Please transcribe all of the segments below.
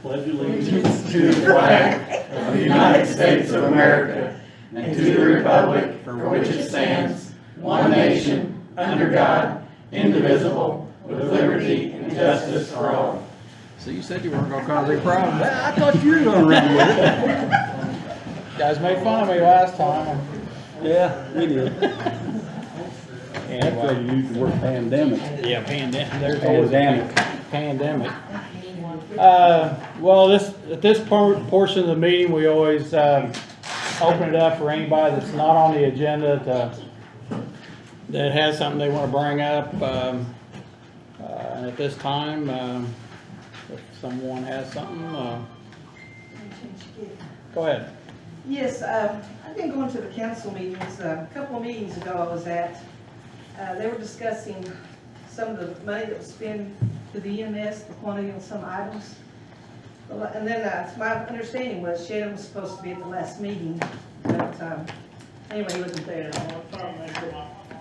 pledge allegiance to the flag of the United States of America and to the republic for which it stands, one nation, under God, indivisible, with liberty and justice for all. So you said you weren't going to cause any problems. I thought you were going to run with it. You guys made fun of me last time. Yeah, we did. That's why you use the word pandemic. Yeah, pandemic. There's Pandemic. Pandemic. Well, at this portion of the meeting, we always open it up for anybody that's not on the agenda that has something they want to bring up. And at this time, if someone has something, go ahead. Yes, I've been going to the council meetings. A couple of meetings ago I was at, they were discussing some of the money that was spent to the EMS, the quantity on some items. And then my understanding was Shannon was supposed to be at the last meeting, but anyway, he wasn't there at all.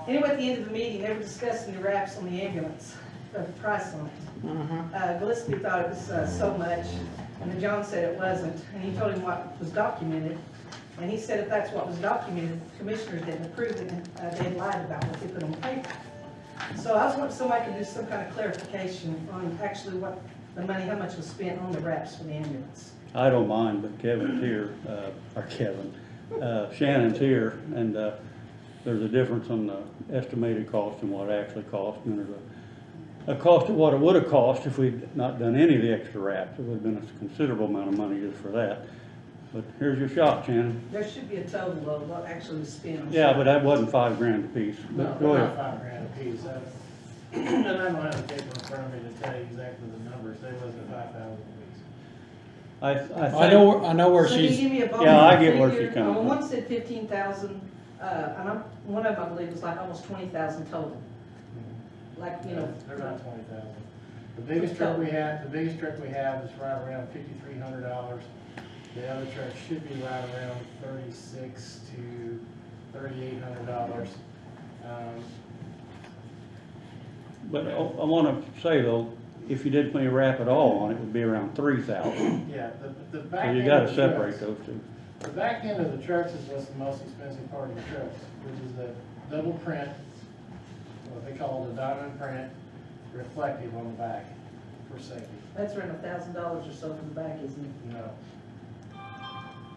Anyway, at the end of the meeting, they were discussing the wraps on the ambulance, the price on it. Gillespie thought it was so much, and then John said it wasn't, and he told him what was documented. And he said if that's what was documented, the commissioners didn't approve it, and they had lied about what they put on paper. So I was wondering if somebody could do some kind of clarification on actually what the money, how much was spent on the wraps for the ambulance. I don't mind, but Kevin's here, Shannon's here, and there's a difference on the estimated cost and what it actually cost, and there's a cost of what it would have cost if we'd not done any of the extra wraps. It would have been a considerable amount of money just for that. But here's your shot, Shannon. There should be a total of what actually was spent. Yeah, but that wasn't $5 grand a piece. No, But go they're ahead. not $5 grand a piece. And I don't have the paper in front of me to tell you exactly the numbers. They wasn't $5,000 a piece. I know where So can you she's. give me a ballpark Yeah, I get where figure? she's coming from. One said 15,000, and one of them I believe was like almost 20,000 total. Like, you know. They're not 20,000. The biggest truck we have is right around $5,300. The other truck should be right around $3,600 to $3,800. But I want to say though, if you didn't put any wrap at all on it, it would be around 3,000. Yeah, the back So end you got of to the separate trucks- those two. The back end of the trucks is what's the most expensive part of the trucks, which is the double print, what they call the diamond print, reflective on the back for safety. That's around $1,000 or so for the back, isn't it? No.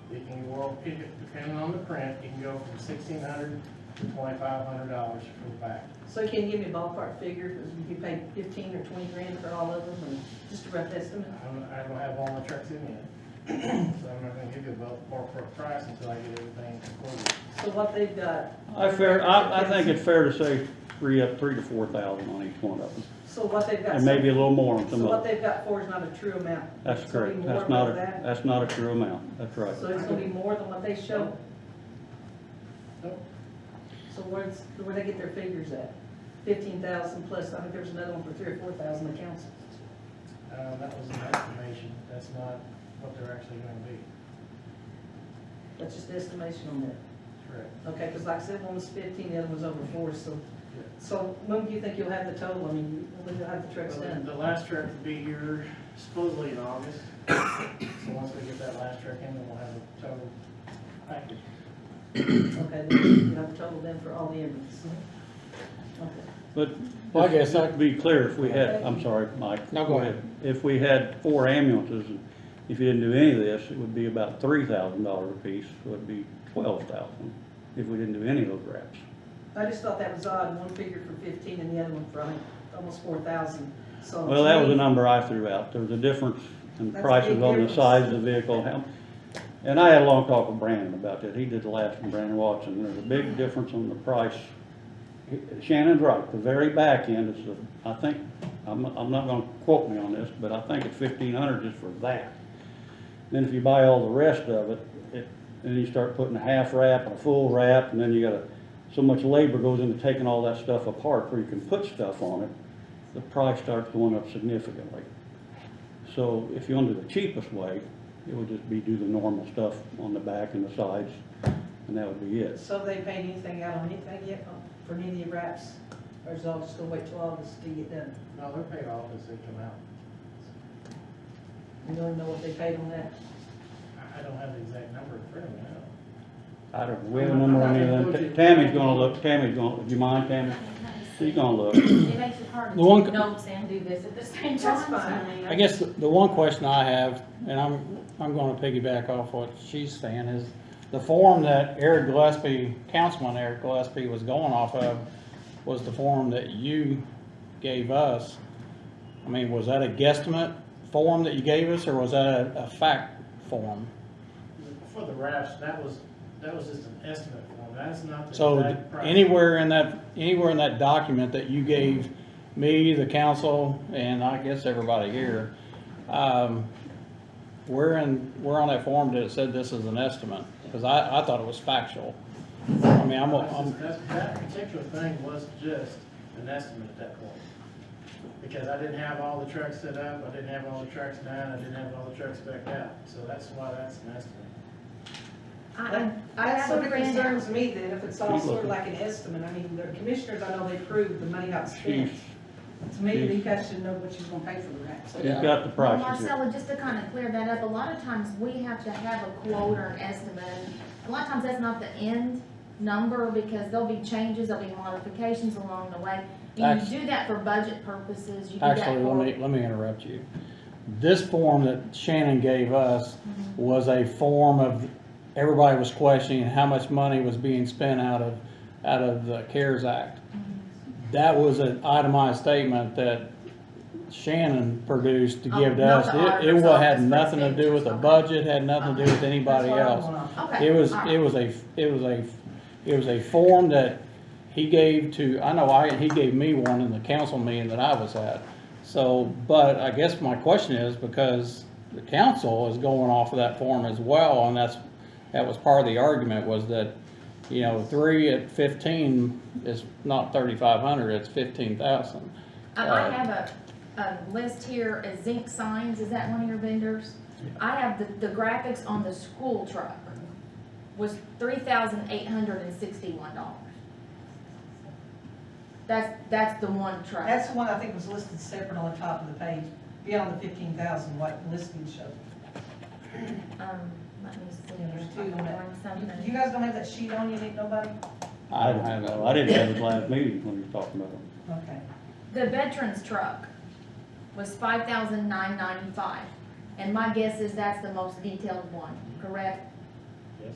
It can go, depending on the print, it can go from $1,600 to $2,500 for the back. So can you give me a ballpark figure, if you paid 15 or 20 grand for all of them, or just a rough estimate? I don't have all my trucks in yet, so I'm not gonna give you a ballpark price until I get everything quoted. So what they've got. I think it's fair to say $3,000 to $4,000 on each one of them. So what they've got. And maybe a little more on So some what of them. they've got for is not a true amount. That's It's gonna be correct. more That's not than that. that's not a true amount. That's right. So it's gonna be more than what they show? Nope. So where they get their figures at? 15,000 plus, I think there was another one for 3,000 or 4,000 the council. That was an estimation, that's not what they're actually gonna be. That's just an estimation on that. Correct. Okay, because like I said, one was 15, the other was over 4, so when do you think you'll have the total? I mean, when you'll have the trucks Well, done? the last truck will be here supposedly in August. So once we get that last truck in, then we'll have a total package. Okay, then you'll have the total then for all the ambulances. Okay. But Well, I guess to be clear, if we had, I'm sorry, Mike. No, go ahead. If we had 4 ambulances, and if you didn't do any of this, it would be about $3,000 a piece, so it'd be $12,000 if we didn't do any of those wraps. I just thought that was odd, one figure for 15 and the other one for almost 4,000. So Well, that was a number I threw out. There was a difference in That's a prices big on the difference. size of the vehicle. And I had a long talk with Brandon about that. He did the last one, Brandon Watson. There's a big difference on the price. Shannon's right. The very back end is, I think, I'm not going to quote me on this, but I think it's $1,500 just for that. Then if you buy all the rest of it, then you start putting a half wrap and a full wrap, and then you got so much labor goes into taking all that stuff apart where you can put stuff on it. The price starts going up significantly. So if you want to do the cheapest way, it would just be do the normal stuff on the back and the sides, and that would be it. So they paid anything out on anything yet for any of the wraps? Or is it all just gonna wait till August to get done? No, they're paid off as they come out. You don't know what they paid on that? I don't have the exact number in front of me, I don't, we have a number on any of them. Tammy's gonna look, do you mind, Tammy? She's gonna look. It makes it hard The to one take notes and do this at the same That's time. fine, I mean. I guess the one question I have, and I'm gonna piggyback off what she's saying, is the form that Eric Gillespie, Councilman Eric Gillespie was going off of was the form that you gave us. I mean, was that a guesstimate form that you gave us, or was that a fact form? For the wraps, that was just an estimate form, that's not the So exact price. anywhere in that document that you gave me, the council, and I guess everybody here, where on that form did it said this is an estimate? Because I thought it was factual. I mean, That particular thing was just an estimate at that point. Because I didn't have all the trucks set up, I didn't have all the trucks done, I didn't have all the trucks backed out, so that's why that's an estimate. I That have sort a of printout. concerns me then, if it's all She's sort of looking. like an estimate. I mean, the commissioners, I know they proved the money got spent. She's, To me, you guys should know what you're gonna pay for the wraps. she's got the Well, prices here. Marcella, just to kind of clear that up, a lot of times we have to have a quote or an estimate. A lot of times that's not the end number because there'll be changes, there'll be modifications along the way. And you do that for budget purposes, you do that actually, for. let me interrupt you. This form that Shannon gave us was a form of, everybody was questioning how much money was being spent out of the CARES Act. That was an itemized statement that Shannon produced to give to not us. the It auditor's had office, nothing to do with the okay. budget, had nothing to do with anybody That's what I'm else. going off. Okay. It was a form that he gave to, I know he gave me one in the council meeting that I was at. So, but I guess my question is, because the council is going off of that form as well, and that was part of the argument, was that, 3 at 15 is not 3,500, it's 15,000. I have a list here of zinc signs, is that one of your vendors? I have the graphics on the school truck was $3,861. That's the one truck. That's the one I think was listed separate on the top of the page, beyond the 15,000, what the listing showed. Let me see, There's if two I on can that. find something. You guys don't have that sheet on you, Nick, nobody? I don't have I didn't have his last meeting when he was talking about it. Okay. The veterans truck was $5,995, and my guess is that's the most detailed one, correct? Yes.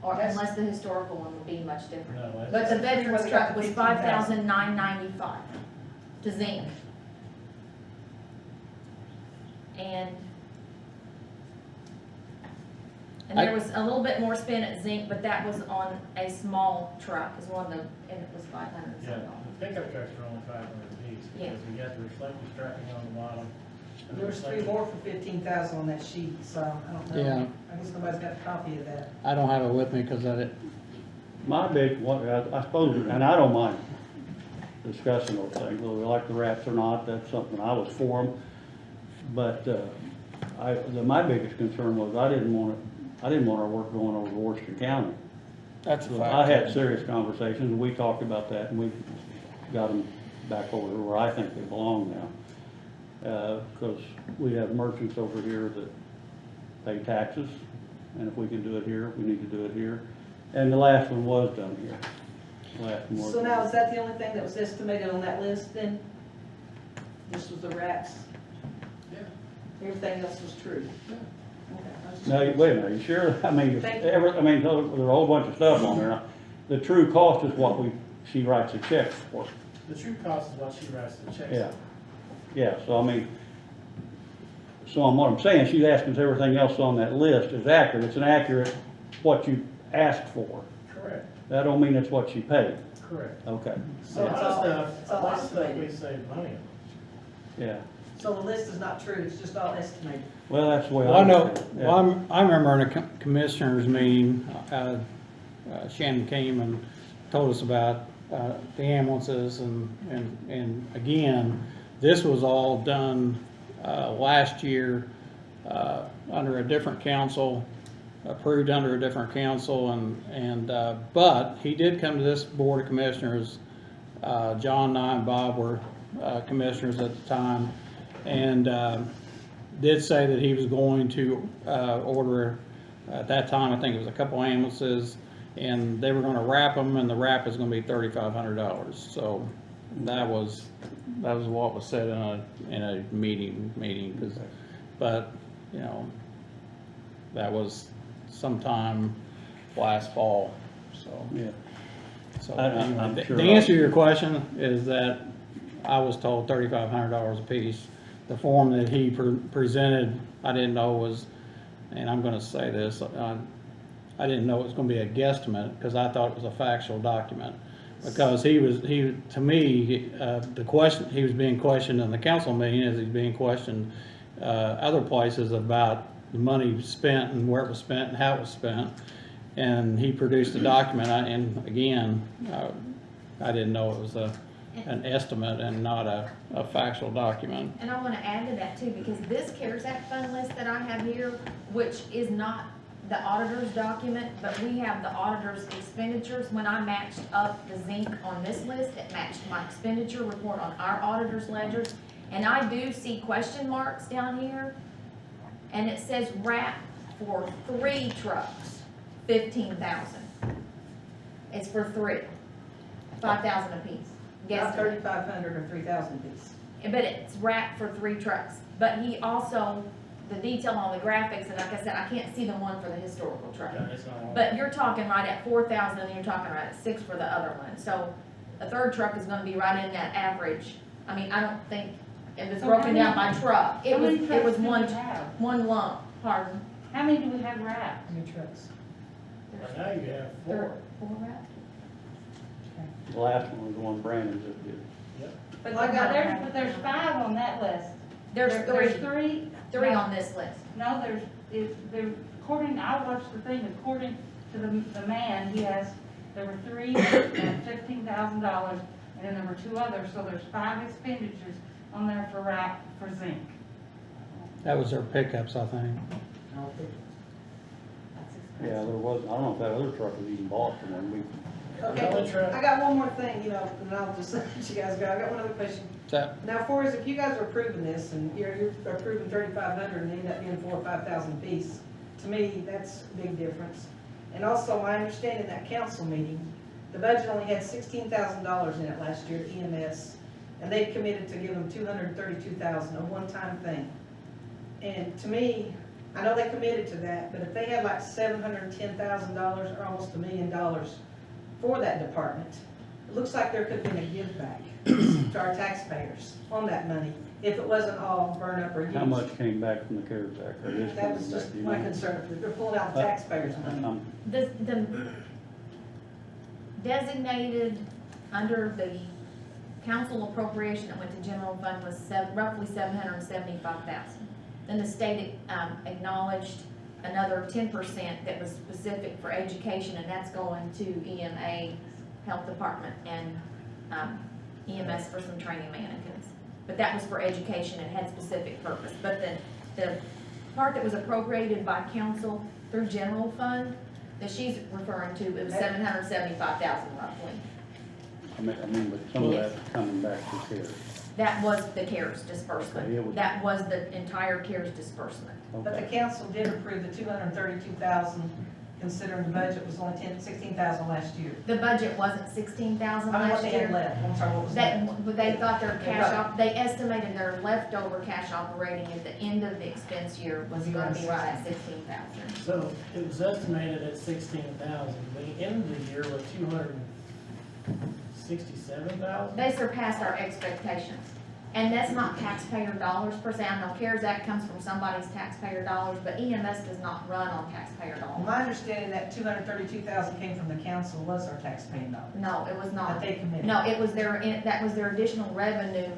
Or Yes. unless the historical one would be much different. No, But that's, the veterans What truck about was the 15,000? $5,995 to zinc. And there was a little bit more spent at zinc, but that was on a small truck, is one of the, and it was $500 and yeah, something. the pickup trucks are only 500 apiece, Yeah. because we got the reflective striping on the bottom. and the There was three reflective- more for 15,000 on that sheet, so I don't know. Yeah. I guess nobody's got a copy of that. I don't have it with me because My big one, I suppose, and I don't mind discussing those things, whether we like the wraps or not, that's something I was for them. But, my biggest concern was I didn't want our work going over to Washington County. that's a So fact. I had serious conversations, and we talked about that, and we got them back over where I think they belong now. Because we have merchants over here that pay taxes, and if we can do it here, we need to do it here. And the last one was done here. Last one was. So now, is that the only thing that was estimated on that list then? This was the wraps? Yeah. Everything else was true? Yeah. Okay, I was No, just- wait a minute, you sure? I mean, Thank there's a whole bunch of stuff on there. The true cost is what she writes a check for. The true cost is what she writes the checks. Yeah. Yeah, so I mean, what I'm saying, she's asking if everything else on that list is accurate. It's an accurate what you asked for. Correct, That don't mean it's what she paid. correct. Okay, So A lot of stuff, it's a all lot of stuff we estimated. save money on. yeah. So the list is not true, it's just all estimated. Well, that's the way Well, I know, look at it. Yeah. well, I remember in a commissioners meeting, Shannon came and told us about, the ambulances and again, this was all done, last year, under a different council, approved under a different council but he did come to this board of commissioners, John and I and Bob were, commissioners at the time, and did say that he was going to, order, at that time, I think it was a couple ambulances, and they were gonna wrap them, and the wrap is gonna be $3,500. So that was what was said in a meeting, 'cause, but, you know, that was sometime last fall, so. Yeah. So, I'm anyway, sure the answer to your question is that I was told $3,500 a piece. The form that he presented, I didn't know was, and I'm gonna say this, I didn't know it was gonna be a guesstimate, because I thought it was a factual document. Because to me, the question, he was being questioned in the council meeting, as he's being questioned, other places about the money spent and where it was spent and how it was spent. And he produced a document, and again, I didn't know it was an estimate and not a factual document. And I wanna add to that too, because this CARES Act fund list that I have here, which is not the auditor's document, but we have the auditor's expenditures. When I matched up the zinc on this list, it matched my expenditure report on our auditor's ledgers. And I do see question marks down here, and it says wrap for 3 trucks, 15,000. It's for 3, 5,000 apiece. Not Guess, 3,500 or 3,000 piece. but it's wrapped for 3 trucks. But he also, the detail on the graphics, and like I said, I can't see the one for the historical truck. Yeah, it's not on. But you're talking right at 4,000, and you're talking right at 6 for the other one. So a third truck is gonna be right in that average. I mean, I don't think it was So broken how down by many- truck. It How was, many it trucks was do we one, have? one lump, pardon. How many do we have wrapped? How many trucks? Right now you have There- 4. 4 wrapped? The last one was the one Brandon just did. But Well, I got- there's 5 on that list. There's There's 3, 3. on this list. No, according, I watched the thing, according to the man, there were 3 at $15,000, and then there were 2 others, so there's 5 expenditures on there for wrap for zinc. That was their pickups, I think. Yeah, there was, I don't know if that other truck was even bought for when we, Another truck. I got one more thing, and I'll just let you guys go. I got one other question. That, Now, Forrest, if you guys are approving this, and you're approving 3,500 and end up being 4,000 or 5,000 piece, to me, that's a big difference. And also, my understanding that council meeting, the budget only had $16,000 in it last year at EMS, and they committed to give them $232,000, a one-time thing. And to me, I know they committed to that, but if they had like $710,000 or almost $1 million for that department, it looks like there could have been a give back to our taxpayers on that money, if it wasn't all burned up or used. how much came back from the CARES Act, or is That was coming back, just do you my know? concern, if they're pulling out the taxpayers' money. The designated under the council appropriation that went to general fund was roughly 775,000. Then the state acknowledged another 10% that was specific for education, and that's going to EMA, Health Department, and EMS for some training mannequins. But that was for education and had specific purpose. But the part that was appropriated by council through general fund that she's referring to, it was 775,000 roughly. I mean, but some of that's coming back to CARES. That was the CARES Okay, it disbursement. was- That was the entire CARES disbursement. But the Okay. council did approve the 232,000, considering the budget was only 16,000 last year. The budget wasn't 16,000 I mean, what last they had year. left, I'm sorry, what was left? That, but they thought their They cash got- they estimated their leftover cash operating at the end of the expense year was gonna be right at 16,000. So it was estimated at 16,000. We ended the year with 267,000. They surpassed our expectations. And that's not taxpayer dollars per se. I know CARES Act comes from somebody's taxpayer dollars, but EMS does not run on taxpayer dollars. My understanding that 232,000 came from the council was our taxpaying dollars. No, it was That not. they committed. No, it was that was their additional revenue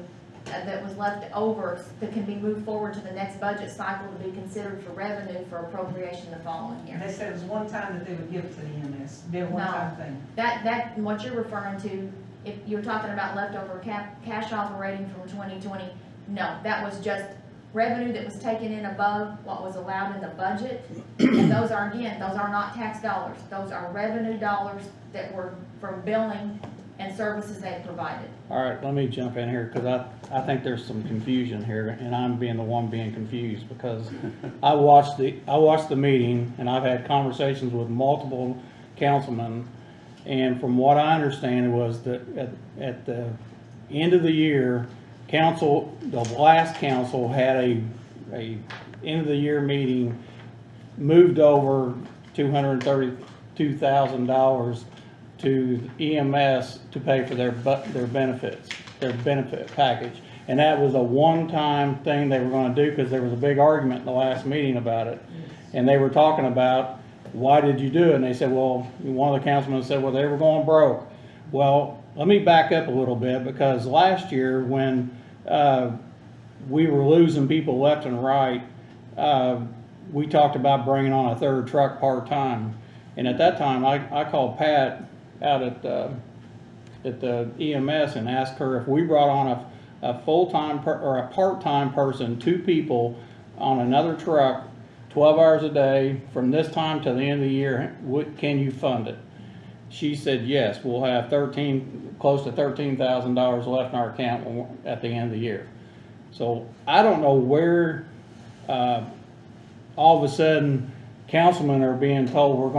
that was left over that can be moved forward to the next budget cycle to be considered for revenue for appropriation the following year. They said it was one time that they would give it to the EMS, be a one-time thing. That, what you're referring to, if you're talking about leftover cash operating from 2020, no, that was just revenue that was taken in above what was allowed in the budget. And those are, again, those are not tax dollars. Those are revenue dollars that were from billing and services they've provided. All right, let me jump in here, because I think there's some confusion here, and I'm being the one being confused, because I watched the meeting, and I've had conversations with multiple councilmen, and from what I understand, it was that at the end of the year, the last council had a end of the year meeting, moved over $232,000 to EMS to pay for their benefits, their benefit package. And that was a one-time thing they were gonna do, because there was a big argument in the last meeting about it. And they were talking about, why did you do it? And they said, well, one of the councilmen said, well, they were going broke. Well, let me back up a little bit, because last year when we were losing people left and right, we talked about bringing on a third truck part-time. And at that time, I called Pat out at the EMS and asked her if we brought on a full-time or a part-time person, 2 people on another truck, 12 hours a day, from this time to the end of the year, can you fund it? She said, yes, we'll have close to $13,000 left in our account at the end of the year. So I don't know where, all of a sudden, councilmen are being told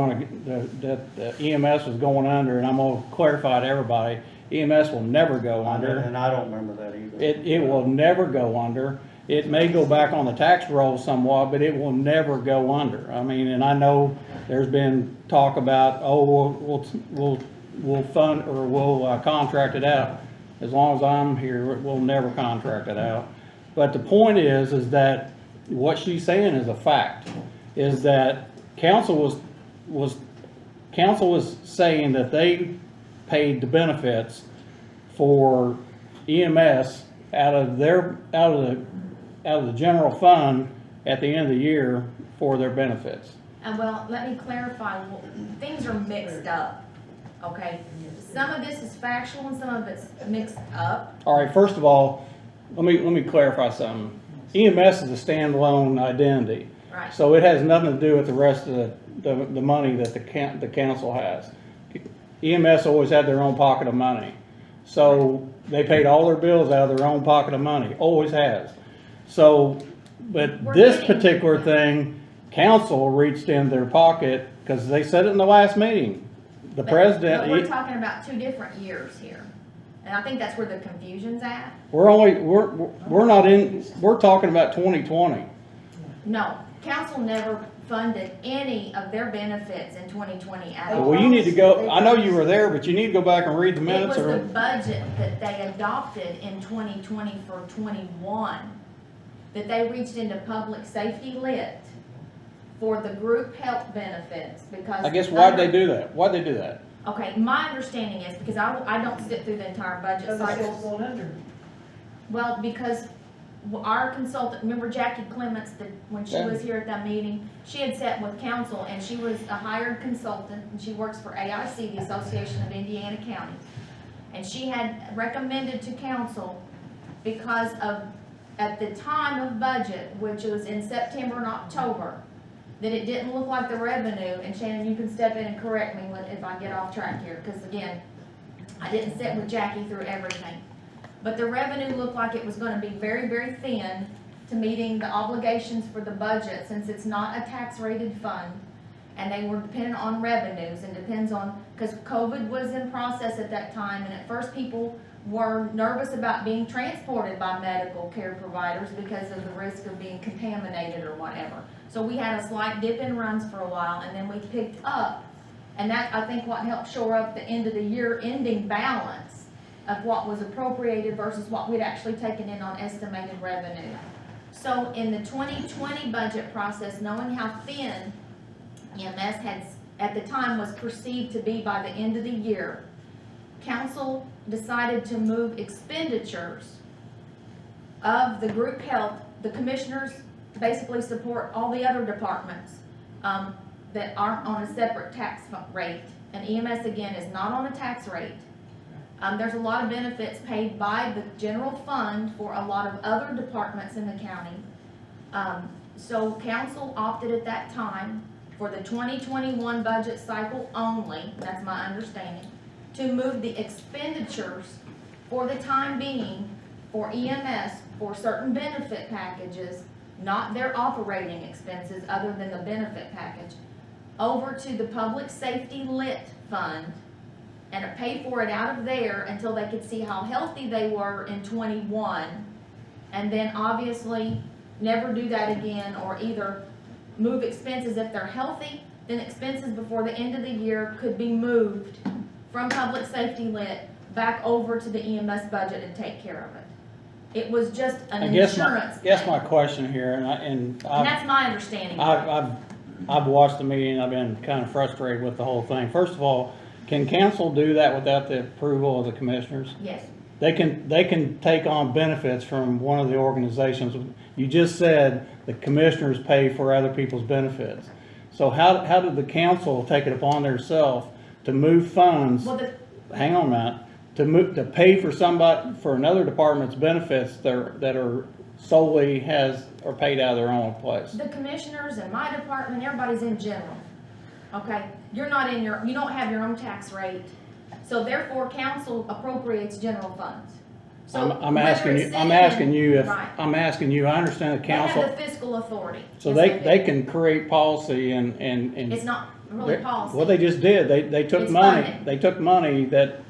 that the EMS is going under, and I'm gonna clarify to everybody, EMS will never go under. And I don't remember that either. It will never go under. It may go back on the tax roll somewhat, but it will never go under. I mean, and I know there's been talk about, oh, we'll fund, or we'll contract it out. As long as I'm here, we'll never contract it out. But the point is that what she's saying is a fact, is that council was saying that they paid the benefits for EMS out of the general fund at the end of the year for their benefits. And well, let me clarify, things are mixed up, okay? Some of this is factual and some of it's mixed up. All right, first of all, let me clarify something. EMS is a standalone identity. Right. So it has nothing to do with the rest of the money that the council has. EMS always had their own pocket of money. So they paid all their bills out of their own pocket of money, always has. So, but this particular thing, council reached in their pocket, because they said it in the last meeting. The president. But we're talking about 2 different years here. And I think that's where the confusion's at. We're talking about 2020. No, council never funded any of their benefits in 2020 at all. Well, you need to go, I know you were there, but you need to go back and read the It minutes. was the budget that they adopted in 2020 for 21, that they reached into public safety lit for the group health benefits, because. I guess, why'd they do that? Why'd they do that? Okay, my understanding is, because I don't sit through the entire budget cycle. Well, because our consultant, remember Jackie Clements, when she was here at that meeting, she had sat with council, and she was a hired consultant, and she works for AIC, the Association of Indiana Counties. And she had recommended to council, because of, at the time of budget, which was in September and October, that it didn't look like the revenue, and Shannon, you can step in and correct me if I get off track here, because again, I didn't sit with Jackie through everything. But the revenue looked like it was gonna be very, very thin to meeting the obligations for the budget, since it's not a tax-rated fund, and they were dependent on revenues, and depends on, because COVID was in process at that time, and at first people were nervous about being transported by medical care providers because of the risk of being contaminated or whatever. So we had a slight dip in runs for a while, and then we picked up, and that, I think, what helped shore up the end of the year ending balance of what was appropriated versus what we'd actually taken in on estimated revenue. So in the 2020 budget process, knowing how thin EMS had, at the time, was perceived to be by the end of the year, council decided to move expenditures of the group health. The commissioners basically support all the other departments that aren't on a separate tax rate. And EMS, again, is not on a tax rate. There's a lot of benefits paid by the general fund for a lot of other departments in the county. So council opted at that time for the 2021 budget cycle only, that's my understanding, to move the expenditures for the time being for EMS for certain benefit packages, not their operating expenses other than the benefit package, over to the public safety lit fund and pay for it out of there until they could see how healthy they were in 21. And then obviously never do that again, or either move expenses if they're healthy, then expenses before the end of the year could be moved from public safety lit back over to the EMS budget and take care of it. It was just an insurance Guess my thing. question here, and And that's my understanding. I've watched the meeting, I've been kind of frustrated with the whole thing. First of all, can council do that without the approval of the commissioners? Yes. They can take on benefits from one of the organizations. You just said the commissioners pay for other people's benefits. So how did the council take it upon themselves to move funds, Well, hang on a minute, to pay for for another department's benefits that are solely are paid out of their own place? the commissioners and my department, everybody's in general, okay? You don't have your own tax rate, so therefore council appropriates general funds. So I'm whether asking it's you, I'm asking you, I understand the They council, have the fiscal authority. so Yes, they do. can create policy and. It's not really policy. Well, they just did, they took It's money, funding. they took money that,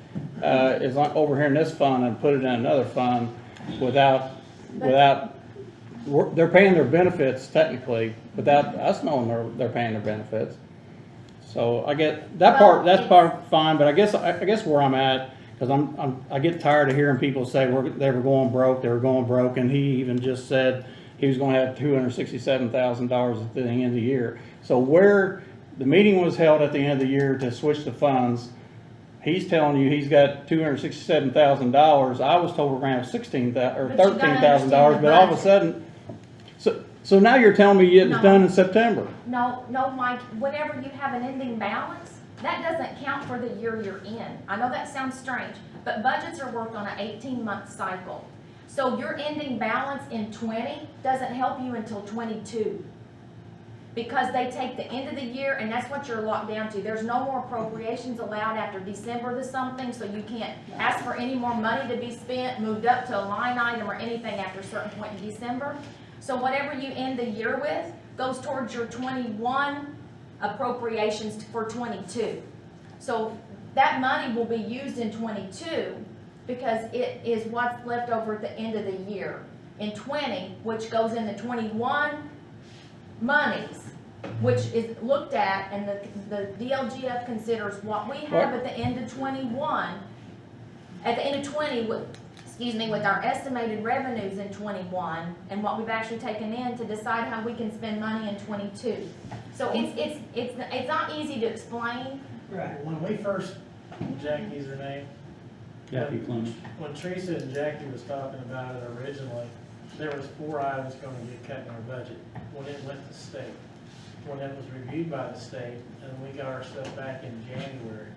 is over here in this fund and put it in another fund without, they're paying their benefits technically, without us knowing they're paying their benefits. So I get, that's part fine, but I guess where I'm at, cause I get tired of hearing people say they were going broke, and he even just said he was gonna have $267,000 at the end of the year. So the meeting was held at the end of the year to switch the funds. He's telling you he's got $267,000. I was told we're gonna have $13,000, but all of a sudden, so now you're telling me it was No. done in September. No, Mike, whenever you have an ending balance, that doesn't count for the year you're in. I know that sounds strange, but budgets are worked on an 18-month cycle. So your ending balance in 20 doesn't help you until 22. Because they take the end of the year, and that's what you're locked down to. There's no more appropriations allowed after December to something, so you can't ask for any more money to be spent, moved up to a line item or anything after a certain point in December. So whatever you end the year with goes towards your 21 appropriations for 22. So that money will be used in 22 because it is what's left over at the end of the year. In 20, which goes into 21 monies, which is looked at, and the DLGF considers what we have at the end of 21, at the end of 20, with our estimated revenues in 21, and what we've actually taken in to decide how we can spend money in 22. So it's not easy to explain. Right. When we first, Jackie's her name? Jackie Clemens. When Teresa and Jackie was talking about it originally, there was 4 items gonna get cut in our budget when it went to state. When it was reviewed by the state and we got our stuff back in January,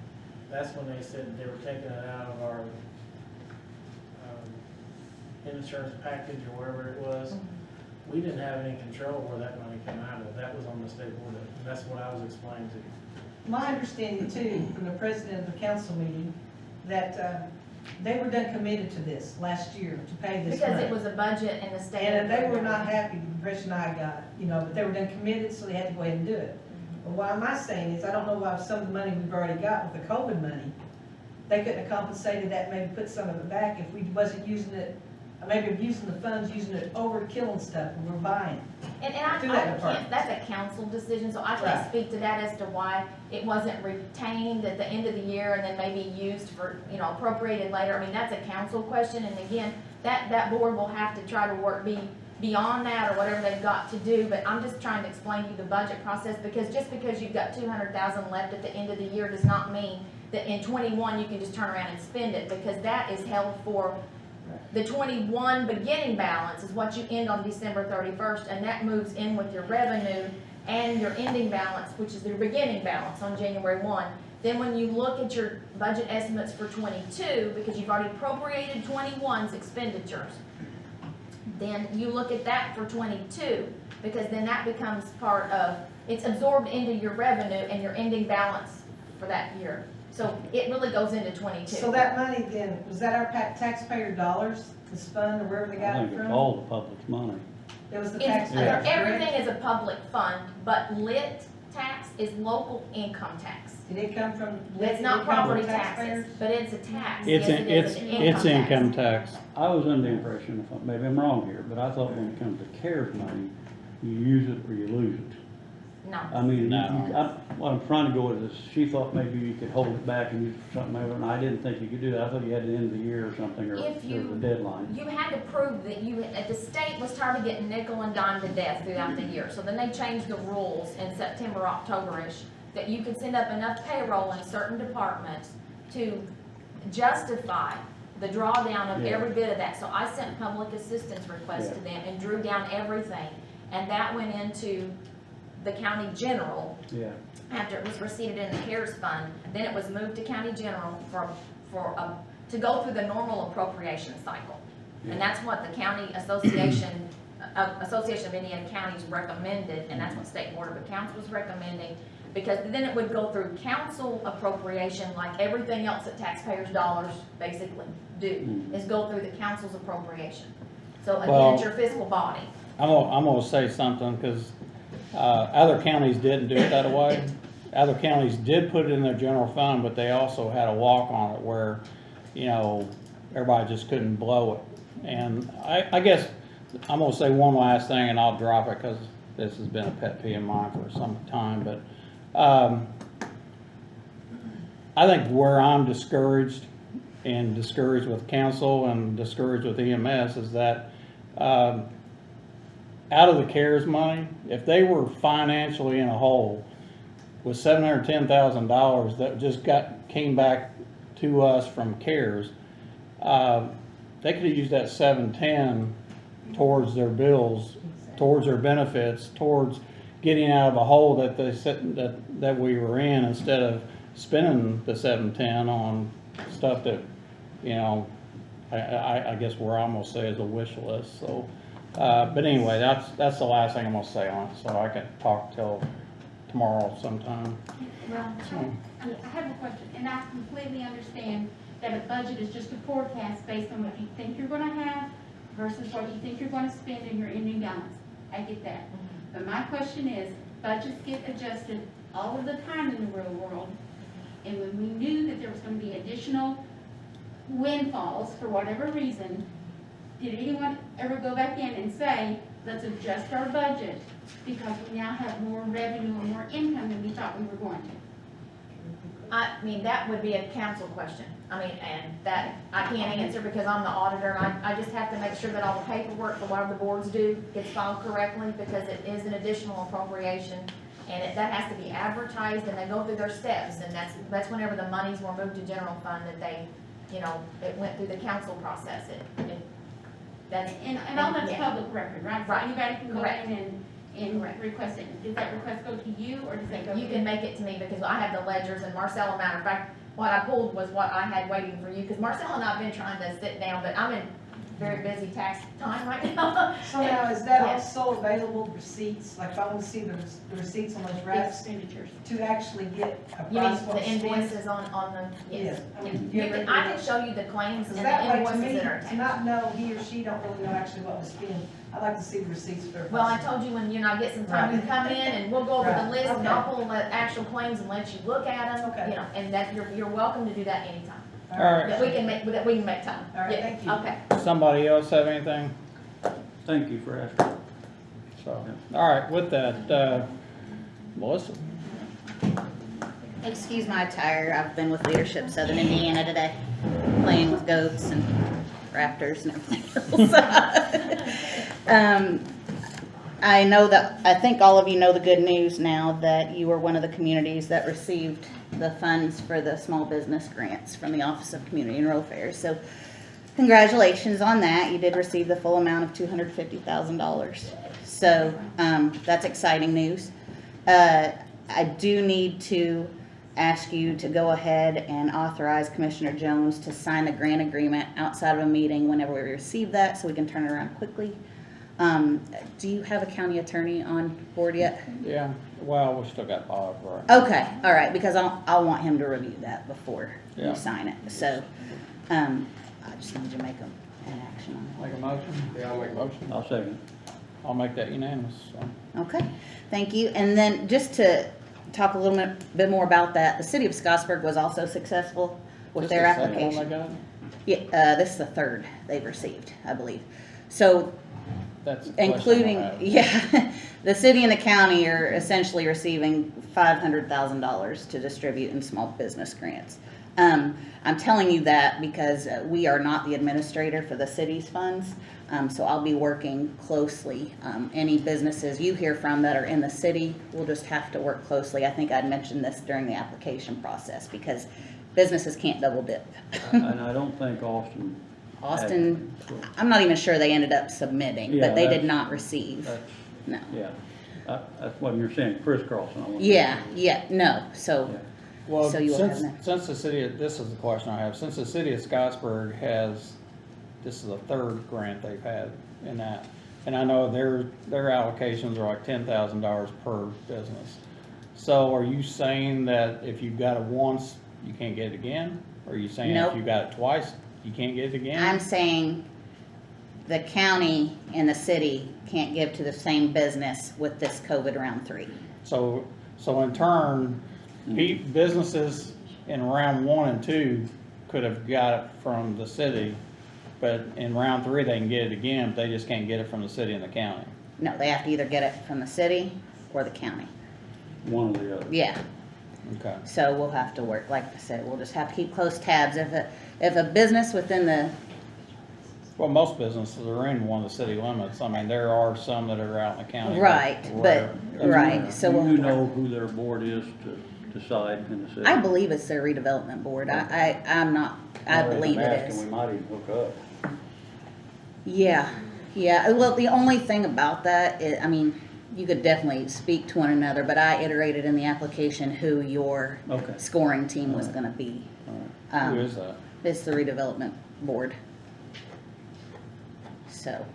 that's when they said they were taking it out of our insurance package or wherever it was. We didn't have any control where that money came out of. That was on the state board, and that's what I was explaining to you. My understanding too, from the president of the council meeting, that they were done committed to this last year, to pay this money. Because it was a budget and the state. And they were not happy, the impression I got, but they were done committed, so they had to go ahead and do it. But what am I saying is, I don't know why some of the money we've already got with the COVID money, they couldn't have compensated that, maybe put some of it back if we wasn't using it, maybe using the funds, using it over killing stuff and we're buying. And I to that can't, department. that's a council decision, so I can't Right. speak to that as to why it wasn't retained at the end of the year and then maybe used for, appropriated later. I mean, that's a council question, and again, that board will have to try to be beyond that or whatever they've got to do, but I'm just trying to explain to you the budget process, because just because you've got 200,000 left at the end of the year does not mean that in 21 you can just turn around and spend it, because that is held for the 21 beginning balance is what you end on December 31st, and that moves in with your revenue and your ending balance, which is your beginning balance on January 1. Then when you look at your budget estimates for 22, because you've already appropriated 21's expenditures, then you look at that for 22, because then that becomes part of, it's absorbed into your revenue and your ending balance for that year. So it really goes into 22. So that money then, was that our taxpayer dollars, this fund, or wherever they I got it think it's from? all the public's money. It was the It's, taxpayer. everything is a public fund, but lit tax is local income tax. Did it come from? It's not did it come from property taxpayers? taxes, but it's a tax. It's, Yes, it is an it's income tax. I was under the impression, maybe I'm wrong here, but I thought when it comes to CARES money, you use it or you lose it. I No, mean, No. what I'm trying to go with is, she thought maybe you could hold it back and use it for something else, and I didn't think you could do that. I thought you had to end the year or something, or If there was a deadline. you had to prove that the state was tired of getting nickel and dime to death throughout the year. So then they changed the rules in September, October-ish, that you could send up enough payroll in certain departments to justify the drawdown of Yeah. every bit of that. So I sent public assistance requests to them and drew down everything. And that went into the county general Yeah, after it was received in the CARES fund. Then it was moved to county general to go through the normal appropriation cycle. Yeah. And that's what the county association of Indiana Counties recommended, and that's what State Board of Accounts was recommending. Because then it would go through council appropriation like everything else that taxpayers' dollars basically do, Mhm. is go through the council's appropriation. So again, Well- it's your fiscal body. I'm gonna say something, because other counties didn't do it that way. Other counties did put it in their general fund, but they also had a walk on it where, everybody just couldn't blow it. And I guess I'm gonna say one last thing, and I'll drop it, because this has been a pet peeve of mine for some time, but I think where I'm discouraged with council and discouraged with EMS is that out of the CARES money, if they were financially in a hole with $710,000 that just came back to us from CARES, they could have used that 710 towards their bills, towards their benefits, towards getting out of a hole that they said that we were in, instead of spending the 710 on stuff that, I guess where I'm gonna say is a wish list. So, but anyway, that's the last thing I'm gonna say on it. So I can talk till tomorrow sometime. Well, I have a question, and I completely understand that a budget is just a forecast based on what you think you're gonna have versus what you think you're gonna spend in your ending balance. I get that. But my question is, budgets get adjusted all of the time in the real world. And when we knew that there was gonna be additional windfalls for whatever reason, did anyone ever go back in and say, let's adjust our budget because we now have more revenue and more income than we thought we were going to? I mean, that would be a council question. I mean, and that I can't answer because I'm the auditor, and I just have to make sure that all the paperwork for whatever the boards do gets filed correctly, because it is an additional appropriation, and that has to be advertised, and they go through their steps, and that's whenever the monies were moved to general fund that they, it went through the council process. That's, And all that's yeah. public record, right? So Right. anybody can go Correct. in and Correct. request it. Does that request go to you, or does that go to? You can make it to me because I have the ledgers, and Marcella, matter of fact, what I pulled was what I had waiting for you, because Marcella and I have been trying to sit down, but I'm in very busy tax time right now. So now, is that Yes. also available receipts, like if I want to see the receipts on those reps, Expenditures. to actually get a You mean price what the spent? invoices on the, yes. Yes, I mean, You give can, it- I can show you the claims and Because the that way, to invoices me, that are to attached. not know, he or she don't really know actually what was spent, I'd like to see the receipts for. Well, I told you when, I get some time, you come in and we'll go over the Right, list, and I'll okay. pull the actual claims and let you look at them, Okay. and that, you're welcome to do that anytime. All right. That we can make time. All right, Yeah, thank you. Okay. Somebody else have anything? thank you for asking. So, all right, with that, Melissa. Excuse my attire, I've been with Leadership Southern Indiana today, playing with goats and raptors and everything else. I think all of you know the good news now, that you were one of the communities that received the funds for the small business grants from the Office of Community and Rural Affairs. So congratulations on that. You did receive the full amount of $250,000. So that's exciting news. I do need to ask you to go ahead and authorize Commissioner Jones to sign the grant agreement outside of a meeting whenever we receive that, so we can turn it around quickly. Do you have a county attorney on board yet? Yeah, well, we still got Bob, right? Okay, all right, because I'll want him to review that before Yeah. you sign it, so, I just need to make an action on Make a motion? Yeah, I'll make a motion. I'll second. I'll make that unanimous, so. it. Okay, thank you, and then just to talk a little bit more about that, the city of Scottsburg was also successful with This their is the second one application. they got? Yeah, this is the third they've received, I believe. So, That's the question I including, have. yeah, the city and the county are essentially receiving $500,000 to distribute in small business grants. I'm telling you that because we are not the administrator for the city's funds, so I'll be working closely. Any businesses you hear from that are in the city, we'll just have to work closely. I think I'd mentioned this during the application process because businesses can't double dip. And I don't think Austin. had Austin, that, so I'm not even sure they ended up submitting, Yeah, but they did that's- not receive. That's, No. yeah. That's what you're saying, crisscrossing. I want to- Yeah, no, so, Yeah. Well, So you will have since the city, this is the question I have, since the city of Scottsburg has, this is the third grant they've had in that, and I know their allocations are like $10,000 per business. So are you saying that if you got it once, you can't get it again? Or are you saying Nope. if you got it twice, you can't get it again? I'm saying the county and the city can't give to the same business with this COVID round 3. So in turn, businesses in round 1 and 2 could have got it from the city, but in round 3, they can get it again, but they just can't get it from the city and the county. No, they have to either get it from the city or the county. One or the other. Yeah, Okay. so we'll have to work, like I said, we'll just have to keep close tabs. If a business within the, Well, most businesses are in one of the city limits. I mean, there are some that are out in the county. right, but, rare. right, so Do we'll. you know who their board is to decide in the city? I believe it's their redevelopment board. I'm not, I Well, if believe I'm it asking, is. we might even hook up. Yeah, well, the only thing about that is, I mean, you could definitely speak to one another, but I iterated in the application who your Okay. scoring team was gonna be. All right. Who Um, is that? It's the redevelopment board. So,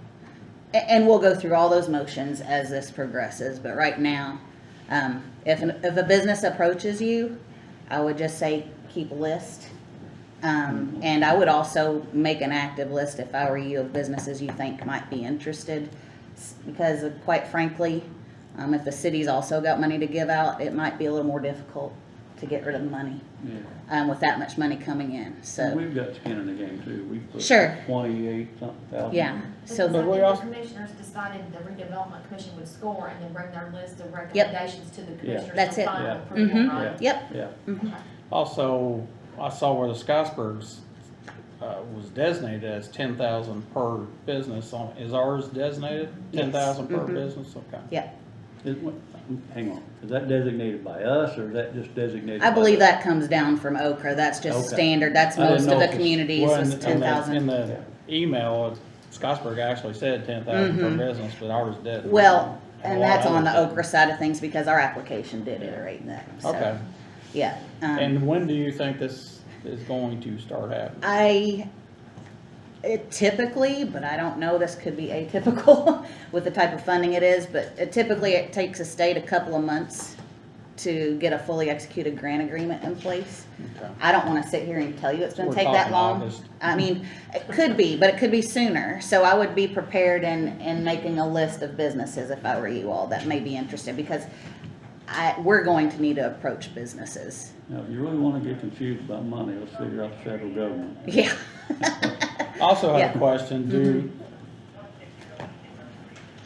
and we'll go through all those motions as this progresses, but right now, if a business approaches you, I would just say, keep a list. And I would also make an active list if I were you of businesses you think might be interested. Because quite frankly, if the city's also got money to give out, it might be a little more difficult to get rid of the money, Yeah. with that much money coming in, so. We've got skin in the game too. We put Sure. 28 something thousand. Yeah, so, But Because I we think also- the commissioners decided the redevelopment commission would score and then bring their list of recommendations to the commissioners That's for it. final Yeah. approval, Mhm. right? yep, Yeah. Also, I saw where the Scottsburgs was designated as 10,000 per business. Is ours designated 10,000 per Mhm. business? Okay. yep. Hang on, is that designated by us or is that just designated? I by believe the- that comes down from Okra, that's just Okay. standard, that's I didn't most know of the if it's- communities Well, was in 10,000. the email, Scottsburg actually said 10,000 per Mhm. business, but ours didn't. Well, and Well, that's on the ours Okra side of things because our application did iterate that, so. Okay. Yeah. And when do you think this is going to start happening? It typically, but I don't know, this could be atypical with the type of funding it is, but it takes a state a couple of months to get a fully executed grant agreement in place. Okay. I don't wanna sit here and tell you it's gonna We're take that talking long. August. I mean, it could be, but it could be sooner, so I would be prepared in making a list of businesses if I were you all that may be interested, because we're going to need to approach businesses. Now, if you really wanna get confused about money, let's figure out the federal government. Yeah. Also had Yeah. Mm-hmm. a question,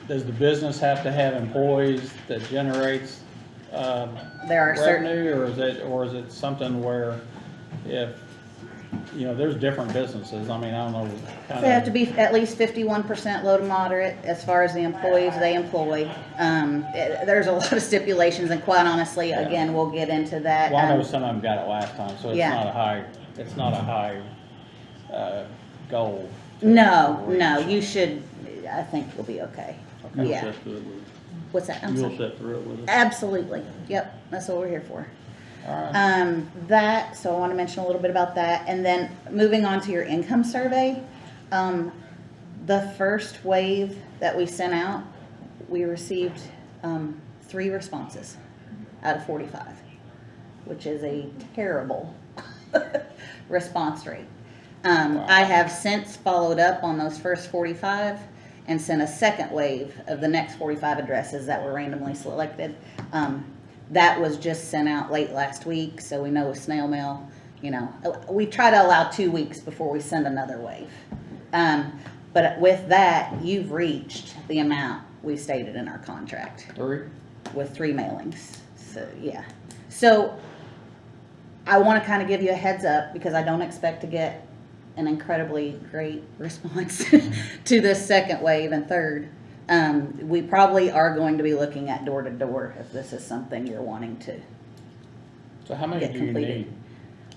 does the business have to have employees that generates, There are certain, revenue, or is it something where if, there's different businesses, I mean, I don't know. they have to be at least 51% low to moderate as far as the employees they employ. There's a lot of stipulations, and quite honestly, Yeah. again, we'll get into that. Well, I know some of them got it last time, so Yeah. it's not a high, goal. to No, reach. you should, I think you'll be okay. Okay. You'll Yeah. sit through it with What's that? I'm us. You'll sorry. sit through it with us. Absolutely. Yep, that's what we're here for. All right. So I want to mention a little bit about that, and then moving on to your income survey. The first wave that we sent out, we received 3 responses out of 45, which is a terrible response rate. I have since followed up on those first 45 and sent a second wave of the next 45 addresses that were randomly selected. That was just sent out late last week, so we know with snail mail, you know, we try to allow 2 weeks before we send another wave. But with that, you've reached the amount we stated in our contract 3? with 3 mailings. So, yeah. So I want to kind of give you a heads up because I don't expect to get an incredibly great response to this second wave and third. We probably are going to be looking at door to door if this is something you're wanting to So how many get do you completed. need?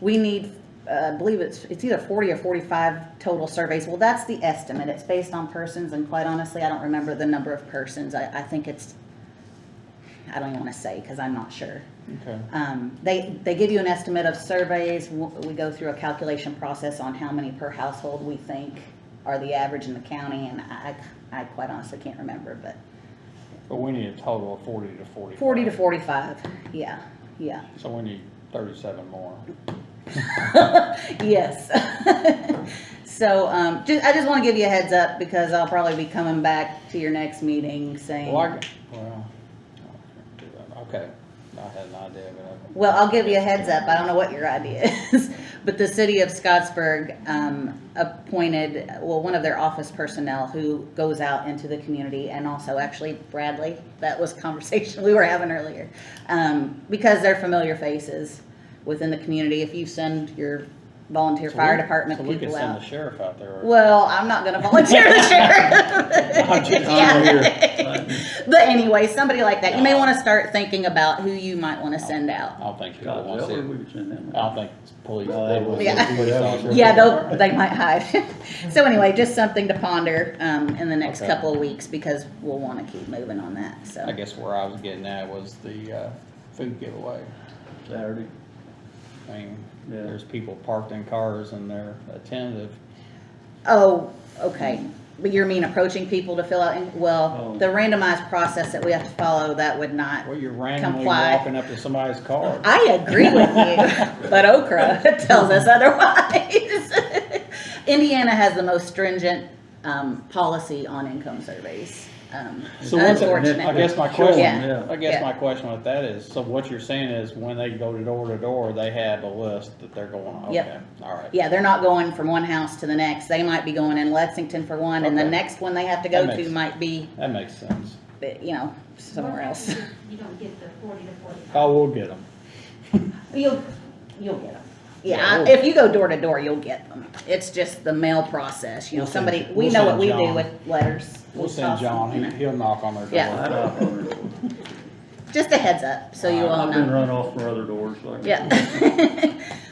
We need, I believe it's either 40 or 45 total surveys. Well, that's the estimate. It's based on persons, and quite honestly, I don't remember the number of persons. I think it's, I don't even want to say because I'm not sure. Okay. They give you an estimate of surveys. We go through a calculation process on how many per household we think are the average in the county, and I quite honestly can't remember, but But we need a total of 40 to 45. 40 to 45, yeah. So we need 37 more. Yes. So, I just want to give you a heads up because I'll probably be coming back to your next meeting saying. Okay. I had an idea, but Well, I'll give you a heads up. I don't know what your idea is, but the city of Scottsburg appointed, one of their office personnel who goes out into the community, and also actually Bradley, that was a conversation we were having earlier, because they're familiar faces within the community. If you send your volunteer fire department so we people could send out. the sheriff out there. Well, I'm not going to volunteer the sheriff. I'm just Yeah. But anyway, somebody like that. You may want to start thinking about who you might want to send out. I don't think people God, want to see Zeller, it. we could send them. I don't think it's police. No, they they would- Yeah. police officers. Yeah, they might hide. So anyway, just something to ponder in the next Okay. couple of weeks because we'll want to keep moving on that. So I guess where I was getting at was the food giveaway. Saturday. I mean, Yeah. there's people parked in cars and they're attentive. Oh, okay. But you mean approaching people to fill out? Well, Oh. the randomized process that we have to follow, that would not. Well, you're randomly Comply. walking up to somebody's car. I agree with you, but Okra tells us otherwise. Indiana has the most stringent policy on income surveys. So what's it- Unfortunately. I guess my Show 'em, question, yeah. I guess Yeah. my question with that is, so what you're saying is when they go to door, they have a list that they're going, okay, Yep. all right. Yeah, they're not going from one house to the next. They might be going in Lexington for one, and the Okay. next one they have to go That to makes- might be, That makes sense. somewhere What else. happens if you don't get the 40 to 45? Oh, we'll get them. You'll get them. Yeah, Yeah, we'll- if you go door to door, you'll get them. It's just the mail process, We'll send- somebody, we'll we know what send we do John. with letters. We'll Post send office, John, you know. he'll knock on their door. Yeah. I knock on it. Just a heads up, so you all I've been know. run off for other doors like. Yeah.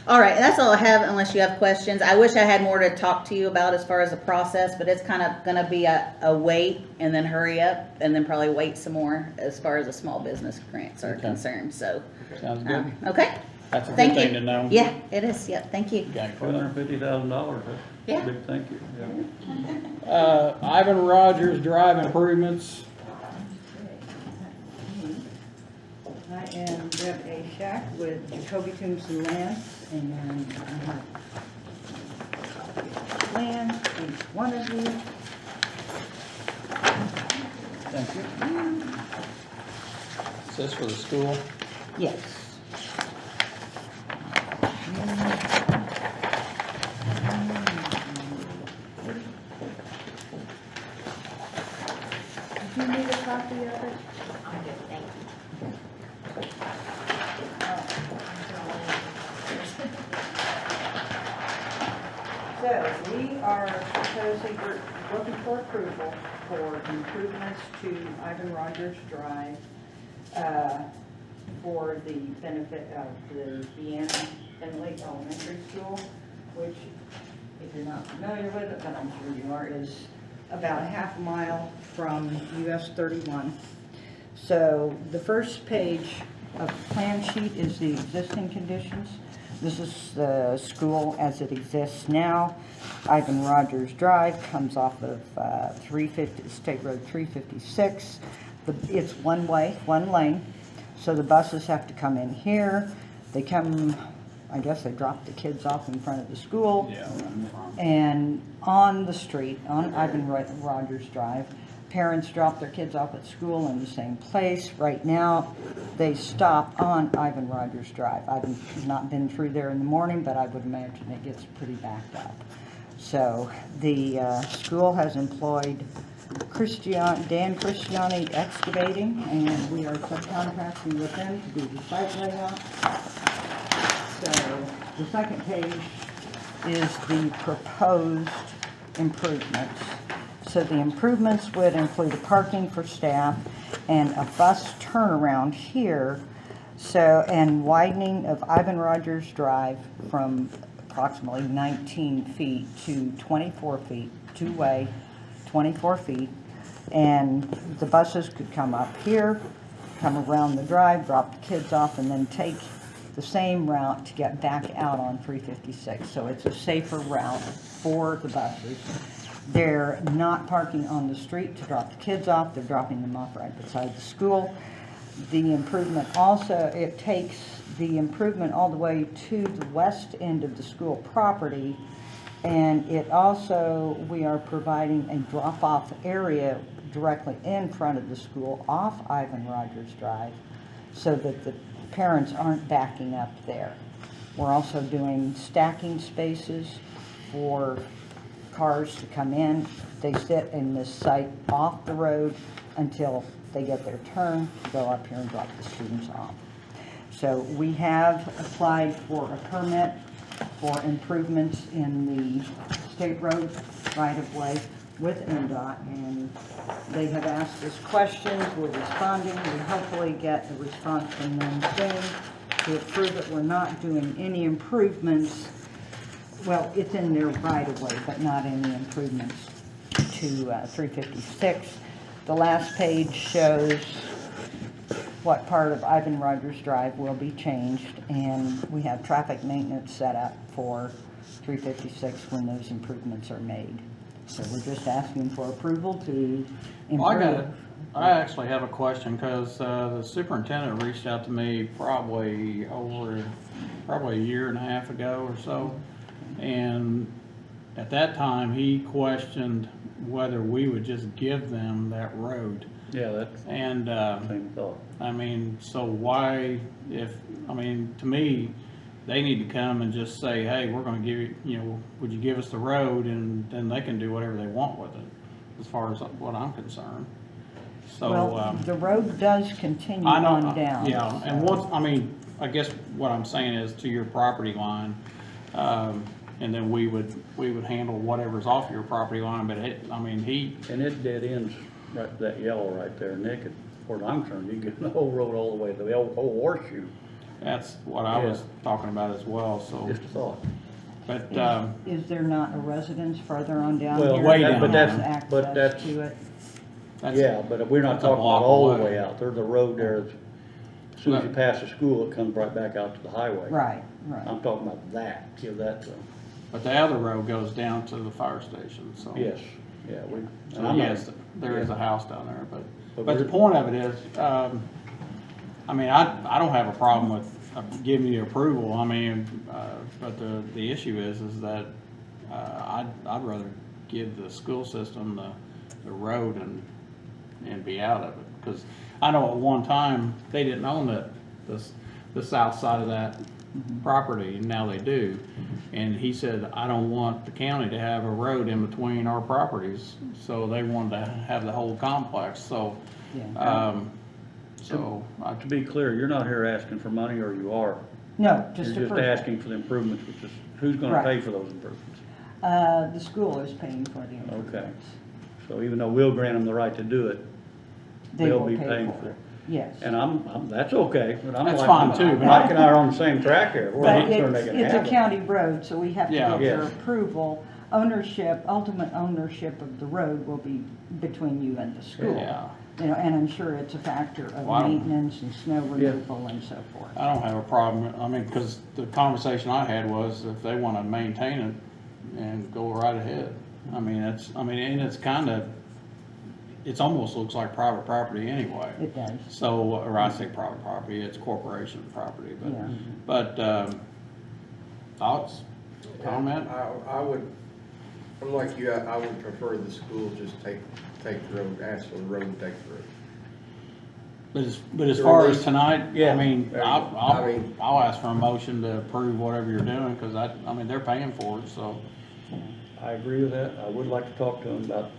All right, that's all I have unless you have questions. I wish I had more to talk to you about as far as the process, but it's kind of gonna be a wait and then hurry up and then probably wait some more as far as the small business grants are Okay. concerned, so. Sounds good. Okay, That's a good thank thing you. to know. Yeah, it is, yeah, thank you. Okay. $250,000, Yeah. that's a big thank you, yeah. Ivan Rogers Drive improvements. I am Deb A. Shack with Jacoby Tombs and Land, and I have land, each one of you. Thank you. Is this for the school? Yes. Did you need a copy of it? I'm good, thank you. So, we are proposing, we're looking for approval for improvements to Ivan Rogers Drive for the benefit of the Deanna Finley Elementary School, which, if you're not familiar with it, but I'm sure you are, is about a half a mile from US 31. So the first page of the plan sheet is the existing conditions. This is the school as it exists now. Ivan Rogers Drive comes off of 350, State Road 356. It's one way, one lane, so the buses have to come in here. They come, I guess they drop the kids off in front of the school. Yeah. And on the street, on Ivan Rogers Drive, parents drop their kids off at school in the same place. Right now, they stop on Ivan Rogers Drive. I've not been through there in the morning, but I would imagine it gets pretty backed up. So the school has employed Dan Christiani Excavating, and we are subcontracting with them to do the site layout. So the second page is the proposed improvements. So the improvements would include a parking for staff and a bus turnaround here. So, and widening of Ivan Rogers Drive from approximately 19 feet to 24 feet, two-way, 24 feet. And the buses could come up here, come around the drive, drop the kids off, and then take the same route to get back out on 356. So it's a safer route for the buses. They're not parking on the street to drop the kids off. They're dropping them off right beside the school. The improvement also, it takes the improvement all the way to the west end of the school property. And it also, we are providing a drop-off area directly in front of the school off Ivan Rogers Drive so that the parents aren't backing up there. We're also doing stacking spaces for cars to come in. They sit in this site off the road until they get their turn to go up here and drop the students off. So we have applied for a permit for improvements in the state road right-of-way with NDOT, and they have asked us questions. We're responding. We hopefully get a response from them soon to approve it. We're not doing any improvements. Well, it's in their right-of-way, but not any improvements to 356. The last page shows what part of Ivan Rogers Drive will be changed, and we have traffic maintenance set up for 356 when those improvements are made. So we're just asking for approval to improve. I actually have a question, because the superintendent reached out to me probably a year and a half ago or so. And at that time, he questioned whether we would just give them that road. Yeah, that's And, the same thought. I mean, so why, to me, they need to come and just say, hey, we're gonna give you, would you give us the road? And then they can do whatever they want with it, as far as what I'm concerned. So, Well, the road does continue I know, on down. yeah, and I guess what I'm saying is to your property line, and then we would handle whatever's off your property line, but And it dead ends right, that yellow right there, Nick, as far as I'm concerned, you get the whole road all the way to the whole horseshoe, that's what I was talking about as well, so. just a thought. But, Is there not a residence further on down Well, here? way that down has there. but access that's- to it? Yeah, but we're not that's a talking block about all the away. way out, there's a road there, as soon as you pass the school, it comes right back out to the highway. Right, right. I'm talking about that, give that to them. but the other road goes down to the fire station, so. Yes, yeah, and So I'm not- yes, there is a house down there, But but the we're- point of it is, I don't have a problem with giving you approval, but the issue is that, I'd rather give the school system the road and be out of it, because I know at one time, they didn't own the south side of that property, and now they do. And he said, I don't want the county to have a road in between our properties, so they wanted to have the whole complex, so, Yeah. To be clear, you're not here asking for money, or you are? No, just You're just approval. asking for the improvements, which is, who's gonna Right. pay for those improvements? The school is paying for the improvements. So even though we'll grant them the right to do it, They they'll will be pay paying for for it. it. Yes. And that's okay, but I'm That's like, fine, too, but Mike and I are on the same track here, we're But not sure they can it's a have it. county road, so we have to Yeah. get their Yes. approval. Ultimate ownership of the road will be between you and the school. yeah. You know, and I'm sure it's a factor of Well, I don't- maintenance and snow removal and so forth. I don't have a problem, I mean, because the conversation I had was if they wanna maintain it and go right ahead. I mean, and it's kinda, it's almost looks like private property anyway. It does. So, or I say private property, it's corporation property, Yeah. but, thoughts, comment? I would, I'm like you, I would prefer the school just take the road, ask for the road and take the road. But as far as Really? tonight, Yeah. I mean, I mean- I'll ask for a motion to approve whatever you're doing, cause I mean, they're paying for it, so, I agree with that. I would like to talk to them about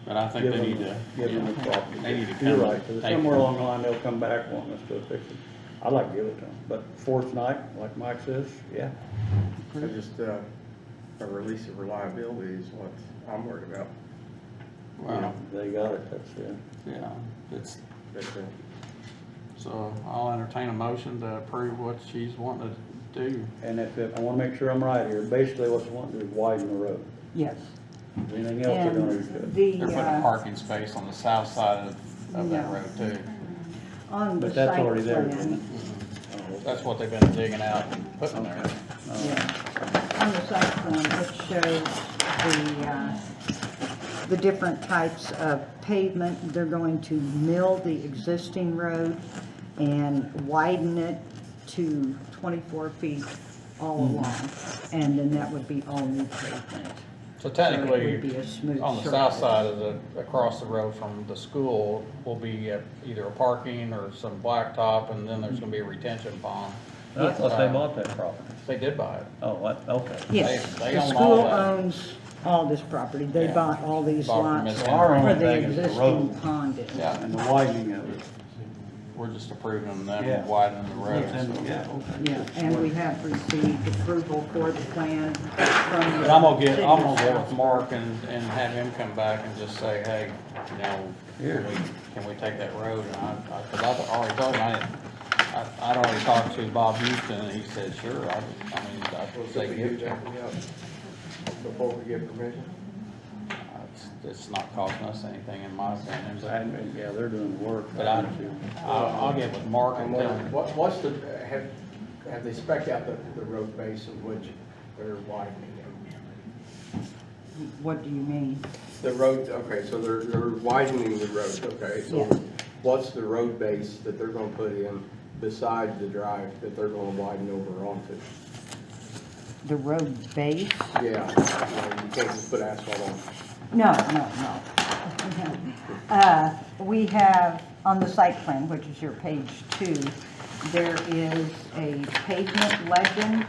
but I think they giving need them, to. giving them the property. They need to You're come right, 'cause take somewhere it. along the line, they'll come back wanting us to fix it. I'd like to give it to them, but for tonight, like Mike says, yeah. I just, a release of reliability is what I'm worried about. Well, They got it, that's it. yeah, it's, But, so I'll entertain a motion to approve what she's wanting to do. And I wanna make sure I'm right here, basically what you want to do is widen the road. Yes. Anything else they're gonna do? And They're putting a the, parking space on the south side of that Yeah. road too. on the But that's site already there, isn't plan, it? Oh, That's what they've been digging out and putting there. yeah, on the site plan, it shows the different types of pavement. They're going to mill the existing road and widen it to 24 feet all along. And then that would be all new pavement. So So it technically, would be a smooth on the south surface. side of across the road from the school will be either a parking or some blacktop, and then there's gonna be a retention pond. I thought they bought that property. They did buy it. Oh, what, okay. Yes, They the own all school that. owns all this property. They Yeah. bought all these Bought from lots Miss Our where only the thing is the existing road pond is. Yeah, and the widening of it. we're just approving them Yeah. widening the road. so. Yeah, okay. Yeah, and we have received approval for the plan from the. But I'm gonna get city with of Mark and have him come back and just say, hey, you know, Here. can we take that road? And cause I already told him, I'd already talked to Bob Houston, and he said, sure, I mean, I'd so say we give get it to him. that before we get permission? It's not costing us anything in my opinion, Yeah, they're doing the work. but I'll get with Mark and tell him. What's the, have they spec'd out the road base in which they're widening it? What do you mean? The road, okay, so they're widening the road, okay, so Yeah. what's the road base that they're gonna put in beside the drive that they're gonna widen over onto? The road base? Yeah, you can't just put asphalt on. No. We have, on the site plan, which is your page 2, there is a pavement legend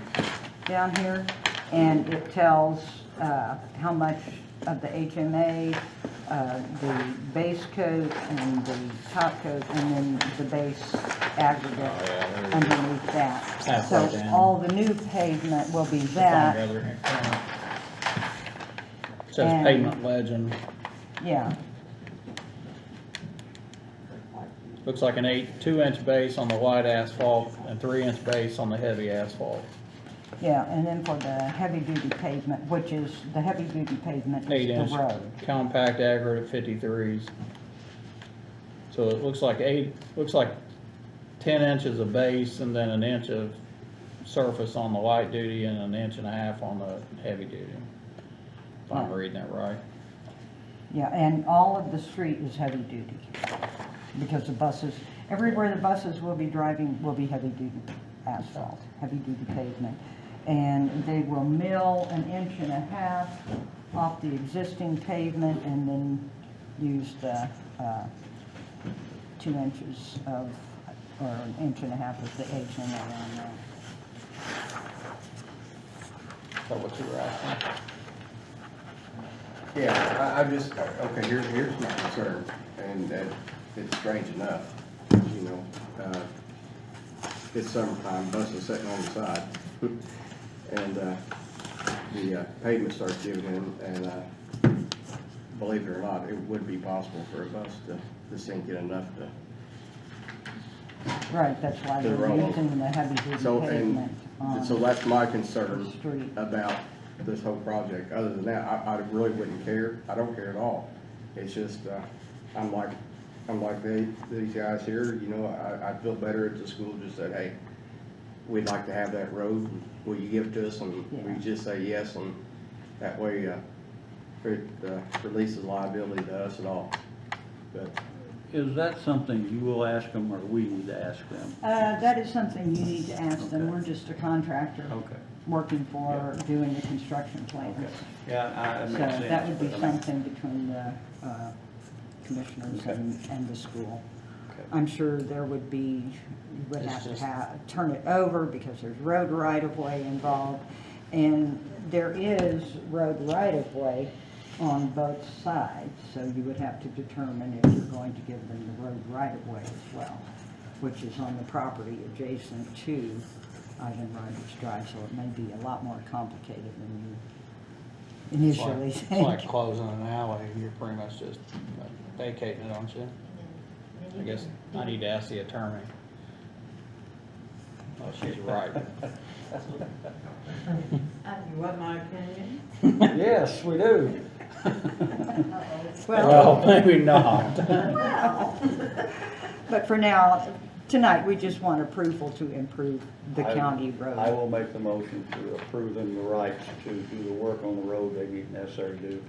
down here, and it tells how much of the HMA, the base coat, and the top coat, and then the base aggregate Oh, yeah, there it is. underneath that. Halfway So down. all the new pavement will be It's on the that, other corner. Says And- pavement legend. yeah. Looks like an 2-inch base on the wide asphalt and 3-inch base on the heavy asphalt. Yeah, and then for the heavy-duty pavement, which is, the heavy-duty pavement is 8-inch the road. compact aggregate 53s. So it looks like 10 inches of base and then an inch of surface on the light duty and an inch and a half on the heavy duty. If I'm reading that right. Yeah, and all of the street is heavy-duty, because the buses, everywhere the buses will be driving will be heavy-duty asphalt, heavy-duty pavement. And they will mill an inch and a half off the existing pavement and then use the 2 inches of, or an inch and a half of the HMA on there. Is that what you were asking? Yeah, I just, okay, here's my concern, and it's strange enough, you know, it's summertime, buses sitting on the side, and the pavement starts giving in, and believe it or not, it would be possible for a bus to sink in enough to, Right, that's why To they're roll. using the heavy-duty so, pavement and, so on that's my the concern street. about this whole project. Other than that, I really wouldn't care. I don't care at all. It's just, I'm like I'm like these guys here, you know, I feel better if the school just said, hey, we'd like to have that road, will you give it to us? And we just say yes, and that way, it releases liability to us at all. But Is that something you will ask them, or we need to ask them? That is something you need to ask them. We're just a contractor Okay, working for, doing the construction plans. okay. Yeah, that So makes sense. that would be but I mean- something between the commissioners Okay. and the school. Okay. I'm sure there would be, you would It's have to just- turn it over because there's road right-of-way involved. And there is road right-of-way on both sides, so you would have to determine if you're going to give them the road right-of-way as well, which is on the property adjacent to Ivan Rogers Drive, so it may be a lot more complicated than you initially It's like think. closing an alley, you're pretty much just vacating it, aren't you? I guess I need to ask the attorney. Oh, she's right. You want my opinion? Yes, we do. Well, maybe not. But for now, tonight, we just want approval to improve the I- county road. I will make the motion to approve them the rights to do the work on the road they need necessary to do,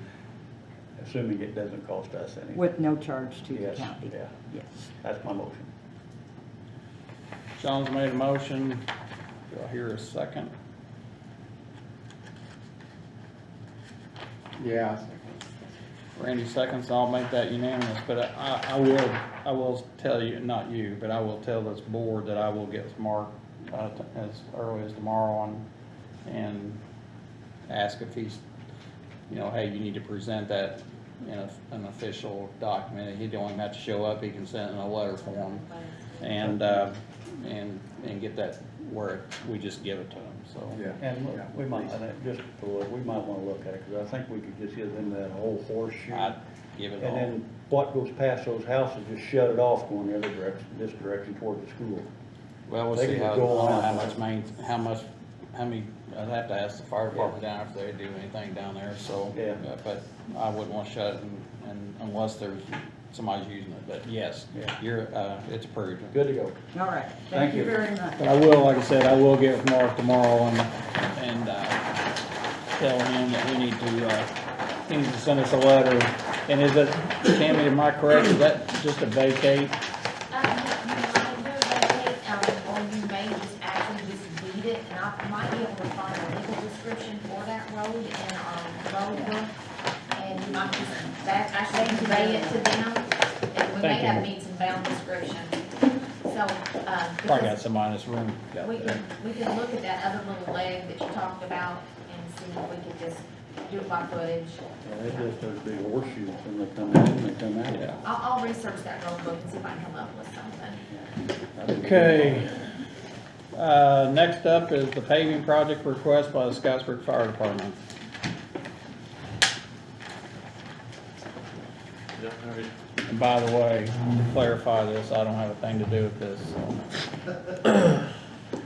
assuming it doesn't cost us anything. With no charge to the Yes, county. yeah, Yes. that's my motion. Sean's made a motion. Do I hear a second? yeah, Randy seconds, I'll make that unanimous, but I will tell you, not you, but I will tell this board that I will get with Mark, as early as tomorrow and ask if he's, you know, hey, you need to present that in an official document. He don't even have to show up, he can send it in a letter form and get that where we just give it to him, so. yeah. And yeah, we might, please. we might wanna look at it, because I think we could just give them that whole horseshoe. I'd give it And all. then what goes past those houses, just shut it off going the other direction, this direction toward the school. Well, we'll They see could how, I go don't know on. how many, I'd have to ask the fire department down if they do anything down there, so. Yeah. But I wouldn't want to shut it and unless there's, somebody's using it, but yes, Yeah. you're, it's approved. Good to go. All right, Thank thank you you. very much. But I will, like I said, I will get with Mark tomorrow and tell him that we need to, he needs to send us a letter. And is it, Tammy, am I correct, is that just a vacate? You might do it, or you may just actually just deed it, and I might be able to find a legal description for that road in our road book. And you might just, actually convey it to them, and we may Thank you. have meets and bound description. So, Probably got because somebody in this room. got we that. can look at that other little leg that you talked about and see if we could just do it by footage. Yeah, they just those big horseshoes when they come in and they come out. Yeah. I'll research that road book and see if I can come up with something. Okay. Next up is the paving project request by the Scottsburg Fire Department. And by the way, to clarify this, I don't have a thing to do with this, so.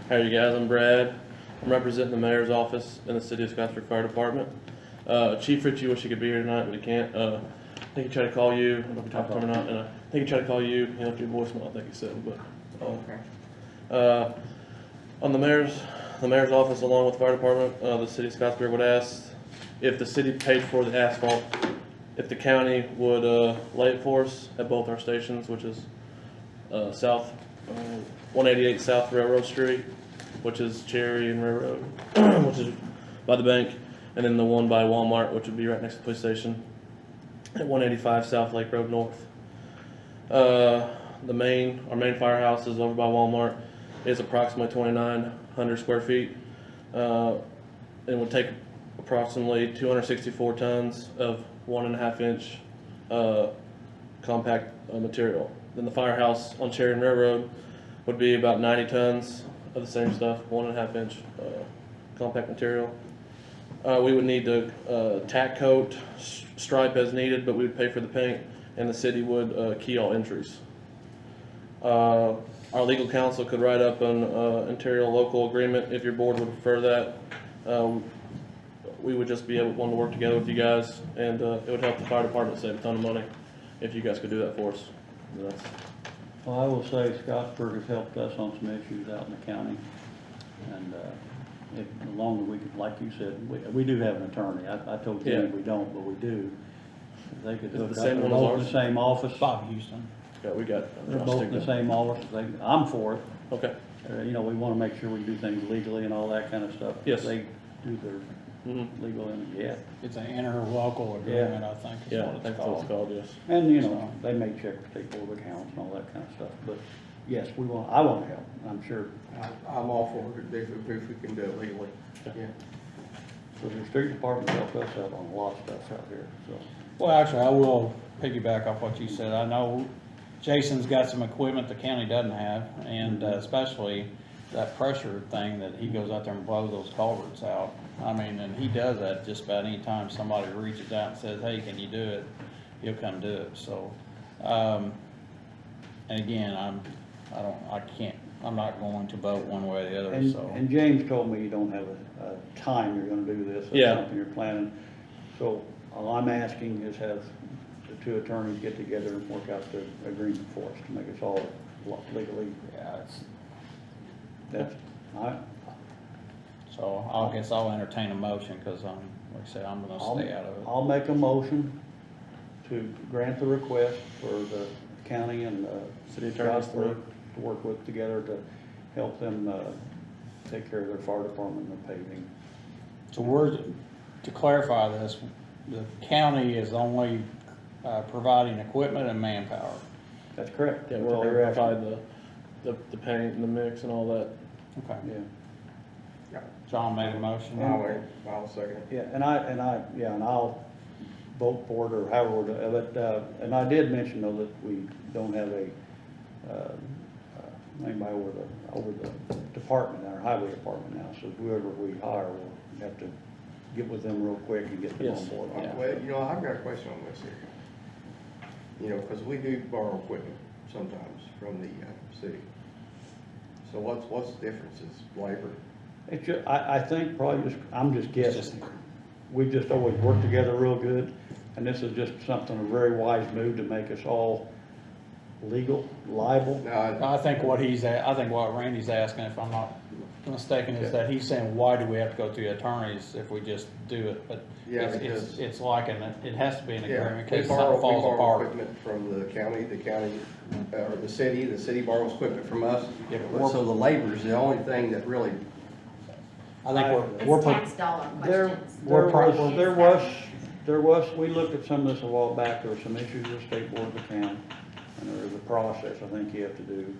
How are you guys? I'm Brad. I'm representing the mayor's office in the city of Scottsburg Fire Department. Chief Ritchie wish he could be here tonight, but he can't. I think he tried to call you. I don't know if he talked to him or not. And I think he tried to call you. He left your voicemail, I think he said. But on the mayor's office, along with the fire department, the city of Scottsburg would ask if the city paid for the asphalt, if the county would lay it for us at both our stations, which is south 188 South Railroad Street, which is Cherry and Railroad, which is by the bank, and then the one by Walmart, which would be right next to the police station, at 185 South Lake Road North. Our main firehouse is over by Walmart. It's approximately 2,900 square feet. It would take approximately 264 tons of 1.5 inch compact material. Then the firehouse on Cherry and Railroad would be about 90 tons of the same stuff, 1.5 inch compact material. We would need to tack coat, stripe as needed, but we would pay for the paint, and the city would key all entries. Our legal counsel could write up an interior local agreement if your board would prefer that. We would just be able to work together with you guys, and it would help the fire department save a ton of money if you guys could do that for us. That's, Well, I will say Scottsburg has helped us on some issues out in the county. And, as long as we could, like you said, we do have an attorney. I told Jimmy Yeah. we don't, but we do. If they could Is it hook the up, same they're one as both in ours? the same office. Bob Houston. yeah, we got. They're Josh both in the Stigman. same office. I'm for it. Okay, You know, we wanna make sure we do things legally and all that kind of stuff. Yes. They do their mm-hmm, legal and, yeah. It's an interlocal agreement, I think is yeah, what I it's think that's what it's called. called, yes. And, you know, they may check the state board of accounts and all that kind of stuff, but yes, I want to help, I'm sure. I'm all for it if we can do it legally, yeah. So the street department helps us out on a lot of stuff out here, so. Well, actually, I will piggyback off what you said. I know Jason's got some equipment the county doesn't have, and especially that pressure thing that he goes out there and blows those culverts out. I mean, and he does that just about any time somebody reaches out and says, hey, can you do it? He'll come do it, so. And again, I'm not going to vote one way or the other, so. And James told me you don't have a time you're gonna do this, or Yeah. something you're planning. So all I'm asking is have the two attorneys get together and work out the agreement for us to make us all legally, Yeah, it's, so I guess I'll entertain a motion, cause like I said, I'm gonna stay out of it. I'll make a motion to grant the request for the county and City attorneys Scottsburg to work with together to help them take care of their fire department and the paving. So to clarify this, the county is only providing equipment and manpower. That's correct. Yeah, That's we're all gonna you're asking. provide the paint and the mix and all that. Okay. Yeah, John made a motion. I'll second it. yeah, and I'll vote for it or however we're doing, but, and I did mention though that we don't have anybody over the department, our highway department now, so whoever we hire will have to get with them real quick and get them Yes. on board. Yeah. Well, you know, I've got a question on this here. You know, because we do borrow equipment sometimes from the city. So what's the difference? It's labor? It's just, I think probably I'm just guessing. We've just always worked together real good, and this is just something, a very wise move to make us all legal, liable. No, I think what Randy's asking, if I'm not mistaken, is that he's saying, why do we have to go through attorneys if we just do it? But Yeah, it's because- it's like it has to be an yeah, agreement in we case something borrow falls apart. equipment from the county, or the city borrows equipment from us. Yeah, but we're- So the labor's the only thing that really, I think we're It's tax dollar There, questions. there was, we looked at some of this a while back, there were some issues with the state board of account, and there was a process I think you have to do.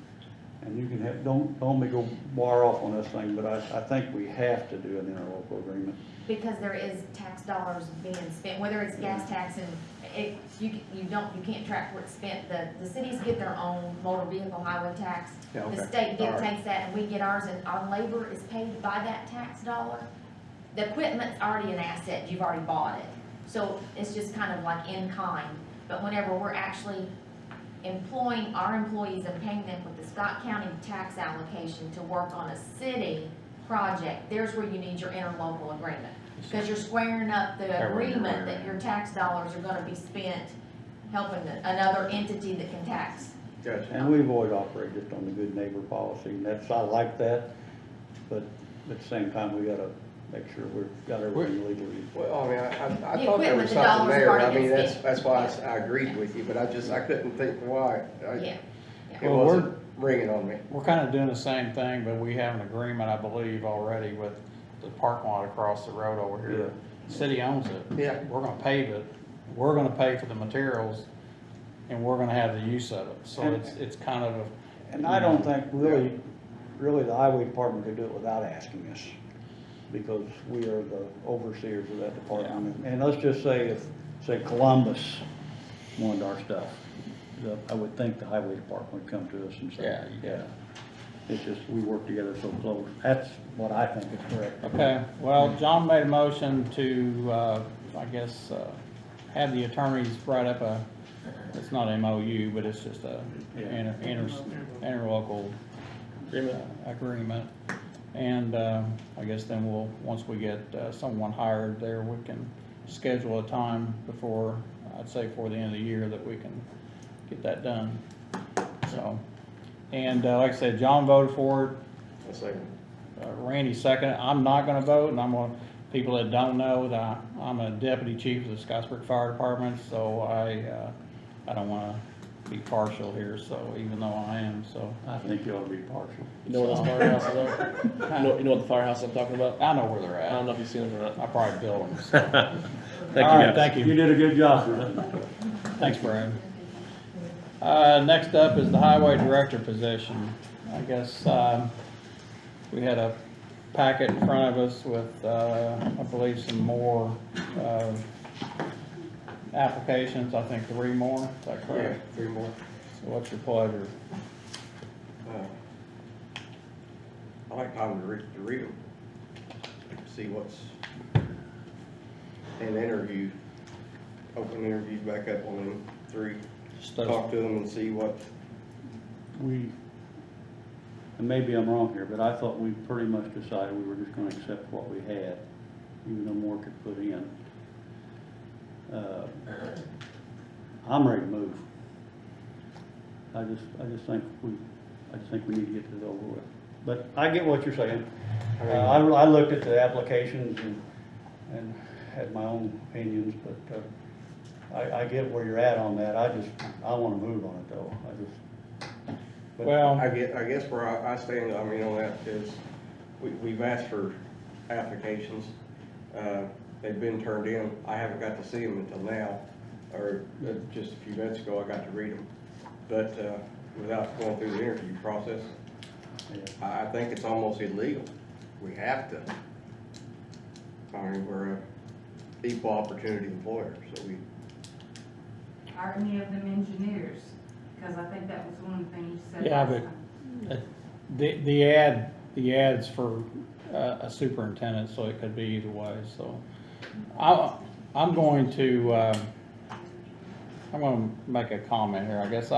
And you can have, don't me go far off on this thing, but I think we have to do an interlocal agreement. Because there is tax dollars being spent, whether it's gas tax and you can't track where it's spent. The cities get their own motor vehicle highway tax. Yeah, okay. The state All right. dictates that and we get ours, and our labor is paid by that tax dollar. The equipment's already an asset, you've already bought it. So it's just kind of like in kind. But whenever we're actually employing our employees and paying them with the Scott County tax allocation to work on a city project, there's where you need your interlocal agreement. Because you're squaring up the agreement that your tax dollars are gonna be spent helping another entity that can tax. gotcha. And we've always operated just on the good neighbor policy, and I like that, but at the same time, we gotta make sure we've got everything legally. Well, I mean, I The thought there equipment, was the something dollars there. already I mean, been spent. that's why I agreed with you, but I couldn't think why. Yeah. It Well, wasn't ringing on me. We're kind of doing the same thing, but we have an agreement, I believe, already with the parking lot across the road over here. The city owns it. Yeah. We're gonna pave it. We're gonna pay for the materials, and we're gonna have the use of it. So it's kind of a. And I don't think really the highway department could do it without asking us, because we are the overseers of that department. And let's just say say Columbus wanted our stuff, I would think the highway department would come to us and say, Yeah. It's just, we work together so close. That's what I think is correct. Okay, well, John made a motion to, have the attorneys write up it's not MOU, but it's just a interlocal agreement. And, I guess then once we get, someone hired there, we can schedule a time before, I'd say before the end of the year, that we can get that done. so. And, like I said, John voted for it, A second. Randy seconded. I'm not gonna vote, and I'm gonna, people that don't know that I'm a deputy chief of the Scottsburg Fire Department, so I don't wanna be partial here, so, even though I am, so. I think you ought to be partial. You know where those firehouses are? You know what the firehouse I'm talking about? I know where they're I don't at. know if you've seen them or not. I probably built them, so. Thank All you, right, guys. thank You you. did a good job, man. Thanks, Brad. Next up is the highway director position. I guess, we had a packet in front of us with, I believe some more, applications, I think 3 more, is that Yeah, correct? 3 more. So what's your pleasure? I like time to read them, see what's, and interview, open interviews back up on them 3, Just those- talk to them and see what, We, and maybe I'm wrong here, but I thought we pretty much decided we were just gonna accept what we had, even though more could put in. I'm ready to move. I just think we need to get this over with. But I get what you're saying. I looked at the applications and had my own opinions, but, I get where you're at on that. I wanna move on it though. But- Well, I guess where I stand, I mean, on that is, we've asked for applications, they've been turned in, I haven't got to see them until now, or just a few minutes ago, I got to read them. But, without going through the interview process, I think it's almost illegal. We have to. I mean, we're a equal opportunity employer, so we, Are any of them engineers? Because I think that was one of the things you said Yeah, last but- time. the ad's for a superintendent, so it could be either way, so. I'm going to make a comment here. I guess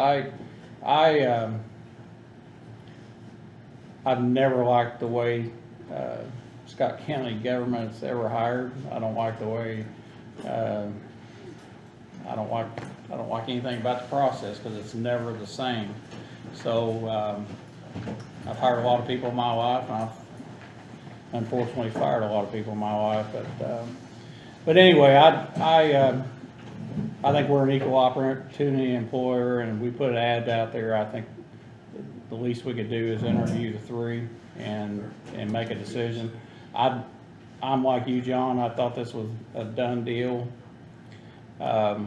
I've never liked the way, Scott County government's ever hired. I don't like the way, I don't like anything about the process, because it's never the same. So, I've hired a lot of people in my life, and I've unfortunately fired a lot of people in my life, but anyway, I think we're an equal opportunity employer, and we put ads out there. I think the least we could do is interview the 3 and make a decision. I'm like you, John, I thought this was a done deal, a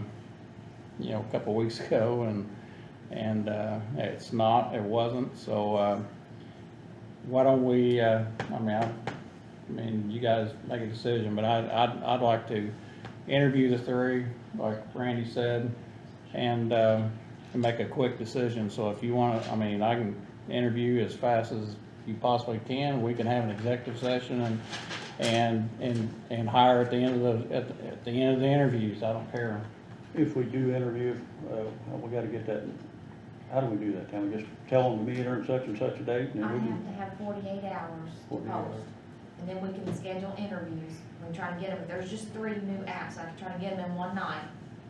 couple weeks ago, and it's not, it wasn't, so, why don't we, I mean, you guys make a decision, but I'd like to interview the 3, like Randy said, and make a quick decision. So if you want to, I can interview as fast as you possibly can. We can have an executive session and hire at the end of the end of the interviews. I don't care. If we do interview, we gotta get that, how do we do that? Can we just tell them to be there at such and such a date? And I then we have can, to have 48 hours to 48 post, hours. and then we can schedule interviews. We can try to get them, if there's just 3 new apps, I can try to get them in one night,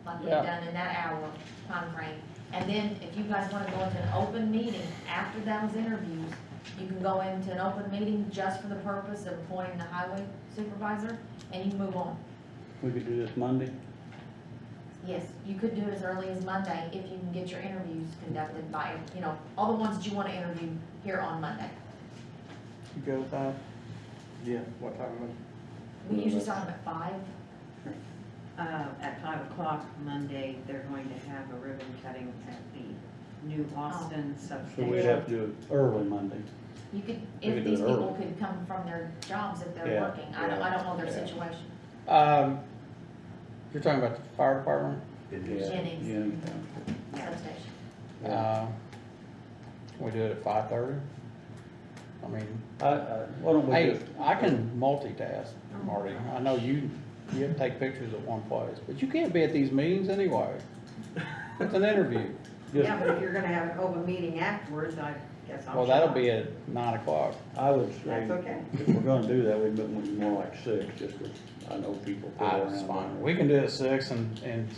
like we've Yeah. done in that hour time frame. And then if you guys wanna go into an open meeting after those interviews, you can go into an open meeting just for the purpose of appointing the highway supervisor, and you can move on. we could do this Monday? Yes, you could do it as early as Monday if you can get your interviews conducted by, all the ones that you wanna interview here on Monday. You go with that? yeah, what time? We usually start them at 5. At 5 o'clock Monday, they're going to have a ribbon cutting at the new Austin So substation. we'd have to do it early Monday. You could, We if could do these it people early. could come from their jobs if they're Yeah, working, I don't know their yeah. situation. You're talking about the fire department? Jennings. Yeah. Substation. Can we do it at 5:30? Why don't we Hey, just, I can multitask, Marty. I know you have to take pictures at one place, but you can't be at these meetings anyway. It's an interview. Yeah, but if you're gonna have an open meeting afterwards, I guess I'll. Well, that'll be at 9 o'clock. I would say, That's okay. if we're gonna do that, we'd be more like 6, just 'cause I know people. fill That's around. fine. We can do it at 6 and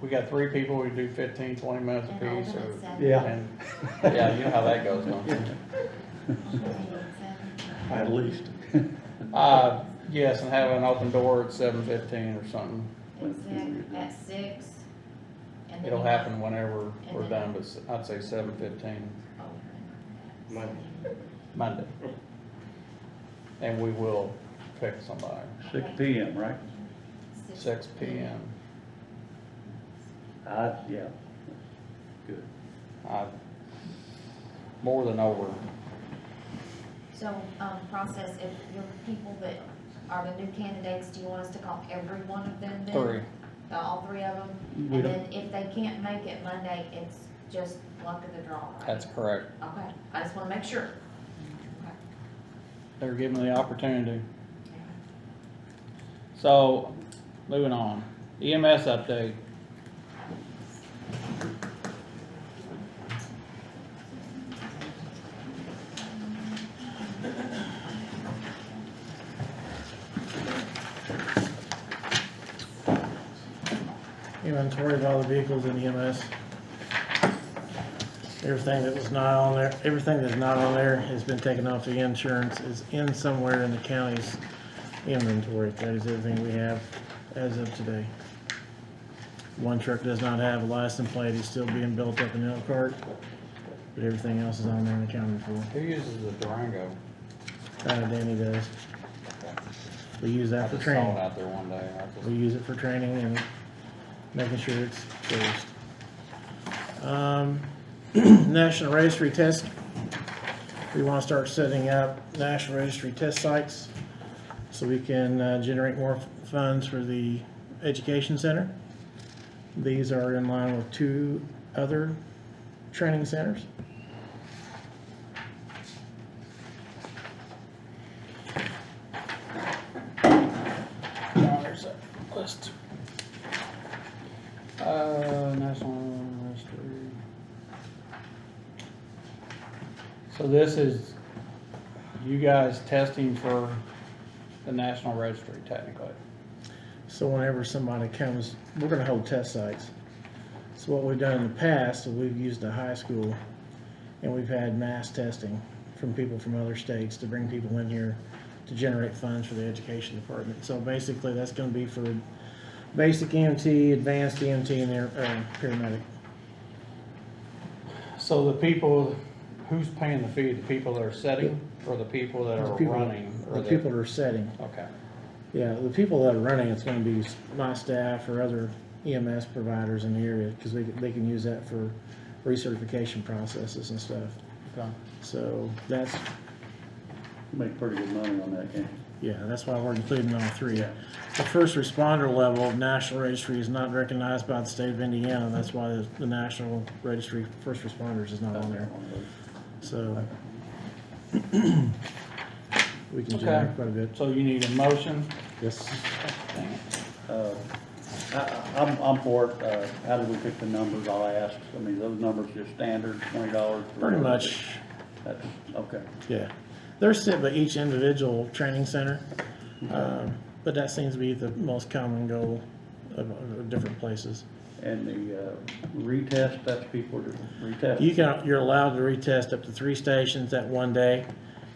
we got 3 people, we do 15, 20 minutes And apiece, open or, at 7. Yeah. and, yeah, you know how that goes, don't you? At least. Yes, and have an open door at 7:15 or something. At 6. And then It'll you happen whenever and we're then- done, but I'd say 7:15 Monday. Monday. And we will pick somebody, 6 PM, right? 6 PM. Yeah. Good. More than over. So, process, if your people that are the new candidates, do you want us to call every one of them then? 3. All 3 of them? We And don't- then if they can't make it Monday, it's just luck of the draw, right? That's correct. Okay, I just wanna make sure. Okay. They're given the opportunity. So, moving on. EMS update. Inventory of all the vehicles in EMS. Everything that was not on there, everything that's not on there has been taken off the insurance, is in somewhere in the county's inventory. That is everything we have as of today. One truck does not have a license plate, it's still being built up in Elkhart, but everything else is on there and accounted for. Who uses the Durango? Danny does. We use I that for just saw it training. out there one day. I just- We use it for training and making sure it's serviced. National Registry test. We want to start setting up National Registry test sites so we can generate more funds for the Education Center. These are in line with 2 other training centers. There's a list. National Registry. So this is you guys testing for the National Registry technically. So whenever somebody comes, we're gonna hold test sites. So what we've done in the past, is we've used a high school and we've had mass testing from people from other states to bring people in here to generate funds for the education department. So basically, that's gonna be for basic EMT, advanced EMT, and paramedic. So the people, who's paying the fee? The people that are setting or the people that The are people- running? The Or people that are setting. Okay. Yeah, the people that are running, it's gonna be my staff or other EMS providers in the area, because they can use that for recertification processes and stuff. Okay. So that's, Make pretty good money on that, can't you? yeah, that's why we're including all 3. Yeah. The first responder level of National Registry is not recognized by the state of Indiana. That's why the National Registry First Responders is not on there. So we can Okay. generate quite a bit. So you need a motion? Yes. I'm for it. How do we pick the numbers? I'll ask. I mean, those numbers just standard, $20. Pretty much, That's, okay. yeah. They're set by each individual training center, but that seems to be the most common goal of different places. And the retest, that's people to retest. You're allowed to retest up to 3 stations at one day.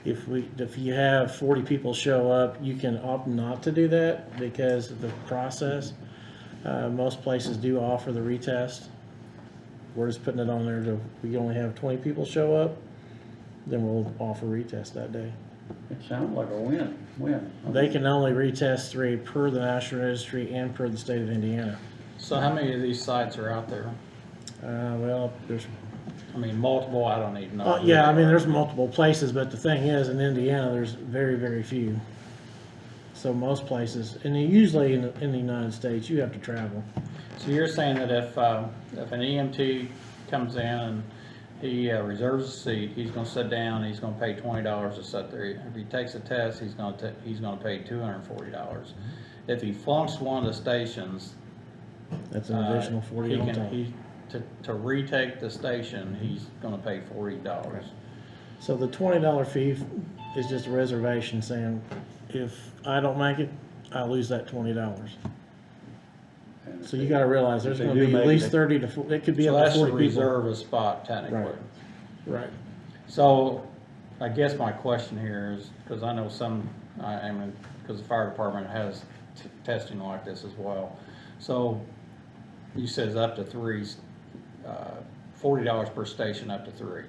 If you have 40 people show up, you can opt not to do that because of the process. Most places do offer the retest. We're just putting it on there to, we only have 20 people show up, then we'll offer retest that day. It sounds like a win. They can only retest 3 per the National Registry and per the state of Indiana. So how many of these sites are out there? Well, there's, I mean, multiple, I don't even know. yeah, I mean, there's multiple places, but the thing is, in Indiana, there's very, very few. So most places, and usually in the United States, you have to travel. So you're saying that if an EMT comes in and he reserves a seat, he's gonna sit down, he's gonna pay $20 to sit there. If he takes a test, he's gonna pay $240. If he flunks one of the stations, That's an additional 40 on top. to retake the station, he's gonna pay $40. So the $20 fee is just a reservation saying, if I don't make it, I lose that $20. And So you gotta realize there's They gonna do be at make least it- 30 to 40, it could be So up that's to to 40 people. reserve a spot technically. Right. So, I guess my question here is, because I know because the fire department has testing like this as well. So, you said it's up to three, $40 per station, up to three.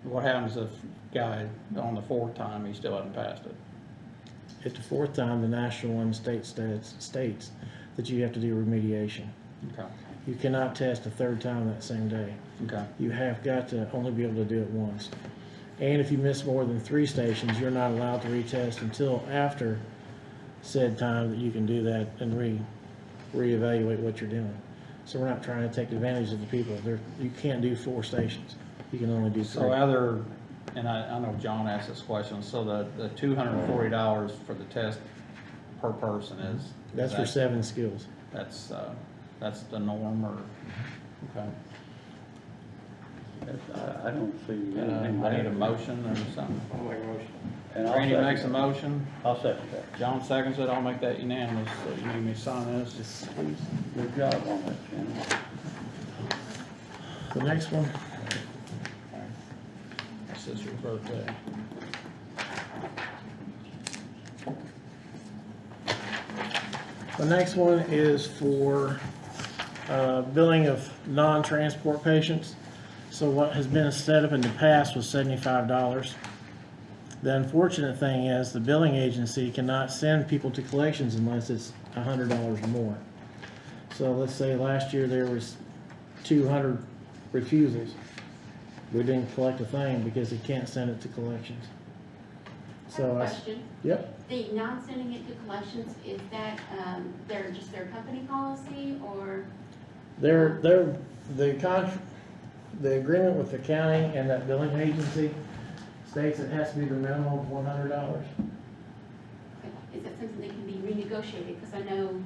What happens if guy on the fourth time, he still hasn't passed it? At the fourth time, the national and state states that you have to do remediation. Okay, You cannot test a third time that same day. okay. You have got to only be able to do it once. And if you miss more than 3 stations, you're not allowed to retest until after said time that you can do that and reevaluate what you're doing. So we're not trying to take advantage of the people. You can't do 4 stations. You can only do 3. So and I know John asked this question, so the $240 for the test per person That's for 7 skills. That's the norm, or, okay? I don't see anything. I need a motion or something. I'll make a motion. And Randy makes a motion, I'll second that. John seconds it, I'll make that unanimous, so you need me to sign this. Good job on that, Shannon. The next one, This is your birthday. the next one is for billing of non-transport patients. So what has been set up in the past was $75. The unfortunate thing is the billing agency cannot send people to collections unless it's $100 or more. So let's say last year there was 200 refusals. We didn't collect a thing because they can't send it to collections. I have a So, question. yep, The non-sending it to collections, is that, their company policy, or? the agreement with the county and that billing agency states it has to be the minimum of $100. Is that something that can be renegotiated? Because I know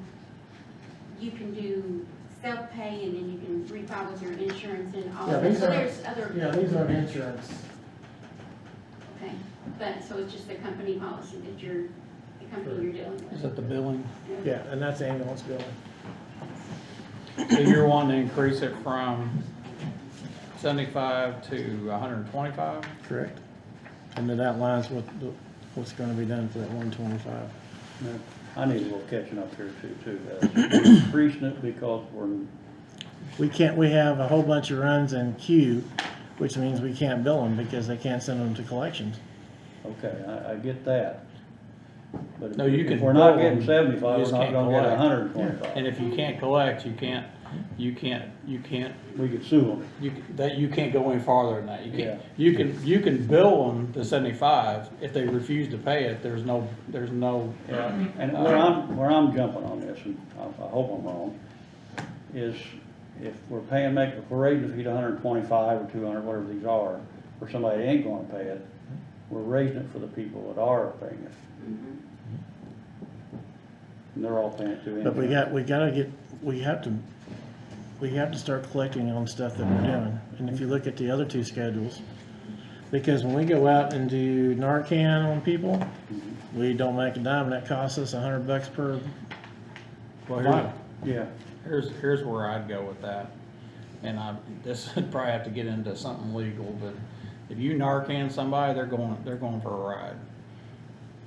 you can do self-pay and then you can refile with your insurance and all Yeah, of that. these So are- there's other. Yeah, these are insurance. Okay, but, so it's just the company policy that the company you're dealing with? Is that the billing? Yeah, and that's ambulance billing. So you're wanting to increase it from 75 to 125? Correct. And it outlines what's gonna be done for that 125. I need a little catching up here too. We're increasing it because We have a whole bunch of runs in queue, which means we can't bill them because they can't send them to collections. okay, I get that. But No, you if can we're not bill getting them, 75, you we're just not can't gonna get collect. 125. And if you can't collect, you can't, we could sue them. You can't go any farther than that. Yeah. You can bill them the 75. If they refuse to pay it, there's no. And where I'm jumping on this, and I hope I'm wrong, is if we're if we're raising the fee to 125 or 200, whatever these are, for somebody that ain't gonna pay it, we're raising it for the people that are paying it. And they're all paying it too. But we have to start collecting on stuff that we're doing. And if you look at the other 2 schedules, because when we go out and do Narcan on people, we don't make a dime, and that costs us $100 per vial. Yeah, here's where I'd go with that. And this would probably have to get into something legal, but if you Narcan somebody, they're going for a ride.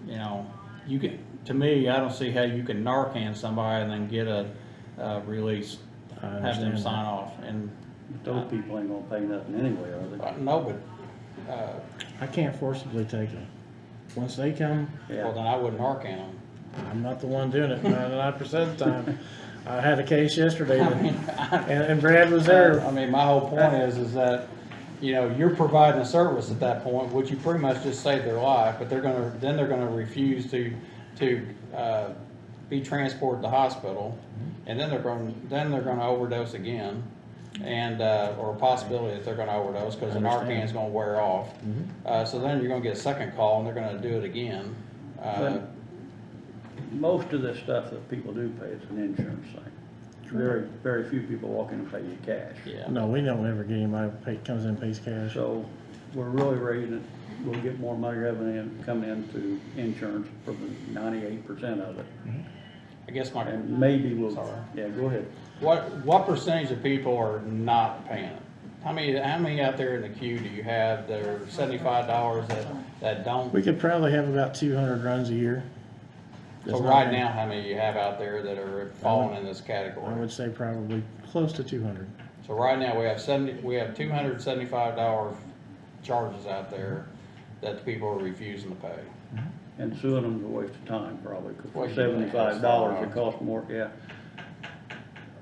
You know, to me, I don't see how you can Narcan somebody and then get a release, have them sign off. And those people ain't gonna pay nothing anyway, are they? No, but, I can't forcibly take them. Once they come, well, then I wouldn't Narcan them. I'm not the one doing it 99% of the time. I had a case yesterday, and Brad was there. I mean, my whole point is that, you know, you're providing a service at that point, which you pretty much just saved their life, but they're gonna refuse to be transported to the hospital, and then they're gonna overdose again, and, or a possibility that they're gonna overdose, cause the Narcan's gonna wear off. So then you're gonna get a second call, and they're gonna do it again. Most of the stuff that people do pay is an insurance thing. Very, very few people walk in and pay you cash. Yeah. No, we don't ever get anybody comes in and pays cash. So we're really raising it, we'll get more money coming into insurance for the 98% of it. I guess my, And maybe we'll, Sorry. yeah, go ahead. what percentage of people are not paying it? How many out there in the queue do you have that are $75 that don't? We could probably have about 200 runs a year. So That's not right bad. now, how many you have out there that are falling in this I category? would say probably close to 200. So right now, we have $275 charges out there that the people are refusing to pay. And suing them's a waste of time probably, because for Well, you think $75 that's it costs more, yeah.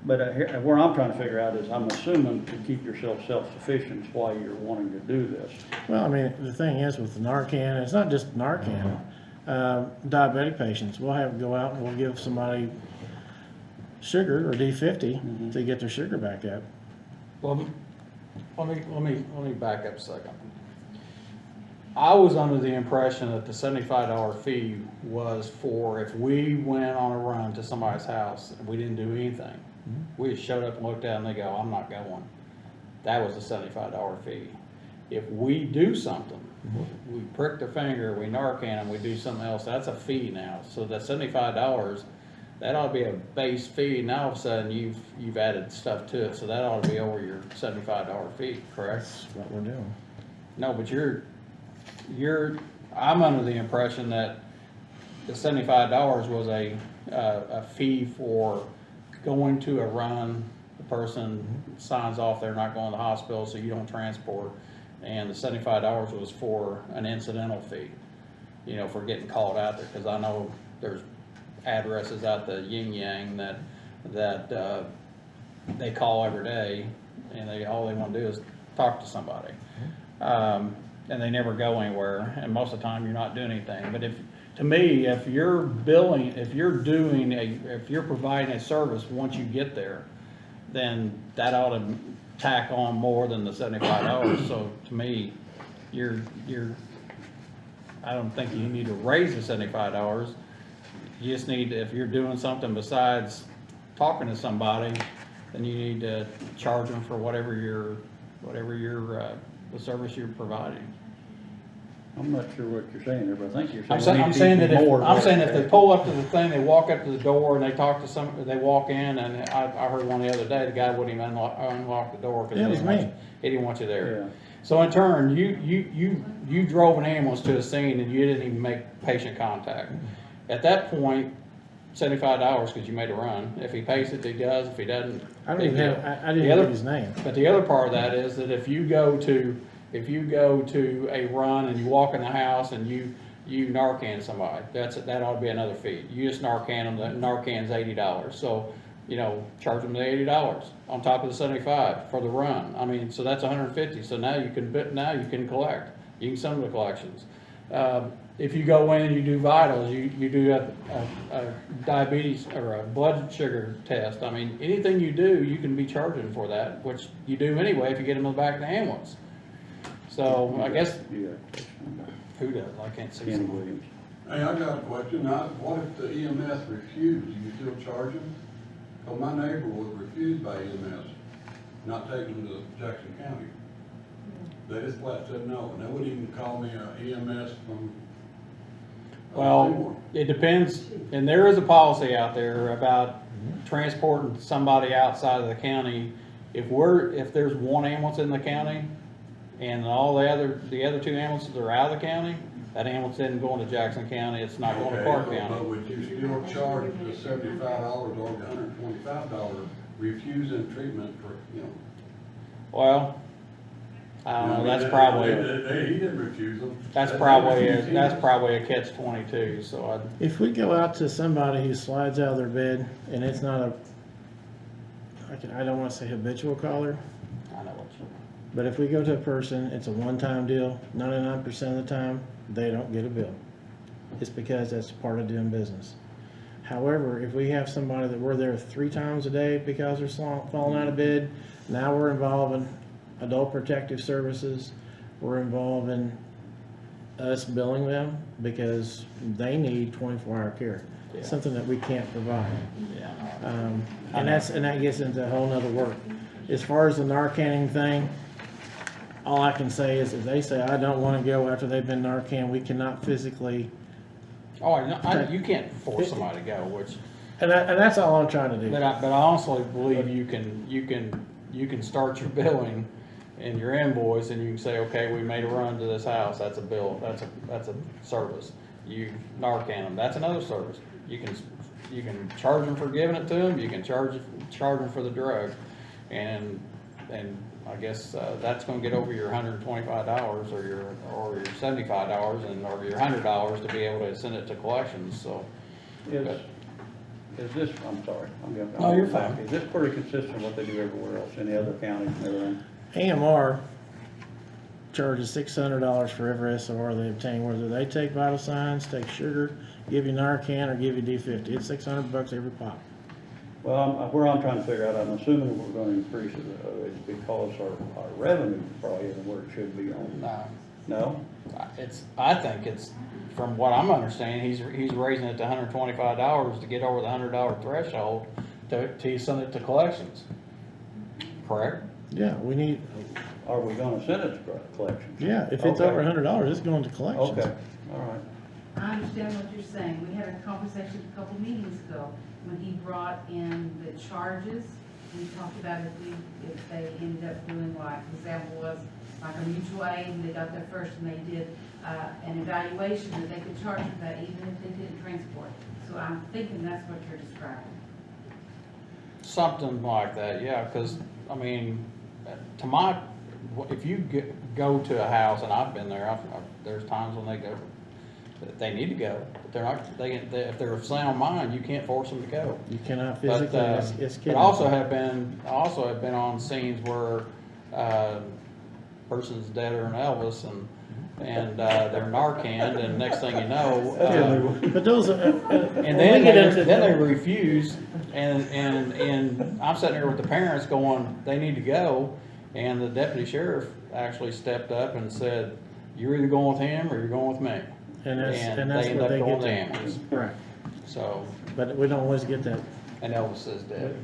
But here, where I'm trying to figure out is, I'm assuming to keep yourself self-sufficient is why you're wanting to do this. Well, I mean, the thing is with the Narcan, it's not just Narcan. Diabetic patients, we'll have go out and we'll give somebody sugar or D50 to get their sugar back up. Well, let me back up a second. I was under the impression that the $75 fee was for if we went on a run to somebody's house and we didn't do anything. We just showed up and looked at it and they go, I'm not going. That was a $75 fee. If we do something, we prick their finger, we Narcan them, we do something else, that's a fee now. So that $75, that ought to be a base fee. Now all of a sudden you've added stuff to it, so that ought to be over your $75 fee, correct? That's what we're doing. No, but I'm under the impression that the $75 was a fee for going to a run. The person signs off they're not going to the hospital, so you don't transport. And the $75 was for an incidental fee, you know, for getting called out there. Because I know there's addresses out the yin yang that they call every day, and all they want to do is talk to somebody. And they never go anywhere, and most of the time you're not doing anything. But to me, if you're providing a service once you get there, then that ought to tack on more than the $75. So to me, I don't think you need to raise the $75. You just need to, if you're doing something besides talking to somebody, then you need to charge them for whatever the service you're providing. I'm not sure what you're saying there, but I think you're saying. I'm saying that if they pull up to the thing, they walk up to the door and they talk to they walk in, and I heard one the other day, the guy wouldn't even unlock the door because Yeah, it was me. he didn't want you there. Yeah. So in turn, you drove an ambulance to a scene and you didn't even make patient contact. At that point, $75 because you made a run. If he pays it, he does. If he doesn't, I big didn't deal. have, I didn't get his name. But the other part of that is that if you go to a run and you walk in the house and you Narcan somebody, that ought to be another fee. You just Narcan them, the Narcan's $80. So, you know, charge them the $80 on top of the $75 for the run. I mean, so that's $150. So now you can collect. You can send them to collections. If you go in and you do vitals, you do a diabetes or a blood sugar test. I mean, anything you do, you can be charging for that, which you do anyway if you get them in the back of the ambulance. So I guess, Yeah. who does? I can't see Ken someone. Williams. Hey, I got a question. What if the EMS refused? You still charge them? Well, my neighbor was refused by EMS, not taking them to Jackson County. They just flat said no, and they wouldn't even call me a EMS from. Well, it depends, and there is a policy out there about transporting somebody outside of the county. If there's one ambulance in the county and all the other two ambulances are out of the county, that ambulance isn't going to Jackson County, it's not going to Clark But County. would you still charge the $75 or the $125 refusing treatment for, you know? Well, I don't know, that's He probably, didn't refuse them. that's probably a catch-22, so If we go out to somebody who slides out of their bed and it's not I don't want to say habitual caller, I know what you. but if we go to a person, it's a one-time deal, 99% of the time, they don't get a bill. It's because that's part of doing business. However, if we have somebody that we're there 3 times a day because they're falling out of bed, now we're involving adult protective services, we're involving us billing them because they need 24-hour care. Yeah. Something that we can't provide. Yeah. And that gets into a whole nother work. As far as the Narcanning thing, all I can say is if they say, I don't want to go after they've been Narcan, we cannot physically, Oh, you can't force somebody to go, which, And that's all I'm trying to do. But I also believe you can start your billing and your invoice and you can say, okay, we made a run to this house, that's a bill, that's a service. You Narcan them, that's another service. You can charge them for giving it to them, you can charge them for the drug. And I guess, that's gonna get over your $125 or your $75 or your $100 to be able to send it to collections, so. Is this, I'm sorry, No, you're fine. Is this pretty consistent with what they do everywhere else, any other counties and everything? AMR charges $600 for every SOR they obtain, whether they take vital signs, take sugar, give you Narcan, or give you D50. It's $600 every pop. Well, where I'm trying to figure out, I'm assuming we're gonna increase it, is because our revenue probably isn't where it should be on. No, No? I think it's, from what I'm understanding, he's raising it to $125 to get over the $100 threshold to send it to collections. Correct? Yeah, we need, Are we gonna send it to collections? yeah, if it's Okay. over $100, it's going to collections. Okay, all right. I understand what you're saying. We had a conversation a couple meetings ago when he brought in the charges. We talked about if they ended up doing, like, the example was like a mutual aid, and they got there first and they did an evaluation, that they could charge for that even if they didn't transport. So I'm thinking that's what you're describing. Something like that, yeah, because, I mean, if you go to a house, and I've been there, there's times when they go, they need to go, but they're not, if they're of sound mind, you can't force them to go. You cannot But, physically, it's but kidding. I also have been on scenes where, person's deader than Elvis, and they're Narcan, and next thing you know, But those, and then they refuse, and I'm sitting there with the parents going, they need to go, and the deputy sheriff actually stepped up and said, you're either going with him or you're going with me. and that's they what end up they going get with the to. ambulance. Right, So, but we don't always get that, and Elvis is dead.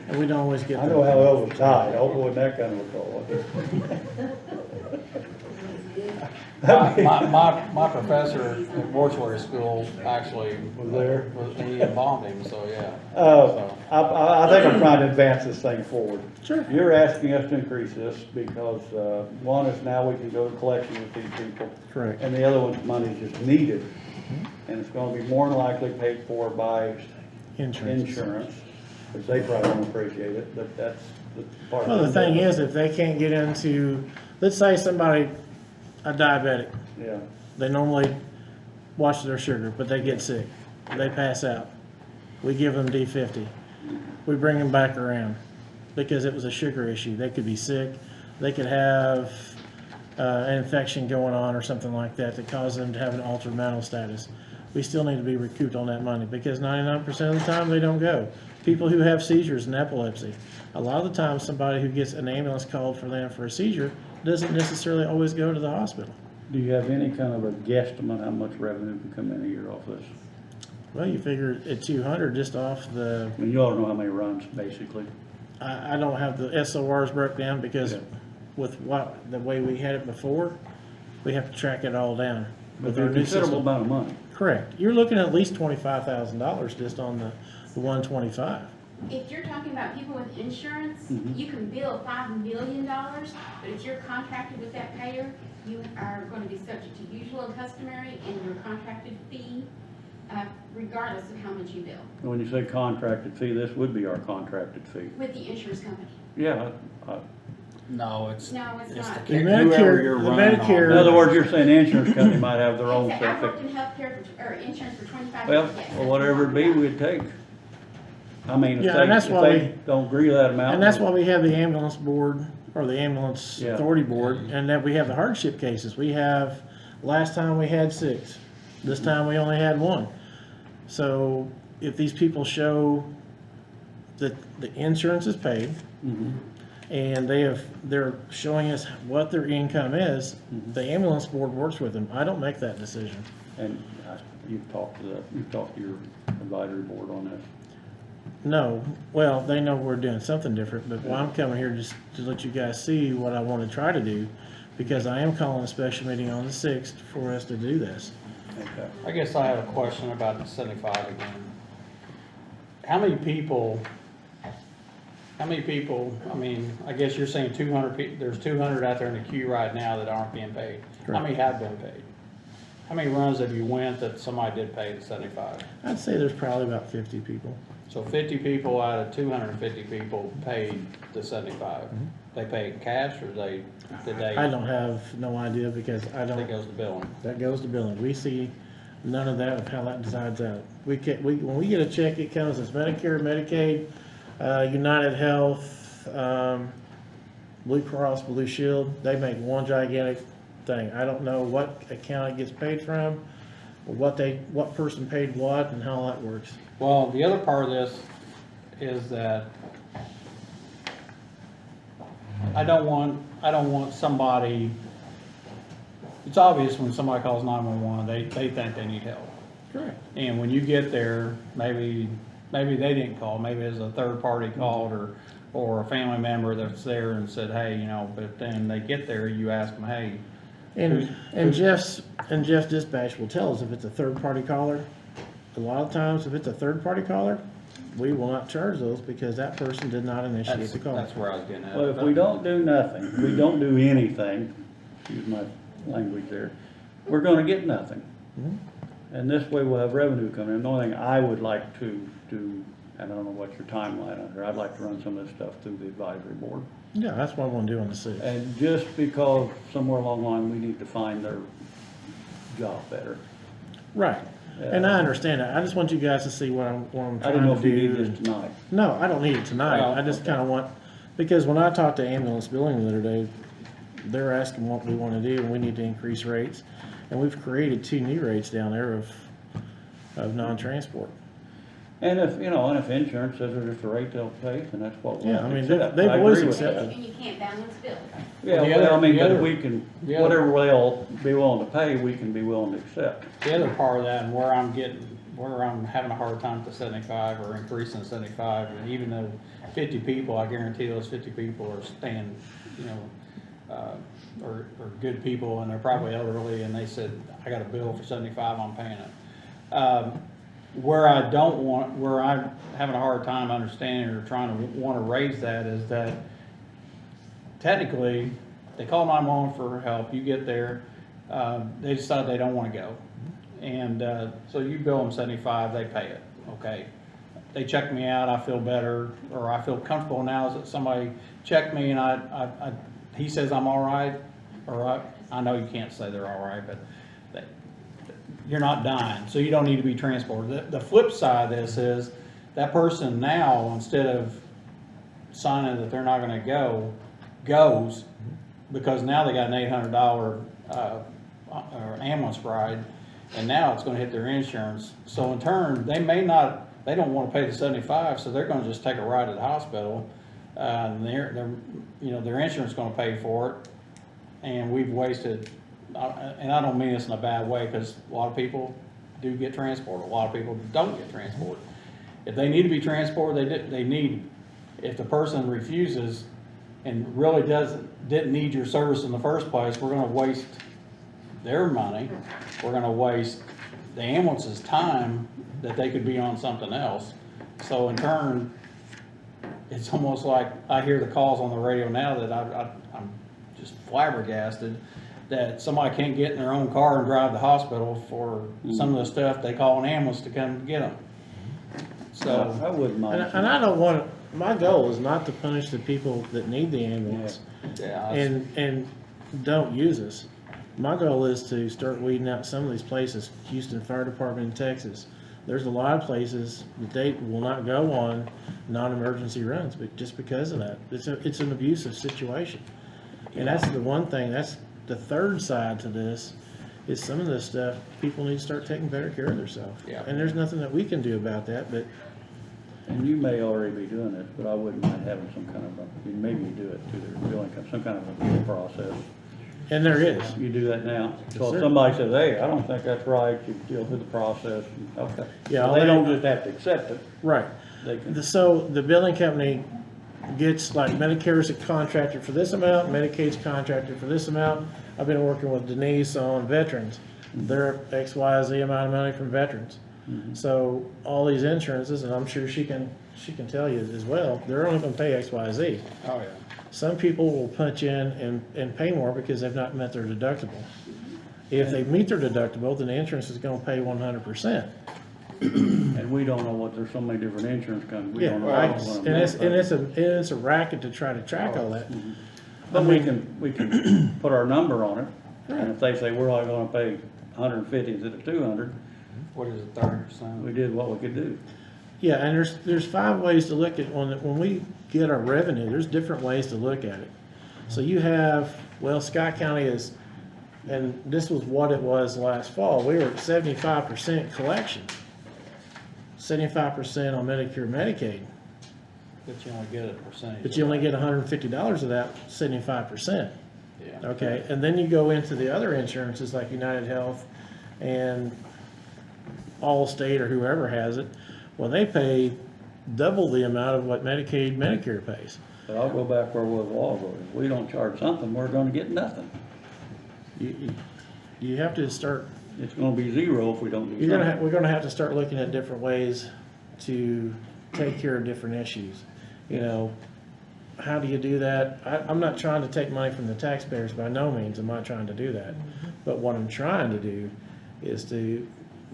and we don't always get I that. know how Elvis died, I wasn't that kind of a call. My professor at mortuary school actually Was there? he embalmed him, so yeah. I think I'm trying to advance this thing forward. Sure. You're asking us to increase this because, one is now we can go to collection with these people. Correct. And the other one's money is just needed. And it's gonna be more than likely paid for by insurance, which they probably don't appreciate it, but that's the part. Well, the thing is, if they can't get into, let's say somebody, a diabetic, Yeah, they normally watch their sugar, but they get sick, they pass out. We give them D50. We bring them back around because it was a sugar issue. They could be sick, they could have an infection going on or something like that that caused them to have an altered mental status. We still need to be recouped on that money because 99% of the time they don't go. People who have seizures and epilepsy, a lot of the time somebody who gets an ambulance called for them for a seizure doesn't necessarily always go to the hospital. do you have any kind of a guesstimate how much revenue can come in a year off this? Well, you figure at 200 just off the, I mean, you ought to know how many runs, basically. I don't have the SORs broke down because Yeah. with the way we had it before, we have to track it all down. But With they're our a new considerable system. amount of money. Correct. You're looking at least $25,000 just on the 125. If you're talking about people with insurance, Mhm. you can bill $5 million, but if you're contracted with that payer, you are going to be subject to usual and customary and your contracted fee, regardless of how much you bill, When you say contracted fee, this would be our contracted fee. with the insurance company. Yeah, No, it's No, it's not. The whoever you're Medicare, the running on. Medicare. in other words, you're saying the insurance company might have their own I've set worked fee. in healthcare or insurance for 25 Well, years, yes. or whatever it be, we'd take. I mean, Yeah, and that's if why they don't agree to that amount. And that's why we have the ambulance board, or the ambulance Yeah. authority board, and that we have the hardship cases. We have, last time we had 6, this time we only had 1. So if these people show that the insurance is paid, Mhm. and they're showing us what their income is, the ambulance board works with them. I don't make that decision. And you've talked to your advisory board on this. No, well, they know we're doing something different, but I'm coming here just to let you guys see what I want to try to do, because I am calling a special meeting on the 6th for us to do this. Okay. I guess I have a question about the 75 again. how many people, I mean, I guess you're saying 200 there's 200 out there in the queue right now that aren't being paid. How many have been paid? How many runs have you went that somebody did pay the 75? I'd say there's probably about 50 people. So 50 people out of 250 people paid the 75. They paid cash or did they? I don't have no idea because I don't. That goes to billing. That goes to billing. We see none of that of how that decides out. When we get a check, it comes as Medicare, Medicaid, United Health, Blue Cross, Blue Shield. They make one gigantic thing. I don't know what account it gets paid from, or what person paid what, and how that works. Well, the other part of this is that I don't want somebody, it's obvious when somebody calls 911, they think they need help. Correct. And when you get there, maybe they didn't call, maybe it's a third party called or a family member that's there and said, hey, you know, but then they get there, you ask them, hey. And Jeff's dispatch will tell us if it's a third party caller. A lot of times, if it's a third party caller, we will not charge those because that person did not initiate the call. That's where I was getting at. Well, if we don't do nothing, we don't do anything, use my language there, we're gonna get nothing. And this way we'll have revenue coming in. The only thing I would like to do, and I don't know what your timeline on here, I'd like to run some of this stuff through the advisory board. Yeah, that's what I want to do on the 6th. And just because somewhere along the line, we need to find their job better. Right. And I understand that. I just want you guys to see what I'm I trying don't know to if you need do. this tonight. No, I don't need it tonight. Well, I just okay. kind of want, because when I talked to ambulance billing the other day, they're asking what we want to do and we need to increase rates. And we've created 2 new rates down there of non-transport. And if, you know, and if insurance says there's a rate they'll pay, then that's what we'll Yeah, I mean, accept. they've I always agree with accepted. that. And you can't balance bills. Yeah, The well, I other- mean, the but other- we can, the other- whatever they'll be willing to pay, we can be willing to accept. The other part of that, and where I'm having a hard time with the 75 or increasing 75, and even though 50 people, I guarantee those 50 people are staying, you know, are good people, and they're probably elderly, and they said, I got a bill for 75, I'm paying it. Where I'm having a hard time understanding or trying to want to raise that is that technically, they call 911 for help, you get there, they decide they don't want to go. And so you bill them 75, they pay it, okay? They check me out, I feel better, or I feel comfortable now that somebody checked me and he says I'm all right, or I know you can't say they're all right, but you're not dying, so you don't need to be transported. The flip side of this is that person now, instead of signing that they're not gonna go, goes, because now they got an $800 ambulance ride, and now it's gonna hit their insurance. So in turn, they don't wanna pay the 75, so they're gonna just take a ride to the hospital. And their insurance gonna pay for it, and we've wasted, and I don't mean this in a bad way, because a lot of people do get transported, a lot of people don't get transported. If they need to be transported, they need. If the person refuses and really didn't need your service in the first place, we're gonna waste their money, we're gonna waste the ambulance's time that they could be on something else. So in turn, it's almost like I hear the calls on the radio now that I'm just flabbergasted that somebody can't get in their own car and drive to the hospital for some of the stuff. They call an ambulance to come get them. So I wouldn't mind. And I don't want, my goal is not to punish the people that need the ambulance yeah, and don't use us. My goal is to start weeding out some of these places, Houston Fire Department in Texas. There's a lot of places that they will not go on non-emergency runs, but just because of that. It's an abusive situation. And that's the one thing, that's the third side to this, is some of this stuff, people need to start taking better care of themselves. Yeah. And there's nothing that we can do about that, but And you may already be doing it, but I wouldn't mind having some kind of maybe you do it through their billing, some kind of appeal process. and there is. You do that now. So sir. if somebody says, hey, I don't think that's right, you deal with the process, okay. Yeah, So they don't just have to accept it, Right. they can. So the billing company gets, like, Medicare's a contractor for this amount, Medicaid's contracted for this amount. I've been working with Denise on veterans. They're XYZ amount of money from veterans. So all these insurances, and I'm sure she can tell you as well, they're only gonna pay X, Y, Z. Oh, yeah. Some people will punch in and pay more because they've not met their deductible. If they meet their deductible, then the insurance is gonna pay 100%. And we don't know what, there's so many different insurance companies, we Yeah, don't know. right. what And them it's a racket to try to track all that. But we can put our number on it, and if they say we're only gonna pay 150 instead of 200, What is it, 30%? we did what we could do. Yeah, and there's 5 ways to look at, when we get our revenue, there's different ways to look at it. So you have, well, Scott County is, and this was what it was last fall, we were at 75% collection. 75% on Medicare and Medicaid, But you only get a percentage. but you only get $150 of that 75%. Yeah. Okay, and then you go into the other insurances like United Health and Allstate or whoever has it. Well, they pay double the amount of what Medicaid, Medicare pays. But I'll go back where we was a while ago, if we don't charge something, we're gonna get nothing. You have to start, It's gonna be zero if we don't do something. we're gonna have to start looking at different ways to take care of different issues. You know, how do you do that? I'm not trying to take money from the taxpayers, by no means am I trying to do that. But what I'm trying to do is to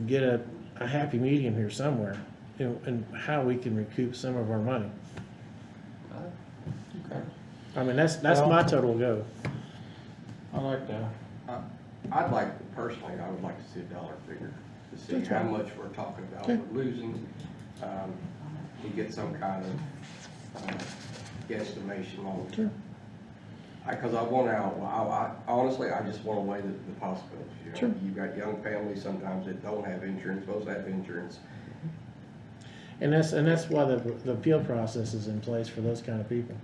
get a happy medium here somewhere, and how we can recoup some of our money. Okay. I mean, that's Well- my total go. I like that. I'd like, personally, I would like to see a dollar figure, to see That's how right. much we're talking about Okay. we're losing. You get some kind of guesstimation on it. Sure. Because I want out, honestly, I just want to weigh the possibilities. You know? Sure. You've got young families sometimes that don't have insurance, those that have insurance. And that's why the appeal process is in place for those kind of people.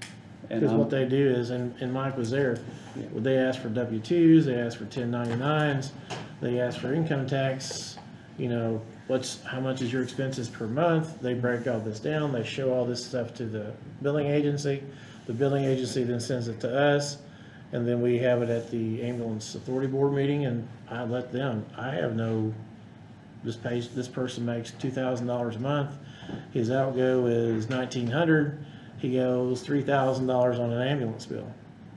And Because I'm- what they do is, and Mike was there, they ask for W-2s, they ask for 1099s, they ask for income tax, you know, how much is your expenses per month? They break all this down, they show all this stuff to the billing agency. The billing agency then sends it to us, and then we have it at the ambulance authority board meeting, and I let them, I have no, this person makes $2,000 a month, his outgo is $1,900, he goes $3,000 on an ambulance bill.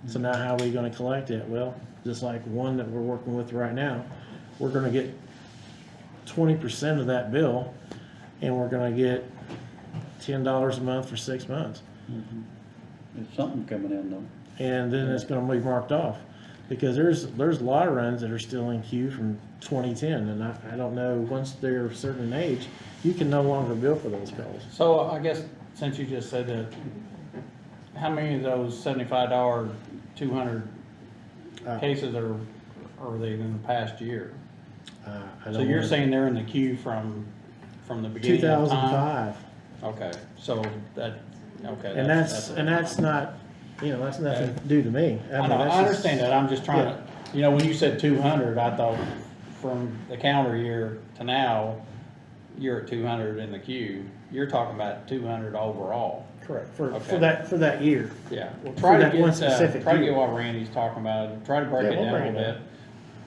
So now how are we gonna collect it? Well, just like one that we're working with right now, we're gonna get 20% of that bill, and we're gonna get $10 a month for 6 months. There's something coming in though. And then it's gonna be marked off, because there's a lot of runs that are still in queue from 2010, and I don't know, once they're a certain age, you can no longer bill for those calls. So I guess, since you just said that, how many of those $75, 200 cases are they in the past year? I So don't you're know. saying they're in the queue from the beginning of time? 2005, Okay, so that, okay. and that's not, that's nothing to do to me. I know, mean, that's I just- understand that, I'm just trying to, when you said 200, I thought from the calendar year to now, you're at 200 in the queue. You're talking about 200 overall. Correct, for Okay. that year. Yeah, well, For try to that one get, specific try to year. get what Randy's talking about, try to break Yeah, it we'll down a break it little bit.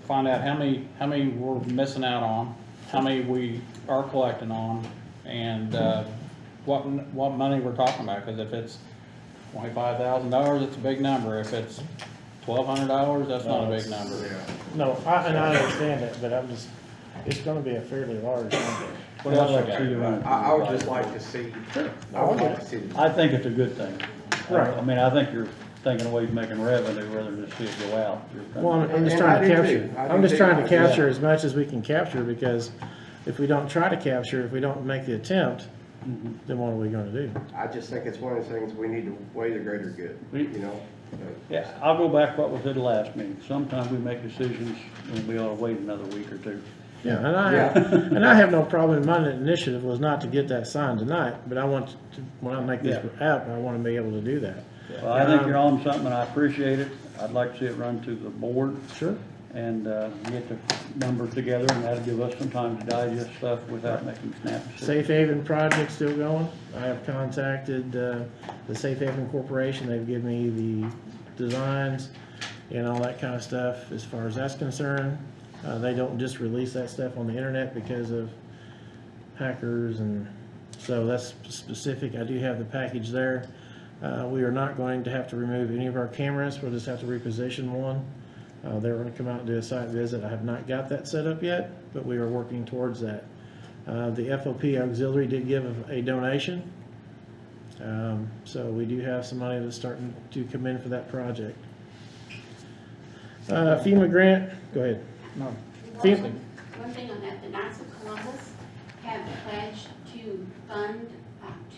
Find out how many we're missing out on, how many we are collecting on, and, what money we're talking about, cause if it's $25,000, it's a big number, if it's $1,200, that's not a big number. No, I understand that, but it's gonna be a fairly large number. What else I got? See you around. I would just like to see, I would like to see. I think it's a good thing. Right. I mean, I think you're thinking of ways of making revenue rather than just see it go out. Well, I'm just And trying I to do capture, too. I I'm do just too. trying to capture as much as we can capture, because if we don't try to capture, if we don't make the attempt, then what are we gonna do? I just think it's one of the things we need to weigh the greater good, you know? Yeah, I'll go back to what we said last meeting. Sometimes we make decisions and we ought to wait another week or two. Yeah, and I have no problem, my initiative was not to get that signed tonight, but I want to, when I make this app, I wanna be able to do that. Well, I think you're on something and I appreciate it. I'd like to see it run to the board Sure. and get the numbers together, and that'll give us some time to digest stuff without making snap decisions. Safe Haven project still going. I have contacted the Safe Haven Corporation. They've given me the designs and all that kind of stuff as far as that's concerned. They don't just release that stuff on the internet because of Packers, and so that's specific. I do have the package there. We are not going to have to remove any of our cameras. We'll just have to reposition one. They're going to come out and do a site visit. I have not got that set up yet, but we are working towards that. The FOP auxiliary did give a donation. So we do have some money that's starting to come in for that project. FEMA grant, go ahead. No. One thing on that, the Knights of Columbus have pledged to fund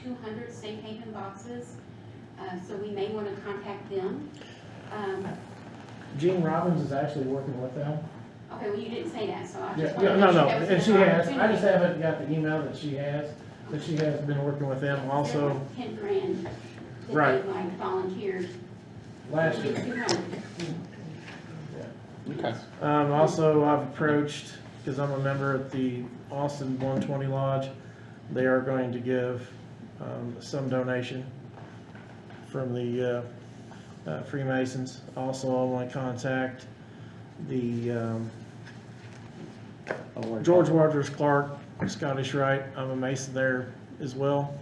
200 safe haven boxes, so we may want to contact them. Jean Robbins is actually working with them. Okay, well, you didn't say that, so I just Yeah, wanted to no, make no, sure that was and she an has, I just opportunity. haven't got the email that she has been working with them also. There were 10 grand that Right. they like volunteered. Last to year. get 200. Okay. Also, I've approached, because I'm a member at the Austin 120 Lodge, they are going to give some donation from the Freemasons. Also, I want to contact the George Rogers Clark, Scottish Rite. I'm a Mason there as well,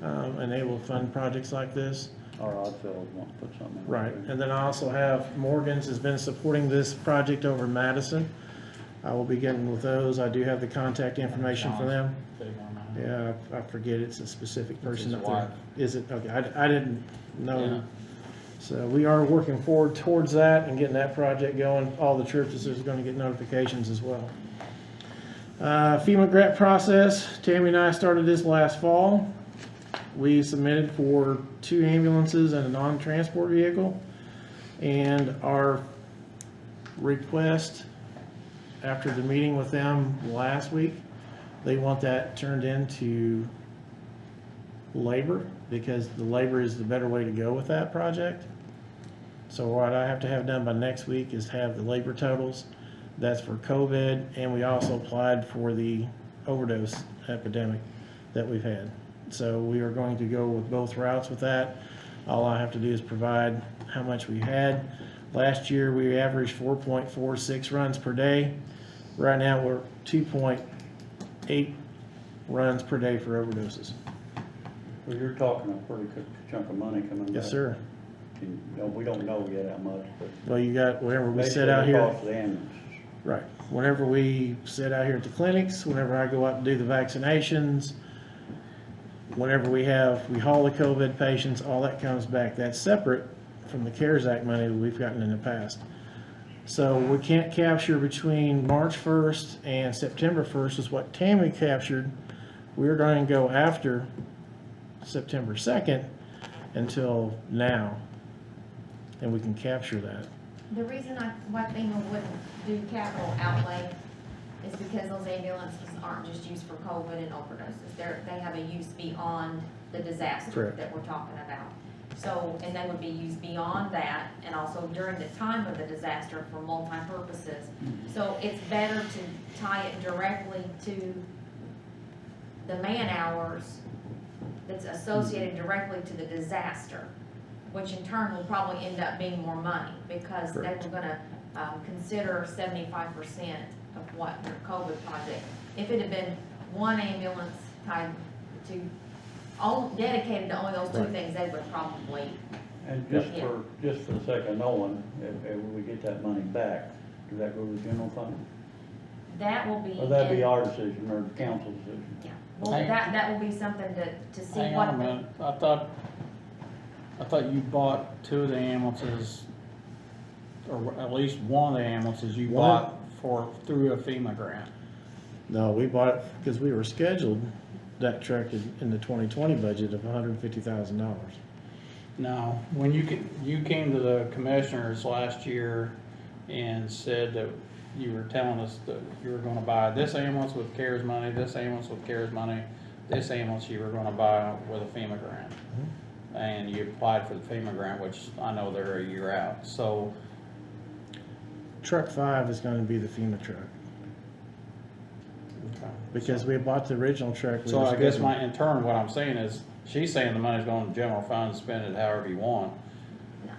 and they will fund projects like this. Or Oddfellows want to put something in. Right, and then I also have Morgan's has been supporting this project over Madison. I will be getting with those. I do have the contact information for them. Yeah, I forget it's a specific person his up there. wife. Is it? Okay, I didn't know. Yeah. So we are working forward towards that and getting that project going. All the churches are gonna get notifications as well. FEMA grant process, Tammy and I started this last fall. We submitted for 2 ambulances and a non-transport vehicle. And our request, after the meeting with them last week, they want that turned into labor, because the labor is the better way to go with that project. So what I have to have done by next week is have the labor totals. That's for COVID, and we also applied for the overdose epidemic that we've had. So we are going to go with both routes with that. All I have to do is provide how much we had. Last year, we averaged 4.46 runs per day. Right now, we're 2.8 runs per day for overdoses. Well, you're talking a pretty good chunk of money coming back. Yes, sir. We don't know yet how much, but. Well, you got, whenever we basically sit out the here. cost of the ambulance. Right. Whenever we sit out here at the clinics, whenever I go out and do the vaccinations, whenever we haul the COVID patients, all that comes back. That's separate from the CARES Act money that we've gotten in the past. So we can't capture between March 1st and September 1st is what Tammy captured. We're going to go after September 2nd until now, and we can capture that. The reason why FEMA wouldn't do capital outlay is because those ambulances aren't just used for COVID and overdoses. They have a use beyond the disaster Correct. that we're talking about. So, and they would be used beyond that and also during the time of the disaster for multi-purposes. So it's better to tie it directly to the man hours that's associated directly to the disaster, which in turn will probably end up being more money because they Correct. were gonna consider 75% of what their COVID project. If it had been one ambulance tied to, all dedicated to only those two Right. things, they would probably, And Yeah. just for the sake of knowing, if we get that money back, does that go to the general fund? that will be. Or that'd be in- our decision or the council decision? Yeah, well, Hang- that will be something to see Hang what. on a minute, I thought you bought 2 of the ambulances, or at least one of the ambulances you One. bought through a FEMA grant. No, we bought it because we were scheduled that truck in the 2020 budget of $150,000. No, when you came to the commissioners last year and said that you were telling us that you were gonna buy this ambulance with CARES money, this ambulance with CARES money, this ambulance you were gonna buy with a FEMA grant. And you applied for the FEMA grant, which I know they're a year out, so, Truck 5 is going to be the FEMA truck okay. because we bought the original truck. we So were I guess scheduled- in turn, what I'm saying is, she's saying the money's going to general fund, spend it however you want.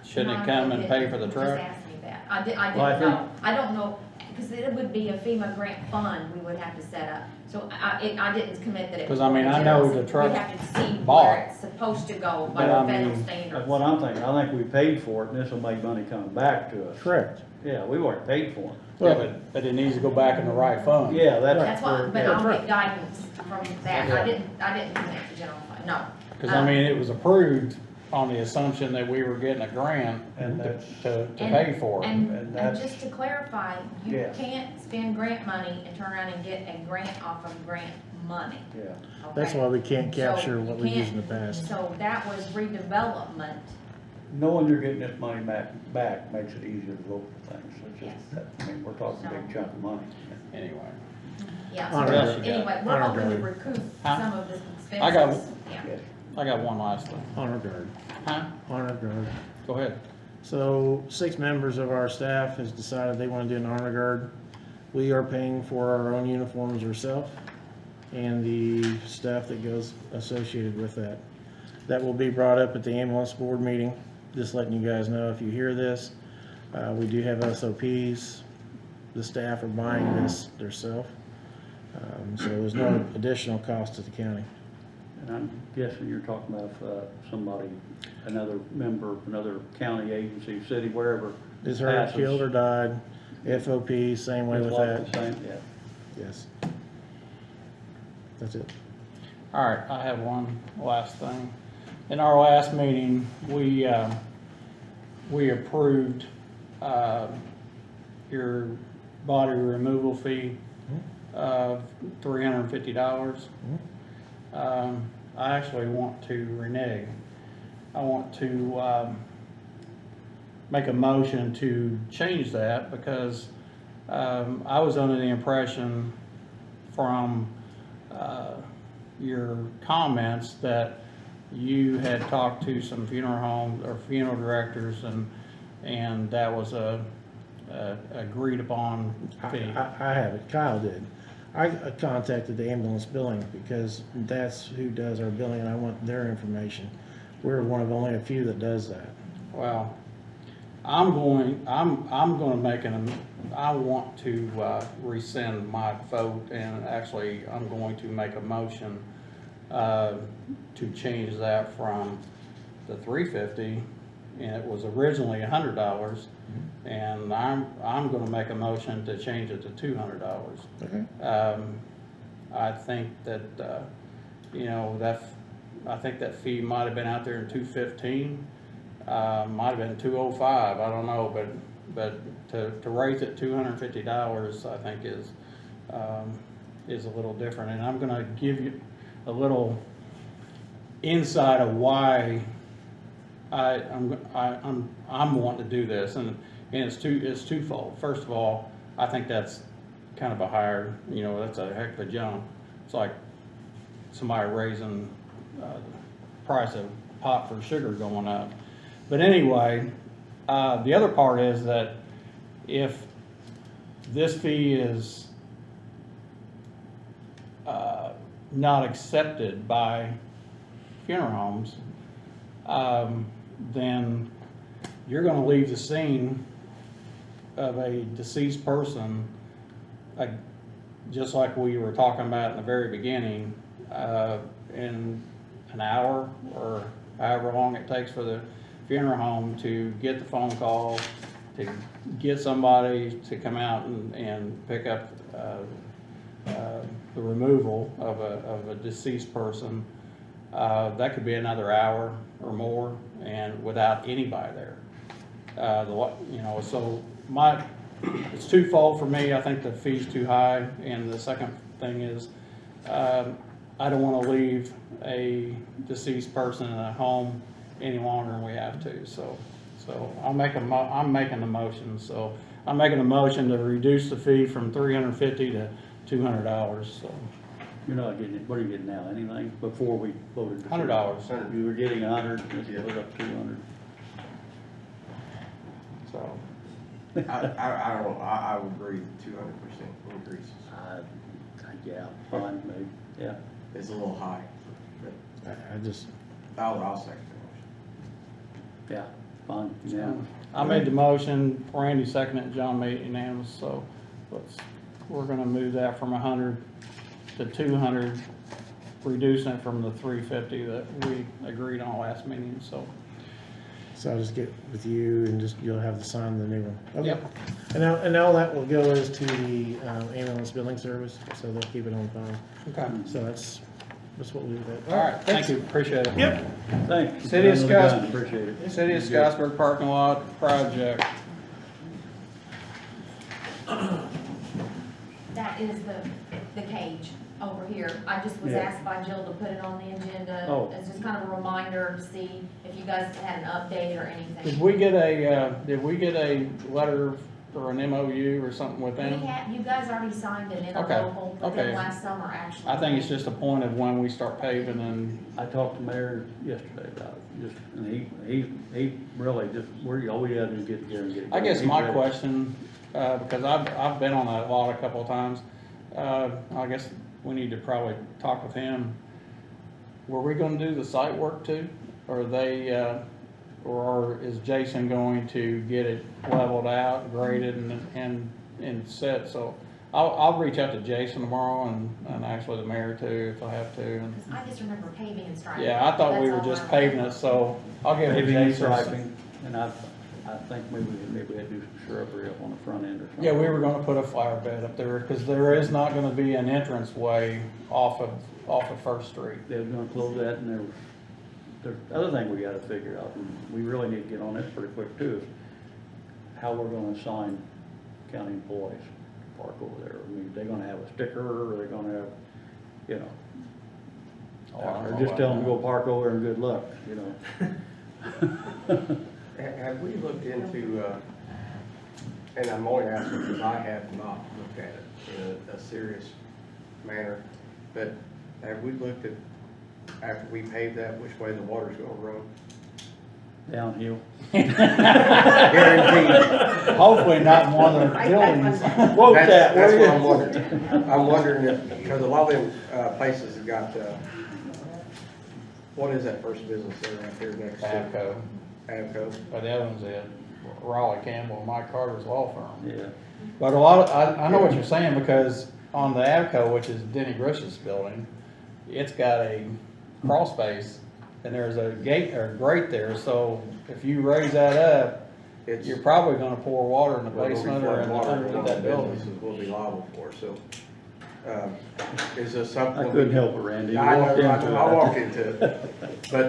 Shouldn't it No, come no, and pay for the just truck? ask me that. I Well, didn't I know. I don't know, because it would be a FEMA grant fund we would have to set up. So I didn't commit that it was. 'Cause I mean, going I to know us. the truck We have to see bought. where it's supposed to go by But I the federal mean, standards. That's what I'm thinking. I think we paid for it, and this will make money coming back to us. Correct. Yeah, we weren't paid for it. Yeah, but it needs to go back in the right fund. Yeah, That's where- what, but yeah. I'll get guidance from that. Yeah. I didn't connect the general fund, no. Cause I mean, it was approved on the assumption that we were getting a grant And that's, to And- pay for it. And that's- just to clarify, you Yeah. can't spend grant money and turn around and get a grant off of grant money. yeah. That's okay? why we can't So capture you what we used in the can't- past. So that was redevelopment. Knowing you're getting this money back makes it easier to vote for things. It's just, Yes. I mean, we're talking a big chunk of money. Anyway, Yeah, Honor so guard. anyway, we're Honor hoping to guard. recoup Huh? some of the expenses. I got- Yeah. Yes. I got one last thing. Honor guard, Huh? honor guard. Go ahead. So 6 members of our staff has decided they want to do an honor guard. We are paying for our own uniforms ourselves and the staff that goes associated with that. That will be brought up at the ambulance board meeting, just letting you guys know if you hear this. We do have SOPs. The staff are buying this themselves. So there's no additional cost to the county. And I'm guessing you're talking about somebody, another member, another county agency, city, wherever. Is hurt, passes. killed, or died, FOP, same way It's with like that. the same, yeah. Yes. That's it. All right, I have one last thing. In our last meeting, we approved, your body removal fee of $350. I actually want to renege. I want to, make a motion to change that because, I was under the impression from, your comments that you had talked to some funeral homes or funeral directors and that was a agreed upon fee. I haven't, Kyle did. I contacted the ambulance billing because that's who does our billing and I want their information. We're one of only a few that does that. Well, I'm gonna make I want to rescind my vote and actually I'm going to make a motion to change that from the $350 and it was originally $100 and I'm gonna make a motion to change it to $200. Okay. I think that, you know, I think that fee might have been out there in 215, might have been 205, I don't know, but to raise it $250, I think is a little different. And I'm gonna give you a little insight of why I'm wanting to do this, and it's twofold. First of all, I think that's kind of a higher, you know, that's a heck of a jump. It's like somebody raising the price of pot for sugar going up. But anyway, the other part is that if this fee is not accepted by funeral homes, then you're gonna leave the scene of a deceased person, just like we were talking about in the very beginning, in an hour or however long it takes for the funeral home to get the phone call, to get somebody to come out and pick up the removal of a deceased person. That could be another hour or more, and without anybody there. You know, so it's twofold for me. I think the fee's too high, and the second thing is, I don't want to leave a deceased person in a home any longer than we have to. So I'm making the motion. So I'm making a motion to reduce the fee from $350 to $200. So You're not getting it, what are you getting now, anything, before we voted? $100. You were getting 100, let's put it up to 200. So I would agree, 200% increase. Yeah, fine, maybe, yeah. It's a little high, but I just, I'll second the motion. Yeah, fine, yeah. I made the motion, Randy seconded, John made it unanimous, so we're gonna move that from 100 to 200, reducing it from the 350 that we agreed on last meeting, so. So I'll just get with you and just, you'll have to sign the new one. Okay. Yep. And all that will go is to the ambulance billing service, so they'll keep it on file. Okay. So that's what we do. All right, thank you, appreciate it. Yep. Thanks. City of Scottsburg. Appreciate it. City of Scottsburg parking lot project. That is the cage over here. I just was Yeah. asked by Jill to put it on the agenda. Oh. It's just kind of a reminder to see if you guys had an update or anything. Did we get a letter or an MOU or something with them? You guys already signed an Okay, interlocal with them okay. last summer, actually. I think it's just a point of when we start paving and, I talked to Mayor yesterday about it, just, and he really just, all we had to do is get together and get it. I guess He's my ready. question, because I've been on that lot a couple of times, I guess we need to probably talk with him. Were we gonna do the site work too? Or or is Jason going to get it leveled out, graded and set? So I'll reach out to Jason tomorrow and actually the mayor too, if I have to. And 'Cause I just remember paving and striping. yeah, I thought we That's were all just I paving remember. it, so I'll get with Paving and Jason. striping, and I think maybe we had to do some shrubbery up on the front end or something. Yeah, we were gonna put a flower bed up there, because there is not gonna be an entrance way off of First Street. They were gonna close that, and there's other thing we gotta figure out, and we really need to get on this pretty quick too, is how we're gonna assign county employees to park over there. I mean, they're gonna have a sticker, or they're gonna have, you know, Oh, I don't or know just about tell them to that. go park over there and good luck, you know? Have we looked into, and I'm only asking because I have not looked at it in a serious manner, but have we looked at, after we pave that, which way the water's gonna run? Downhill. Guaranteed. Hopefully not in one of the buildings. Quote that, That's will what I'm you? wondering. I'm wondering if, because a lot of them, places have got, what is that first business there right there next to? Avco, Avco. but the other one's at Raleigh Campbell, Mike Carter's law firm. Yeah. But a lot of, I know what you're saying, because on the Avco, which is Denny Grish's building, it's got a crawl space, and there's a gate or grate there, so if you raise that up, It's, you're probably gonna pour water in the well, it'll be basement or flood in the water, underneath all that the building. businesses will be liable for, so, is this something? I couldn't help it, Randy. You I walked know, into it. I walked into it, but,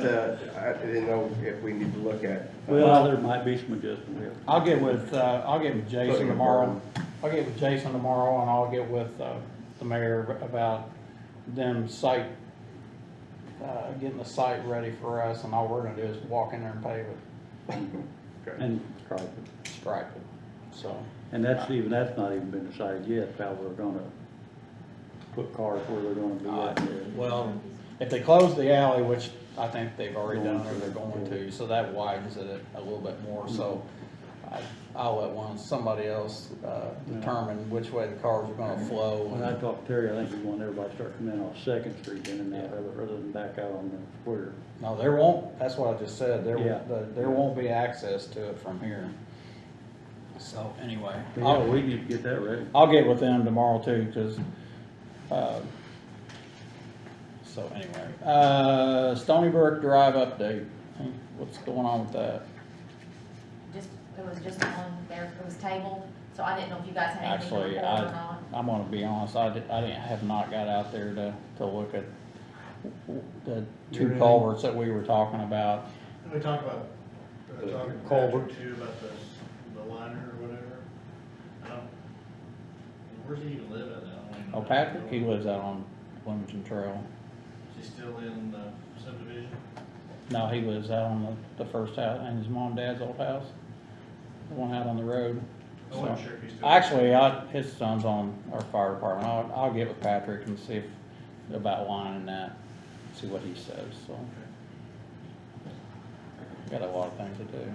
I didn't know if we need to look at. Well, there might be some adjustment here. I'll get with Jason Putting a tomorrow. burden. I'll get with Jason tomorrow, and I'll get with, the mayor about them getting the site ready for us, and all we're gonna do is walk in there and pave it, And stripe it. stripe it, so. And that's not even been decided yet, how we're gonna put cars where they're gonna be at. Well, if they close the alley, which I think they've already done, or they're going to, so that widens it a little bit more, so I'll let somebody else, determine which way the cars are gonna flow. When I talked to Terry, I think he wanted everybody to start coming in off Second Street in and out, rather than back out on the square. No, there won't, that's what I just said, Yeah. there won't be access to it from here. So, anyway, But yeah, we need to get that ready. I'll get with them tomorrow too, cause, so anyway, Stony Brook Drive update, what's going on with that? It was just on there, it was tabled, so I didn't know if you guys had anything to Actually, report or not. I'm gonna be honest, I have not got out there to look at the two culverts that we were talking about. We talked about, The talking to culvert. Patrick too, about the liner or whatever. Where's he even live at now? Oh, Patrick, he lives out on Bloomington Trail. Is he still in subdivision? No, he lives out on the first house, in his mom and dad's old house, the one out on the road. I wasn't So- sure if he's still. Actually, his son's on our fire department. I'll get with Patrick and see about lining that, see what he says, so. Got a lot of things to do.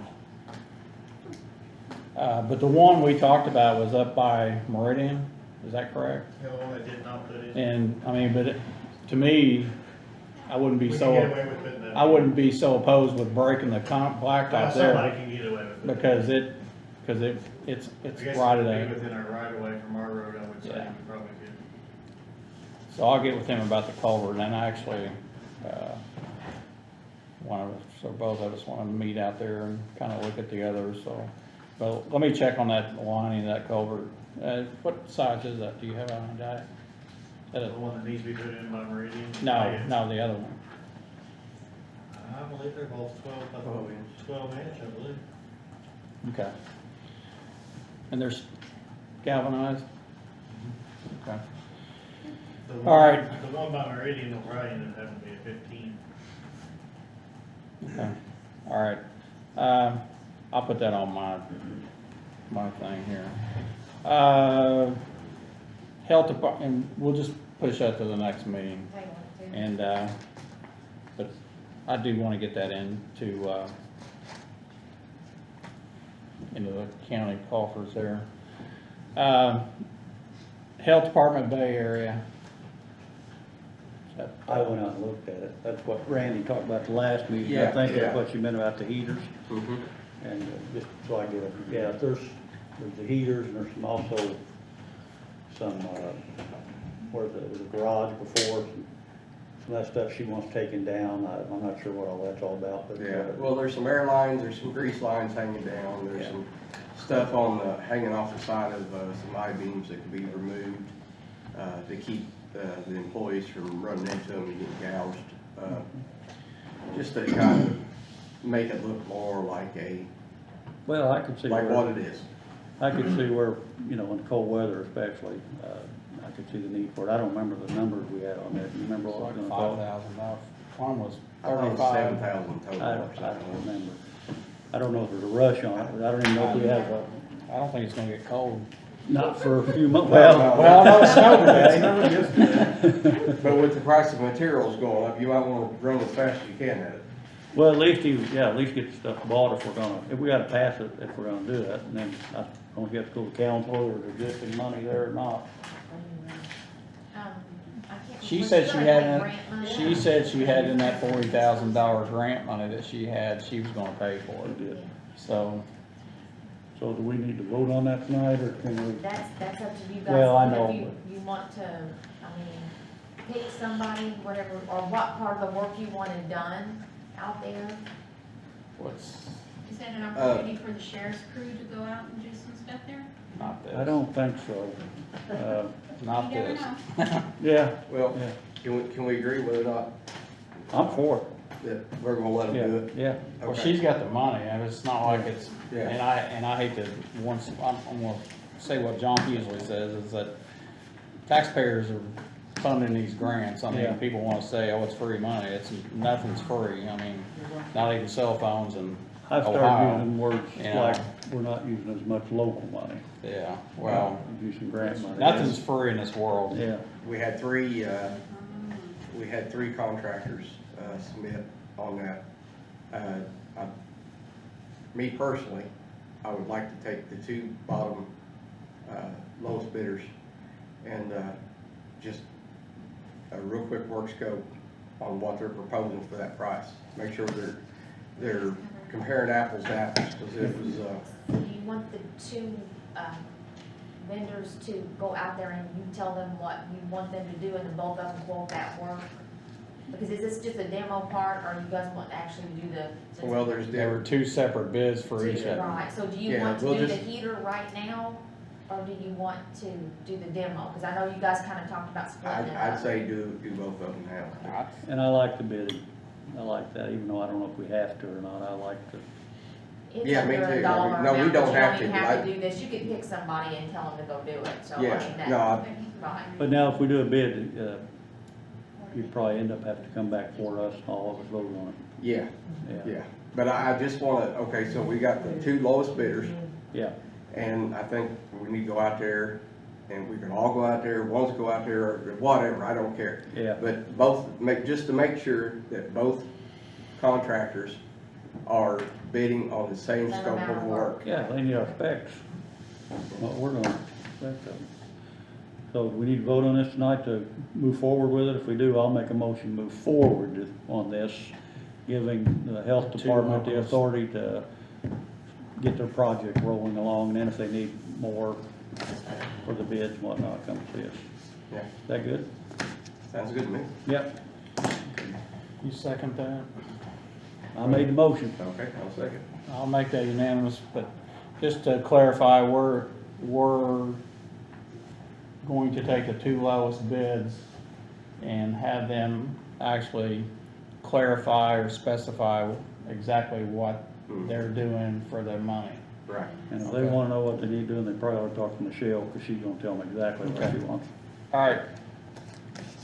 But the one we talked about was up by Meridian, is that correct? The one that did not put in. And, I mean, but to me, I wouldn't be We can get away so, with putting that. I wouldn't be so opposed with breaking the blacktop there. Somebody can get away with because it's right at Within our right of way from our road, I would say Yeah. we probably could. So I'll get with him about the culvert, and then actually, one of us, or both of us wanna meet out there and kinda look at the others, so. But let me check on that lining of that culvert. What size is that? Do you have an idea? Is that The one that needs to be put in by Meridian? no, the other one. I believe they're both 12 inch, I believe. Okay. And there's galvanized? Okay. The All one- right. The one by Meridian will probably end up having to be a 15. Okay, all right. I'll put that on my thing here. Health department, we'll just push that to the next meeting. And, but I do wanna get that into the county coffers there. Health department Bay Area. I went out and looked at it. That's what Randy talked about the last meeting. I Yeah, think yeah. that's what you meant about the heaters. Mhm. And just so I get it, yeah, there's the heaters and there's also some, where there was a garage before, some of that stuff she wants taken down. I'm not sure what all that's all about, but. Yeah, well, there's some air lines, there's some grease lines hanging down, there's Yeah. some stuff on the, hanging off the side of, some I-beams that can be removed, to keep, the employees from running into them and getting gouged. Just to kind of make it look more like Well, I could see like where, what it is. I could see where, in cold weather especially, I could see the need for it. I don't remember the numbers we had on that. You remember what it was gonna cost? $5,000. One was I thought it was 35. 7,000 total I or don't something. remember. I don't know if there's a rush on it, but I don't even know if we have a, I don't think it's gonna get cold. not for a few months. Well, no snow today. But with the price of materials going up, you might want to run as fast as you can at it. Well, at least at least get the stuff bought if we gotta pass it, if we're gonna do that, and then I don't get to go to council or there's existing money there or not. She said she said she had in that $40,000 grant money that she was gonna pay for We it. did. So, So do we need to vote on that tonight, or can we? That's up to you guys. Well, I If know, you want to, pick somebody, whatever, or what part of the work you wanted done out there. what's, Is that an opportunity for the sheriff's crew to go out and do some stuff there? not this. I don't think so. Not You never this. know. Yeah, Well, yeah, can we agree whether or not I'm for it. that we're gonna let them do Yeah, it? yeah. Well, Okay. she's got the money, and it's not like it's, Yeah. and I hate to, I'm gonna say what John usually says, is that taxpayers are funding these grants. I Yeah. mean, people wanna say, oh, it's free money, nothing's free. I mean, not even cell phones in I've started Ohio. using words Yeah. like, we're not using as much local money. Yeah, well, Using grant money. nothing's free in this world. Yeah, We had three contractors, submit on that. Me personally, I would like to take the two bottom, lowest bidders and, just a real quick work scope on what they're proposing for that price. Make sure they're comparing apples to apples, because it was, Do you want the two, vendors to go out there and you tell them what you want them to do and then both of them quote that work? Because is this just a demo part, or you guys want to actually do the? well, there's There were two separate bids for each of them. Right, so do you Yeah, want to we'll do the just- heater right now, or do you want to do the demo? Because I know you guys kind of talked about splitting it up. I'd say do both of them now. and I like the bidding. I like that, even though I don't know if we have to or not, I like to. It's Yeah, me under too. a dollar No, we amount, don't but you have don't to, even but have I- to do this. You could pick somebody and tell them to go do it, so I Yeah, mean, that. no, Right. But now if we do a bid, you'd probably end up having to come back for us, all of us vote on Yeah, it. yeah. But I just wanna, okay, so we got the two lowest bidders. Yeah, And I think we need to go out there, and we can all go out there, ones go out there, or whatever, I don't care. yeah, But just to make sure that both contractors are bidding on the same Same scope amount of of work. yeah, they need our specs, what we're gonna expect of them. So we need to vote on this tonight to move forward with it. If we do, I'll make a motion to move forward on this, giving the health Two department the levels. authority to get their project rolling along, and then if they need more for the bids and whatnot, come see us. Yeah, Is that good? sounds good to me. Yep, You second that? I made the motion. Okay, I'll second. I'll make that unanimous, but just to clarify, we're going to take the two lowest bids and have them actually clarify or specify exactly what they're doing for their money. Right. And if they wanna know what they need doing, they probably ought to talk to Michelle, cause she's gonna tell them exactly what Okay. she wants. All right.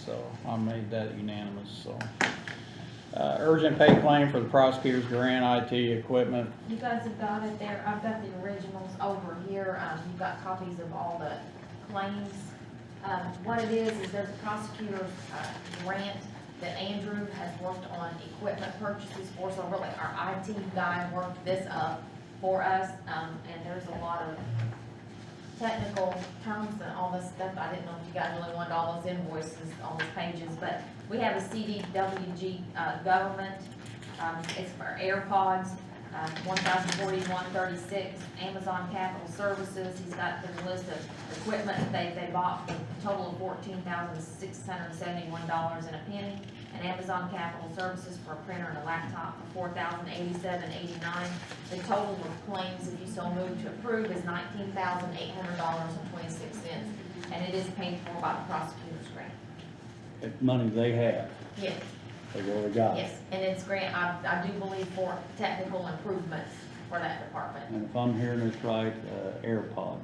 So I made that unanimous, so. Urgent pay claim for the prosecutor's grant IT equipment. You guys have got it there, I've got the originals over here, you've got copies of all the claims. What it is there's a prosecutor's, grant that Andrew has worked on equipment purchases for, so really our IT guy worked this up for us, and there's a lot of technical terms and all this stuff. I didn't know if you guys really wanted all those invoices, all those pages, but we have a CDWG, government, it's for AirPods, 1,041.36, Amazon Capital Services, he's got the list of equipment they bought for a total of $14,671.01, and Amazon Capital Services for a printer and a laptop for $4,087.89. The total of claims, if you so move to approve, is $19,800.26, and it is paid for by the prosecutor's grant. It's money they have, Yes. they've already got it. Yes, and it's grant, I do believe for technical improvements for that department. And if I'm hearing this right, AirPods.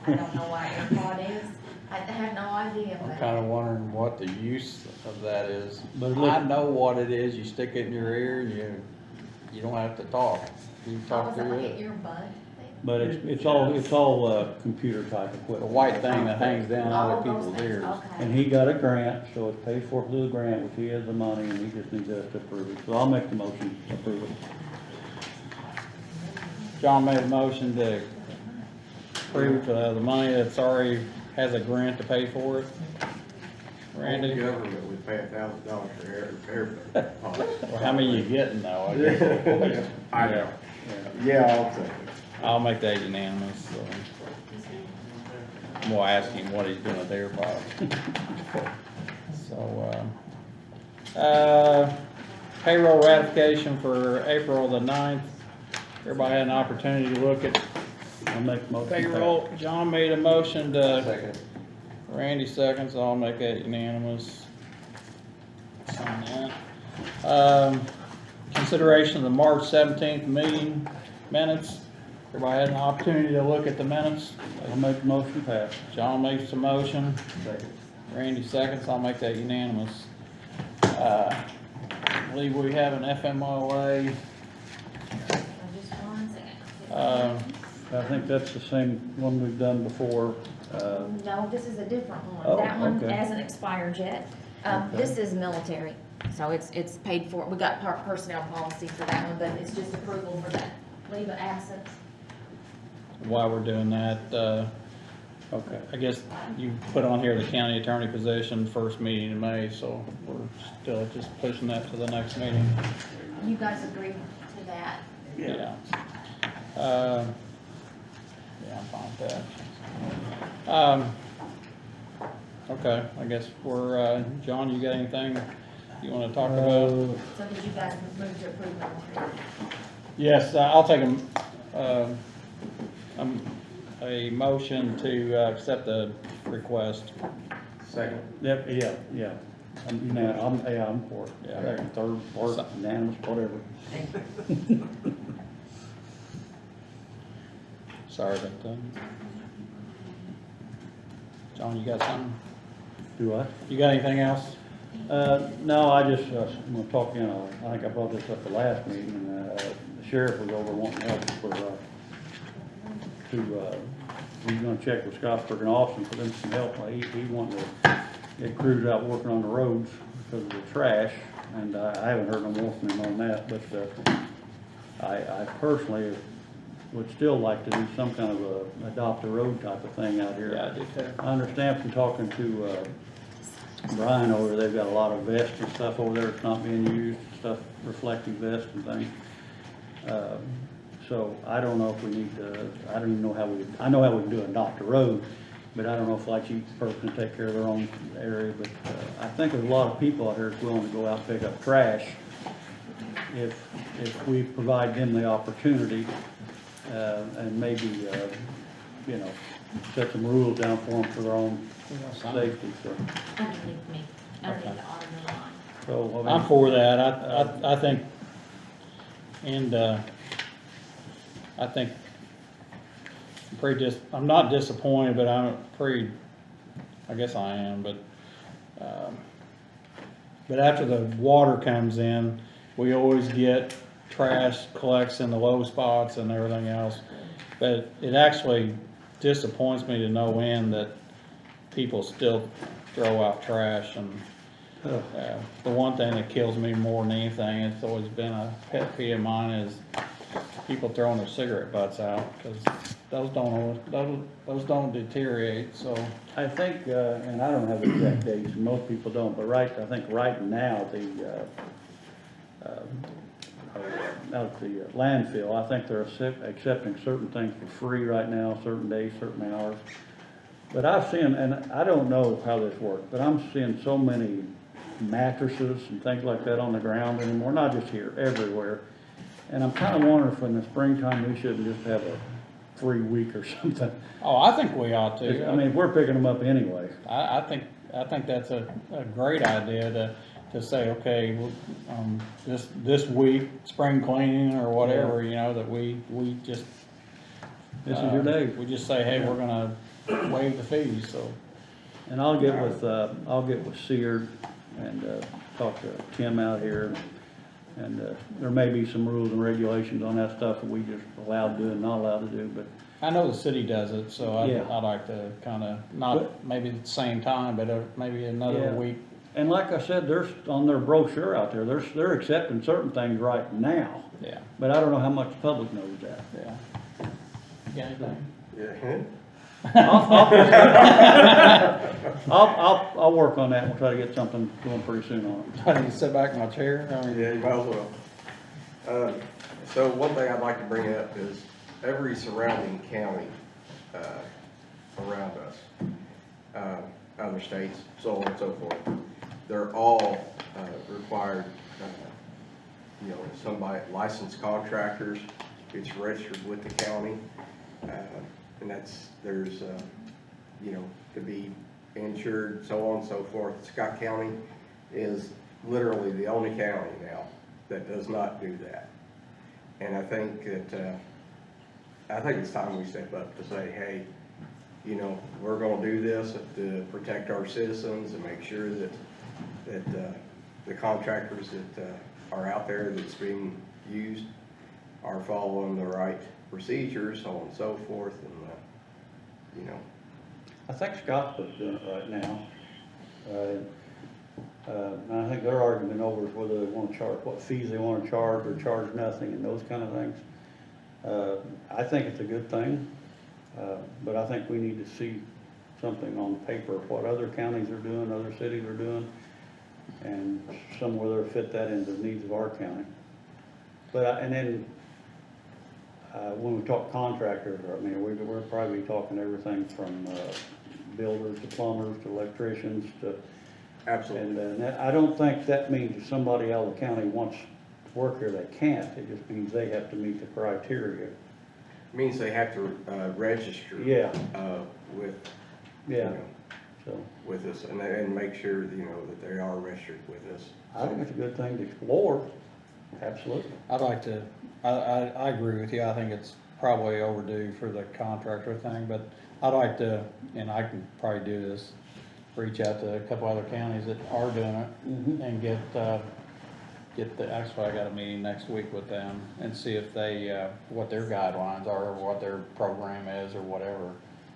I don't know what AirPod is, I have no idea, I'm but kinda wondering what the use of that is. But look- I know what it is, you stick it in your ear and you don't have to talk. You oh, talk is that through like an it. earbud thing? But it's all computer type The equipment. white thing that hangs down Oh, other those people's things, ears. okay. And he got a grant, so it's paid for through the grant, which he has the money, and he just needs us to approve it. So I'll make the motion, to approve it. John made a motion to approve, the money that's already has a grant to pay for it. Randy, Government would pay $1,000 for AirPods. well, how many you getting though? I guess? I know. Yeah, I'll take it. I'll make that unanimous, so. I'm gonna ask him what he's doing with AirPods. So, payroll ratification for April the 9th. Everybody had an opportunity to look at I'll make the motion. payroll. John made a motion to, Second. Randy seconds, I'll make that unanimous. Sign that. Consideration of the March 17th meeting minutes. Everybody had an opportunity to look at the minutes. I'll make the motion pass. John makes the motion, Second. Randy seconds, I'll make that unanimous. I believe we have an FMLA. Just one second. I think that's the same one we've done before. No, this is a different one. Oh, That one okay. hasn't expired yet. Okay. This is military, so it's paid for. We got personnel policy for that one, but it's just approval for that leave of absence. While we're doing that, Okay. I guess you put on here the county attorney position, first meeting in May, so we're still just pushing that to the next meeting. You guys agreed to that. Yeah. Yeah, I'm fine with that. Okay, I guess we're, John, you got anything you wanna talk about? So did you guys move to approve military? Yes, I'll take a motion to accept the request. Second. Yep, yeah. I'm for it. Yeah. Second, third, fourth, unanimous, whatever. Sorry about that. John, you got something? Do I? You got anything else? No, I just, I'm gonna talk, I think I brought this up the last meeting, and, the sheriff was over wanting help for, he's gonna check with Scottsburg and Austin for them some help. He wanted to get crews out working on the roads because of the trash, and I haven't heard no more from him on that, but, I personally would still like to do some kind of a adopt a road type of thing out here. Yeah, I do too. I understand from talking to, Brian over there, they've got a lot of vests and stuff over there that's not being used, stuff, reflective vests and things. So I don't know if we need to, I don't even know how we, I know how we can do it, adopt a road, but I don't know if like each person can take care of their own area, but, I think there's a lot of people out here that's willing to go out and pick up trash if we provide them the opportunity, and maybe, you know, set some rules down for them for their own safety, so. Underneath me, underneath the automated line. So, I mean. I'm for that, I think, and, I think, I'm not disappointed, but I'm pretty, I guess I am, but after the water comes in, we always get trash collects in the low spots and everything else. But it actually disappoints me to no end that people still throw out trash, and the one thing that kills me more than anything, it's always been a pet peeve of mine, is people throwing their cigarette butts out, because those don't deteriorate, so. I think, and I don't have the exact dates, and most people don't, but I think right now, out the landfill, I think they're accepting certain things for free right now, certain days, certain hours. But I've seen, and I don't know how this works, but I'm seeing so many mattresses and things like that on the ground anymore, not just here, everywhere. And I'm kind of wondering if in the springtime, we shouldn't just have a free week or something. Oh, I think we ought to. I mean, we're picking them up anyway. I think that's a great idea to say, okay, this week, spring cleaning or whatever, you know, that we just. This is your day. We just say, hey, we're gonna waive the fees, so. And I'll get with Seared and, talk to Tim out here. And, there may be some rules and regulations on that stuff that we just allowed to do and not allowed to do, but. I know the city does it, so I'd like to kinda, not maybe at the same time, but maybe another week. And like I said, there's, on their brochure out there, they're accepting certain things right now. Yeah. But I don't know how much the public knows that. Yeah. You got anything? Yeah. I'll work on that, and we'll try to get something going pretty soon on it. I need to sit back in my chair. Yeah, you might as well. So one thing I'd like to bring up is every surrounding county, around us, other states, so on and so forth, they're all, required, you know, somebody, licensed contractors, it's registered with the county, and there's, you know, to be insured, so on and so forth. Scott County is literally the only county now that does not do that. And I think it's time we step up to say, hey, you know, we're gonna do this to protect our citizens and make sure that the contractors that are out there that's being used are following the right procedures, so on and so forth, and you know. I think Scott's doing it right now. And I think their argument over is whether they want to charge, what fees they want to charge or charge nothing and those kind of things. I think it's a good thing, but I think we need to see something on paper of what other counties are doing, other cities are doing, and somewhere they'll fit that into the needs of our county. But, and then, when we talk contractors, I mean, we're probably talking everything from, builders to plumbers to electricians to. Absolutely. And I don't think that means if somebody out of the county wants to work here, they can't. It just means they have to meet the criteria. Means they have to register. Yeah. With. Yeah. You know, So with us, and make sure, you know, that they are registered with us. I think it's a good thing to explore. Absolutely. I'd like to, I agree with you. I think it's probably overdue for the contractor thing, but I'd like to, and I can probably do this, reach out to a couple other counties that are doing it and get actually I got a meeting next week with them and see if they, what their guidelines are, or what their program is or whatever.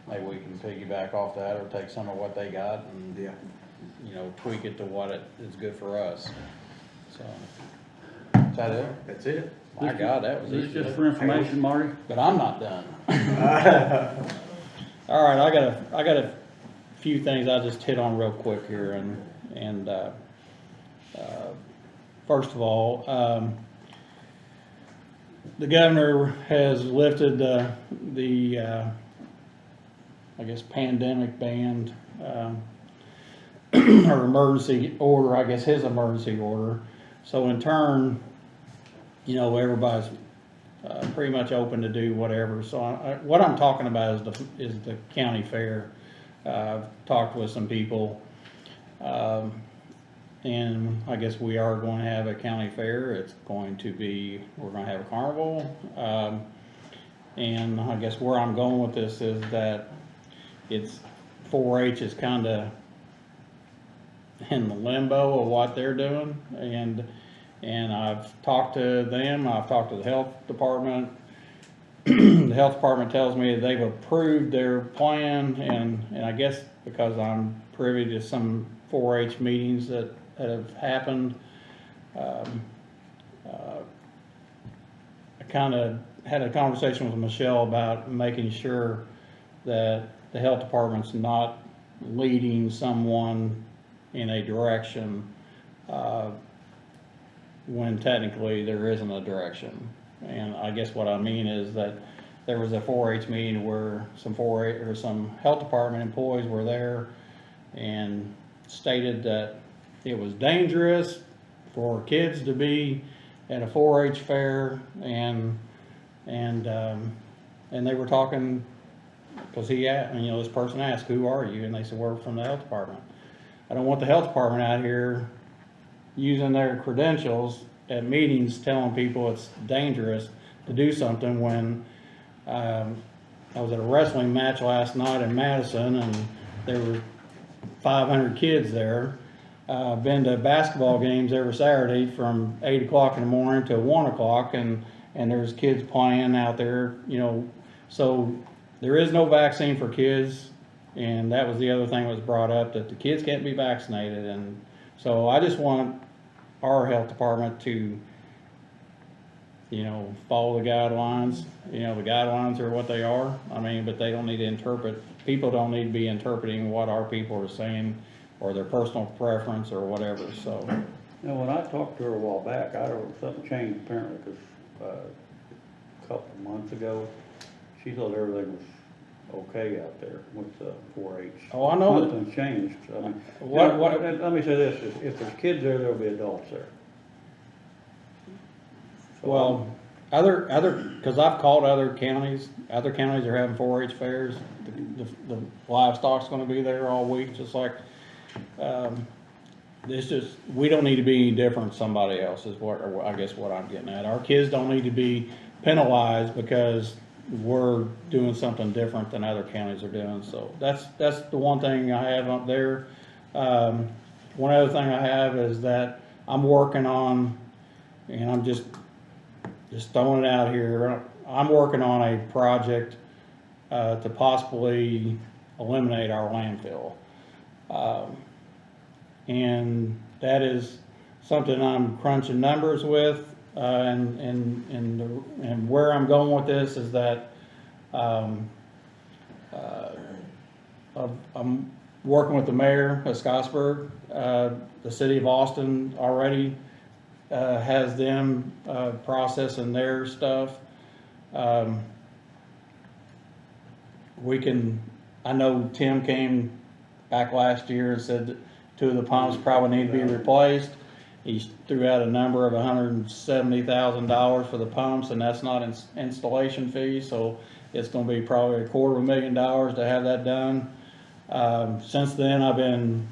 Maybe we can piggyback off that or take some of what they got and, you know, tweak it to what is good for us. So, is that it? That's it. My God, that was This easy. just for information, Marty. But I'm not done. All right, I got a few things I just hit on real quick here, and first of all, the governor has lifted the I guess, pandemic ban, or emergency order, I guess his emergency order. So in turn, you know, everybody's pretty much open to do whatever. So what I'm talking about is the county fair. I've talked with some people, and I guess we are going to have a county fair. It's going to be, we're going to have a carnival. And I guess where I'm going with this is that it's 4-H is kind of in the limbo of what they're doing, and I've talked to them. I've talked to the health department. The health department tells me that they've approved their plan, and I guess because I'm privy to some 4-H meetings that have happened, I kind of had a conversation with Michelle about making sure that the health department's not leading someone in a direction when technically there isn't a direction. And I guess what I mean is that there was a 4-H meeting where some 4-H or some health department employees were there and stated that it was dangerous for kids to be at a 4-H fair, and they were talking, because this person asked, "Who are you?" And they said, "We're from the health department." I don't want the health department out here using their credentials at meetings telling people it's dangerous to do something when I was at a wrestling match last night in Madison, and there were 500 kids there. I've been to basketball games every Saturday from 8 o'clock in the morning till 1 o'clock, and there's kids playing out there, so there is no vaccine for kids, and that was the other thing that was brought up, that the kids can't be vaccinated. And so I just want our health department to, follow the guidelines. The guidelines are what they are. I mean, but they don't need to interpret, people don't need to be interpreting what our people are saying or their personal preference or whatever, so. When I talked to her a while back, I don't know, something changed apparently, because a couple of months ago, she thought everything was okay out there with the 4-H. Oh, I know that. Something changed. I mean, What- let me say this, if there's kids there, there'll be adults there. So Well, because I've called other counties are having 4-H fairs. The livestock's gonna be there all week, just like, it's just, we don't need to be any different than somebody else is what I'm getting at. Our kids don't need to be penalized because we're doing something different than other counties are doing. So that's the one thing I have up there. One other thing I have is that I'm working on, and I'm just throwing it out here, I'm working on a project to possibly eliminate our landfill. And that is something I'm crunching numbers with, and where I'm going with this is that I'm working with the mayor of Scottsburg. The city of Austin already has them processing their stuff. I know Tim came back last year and said that 2 of the pumps probably need to be replaced. He threw out a number of $170,000 for the pumps, and that's not installation fee, so it's gonna be probably $250,000 to have that done. Since then, I've been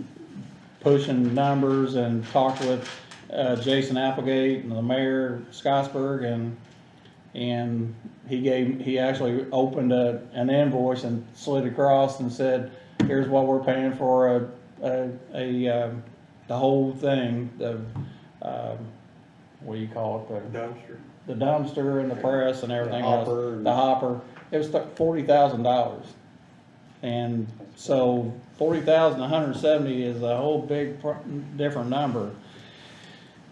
pushing numbers and talked with Jason Applegate and the mayor of Scottsburg, and he actually opened an invoice and slid across and said, "Here's what we're paying for the whole thing, what do you call it? The dumpster and the press and everything else. The hopper. It was $40,000. And so 40,000, 170 is a whole big different number.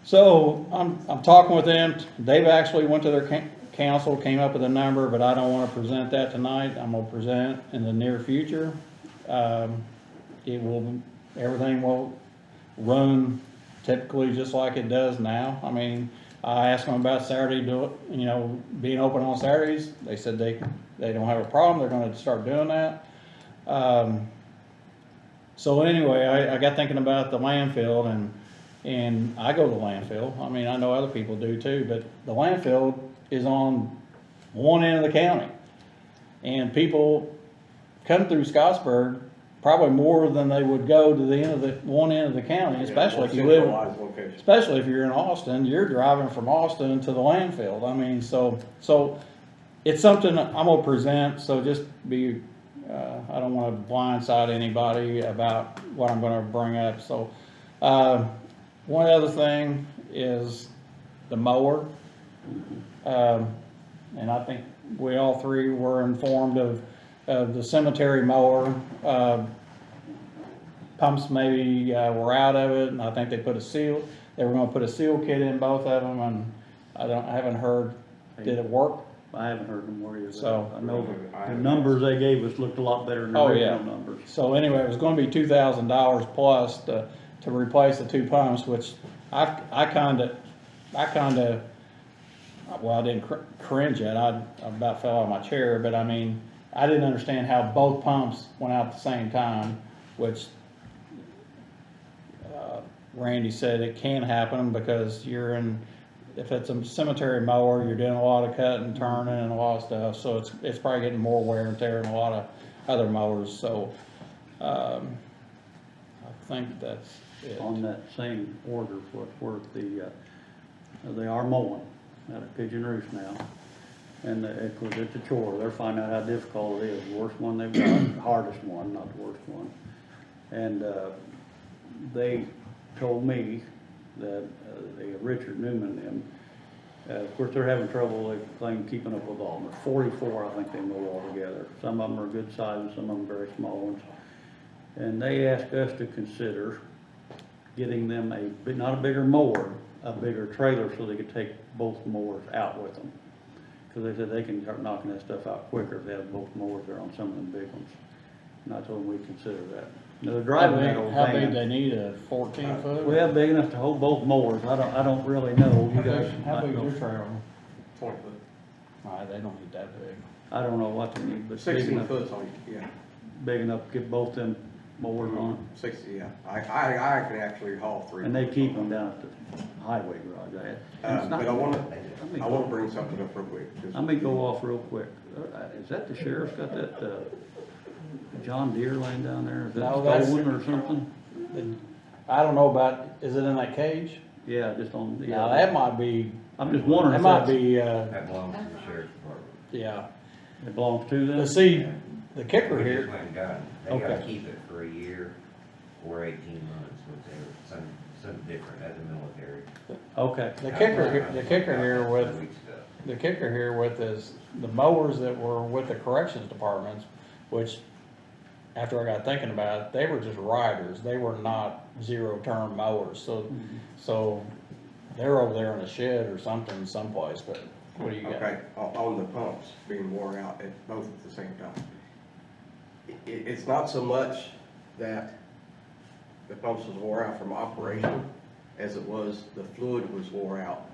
So I'm talking with them. They've actually went to their council, came up with a number, but I don't want to present that tonight. I'm going to present it in the near future. Everything will run typically just like it does now. I mean, I asked them about Saturday, being open on Saturdays. They said they don't have a problem. They're gonna start doing that. So anyway, I got thinking about the landfill and I go to the landfill. I mean, I know other people do too, but the landfill is on one end of the county. And people come through Scottsburg probably more than they would go to the end of one end of the county, especially if you live, especially if you're in Austin, you're driving from Austin to the landfill. I mean, so it's something I'm gonna present, so just be, I don't wanna blindside anybody about what I'm gonna bring up, so. One other thing is the mower. And I think we all three were informed of the cemetery mower. Pumps maybe were out of it, and I think they were gonna put a seal kit in both of them, and I haven't heard, did it work? I haven't heard them worry about it. So- I know the numbers they gave us looked a lot better than the Oh, original yeah. numbers. So anyway, it was gonna be $2,000 plus to replace the two pumps, which I kinda, well, I didn't cringe at, I about fell out of my chair, but I mean, I didn't understand how both pumps went out at the same time, which Randy said it can happen because if it's a cemetery mower, you're doing a lot of cutting, turning, and a lot of stuff, so it's probably getting more wear and tear than a lot of other mowers, so, I think that's it. On that same order for what's worth, they are mowing at a Pigeon Roost now. And it's a chore. They're finding out how difficult it is. The worst one they've got, the hardest one, not the worst one. And, they told me that, Richard Newman, them, of course, they're having trouble, they claim, keeping up with all of them. There's 44, I think they mow altogether. Some of them are good sizes, some of them very small ones. And they asked us to consider getting them not a bigger mower, a bigger trailer so they could take both mowers out with them. Because they said they can start knocking that stuff out quicker if they have both mowers there on some of them big ones. And I told them we'd consider that. Now, they're driving that old How van. big they need, a 14 foot? Well, big enough to hold both mowers. I don't really know. You guys How might big is know. your trailer? 20 foot. Alright, they don't need that big. I don't know what they need, but big 16 enough, foot's on, yeah, big enough to get both them mowers on. 60, yeah. I can actually haul 3. And they keep them down at the highway garage. It's not- But I wanna me bring something up real quick. Let me go off real quick. Is that the sheriff's got that, John Deere laying down there? Is that No, that's- stolen or something? I don't know about, is it in that cage? Yeah, just on, Now, yeah. that might be, I'm just wondering that if might that's, be, That belongs to the sheriff's department. yeah. it belongs to them? But see, the kicker We just here, went and got it. They gotta Okay. keep it for a year or 18 months, whichever, something different at the military. Okay. the kicker here with is the mowers that were with the corrections departments, which, after I got thinking about it, they were just riders, they were not zero-turn mowers, so they're over there in a shed or something someplace, but what do you got? Okay, on the pumps being wore out at both at the same time. It's not so much that the pumps was wore out from operation as it was the fluid was wore out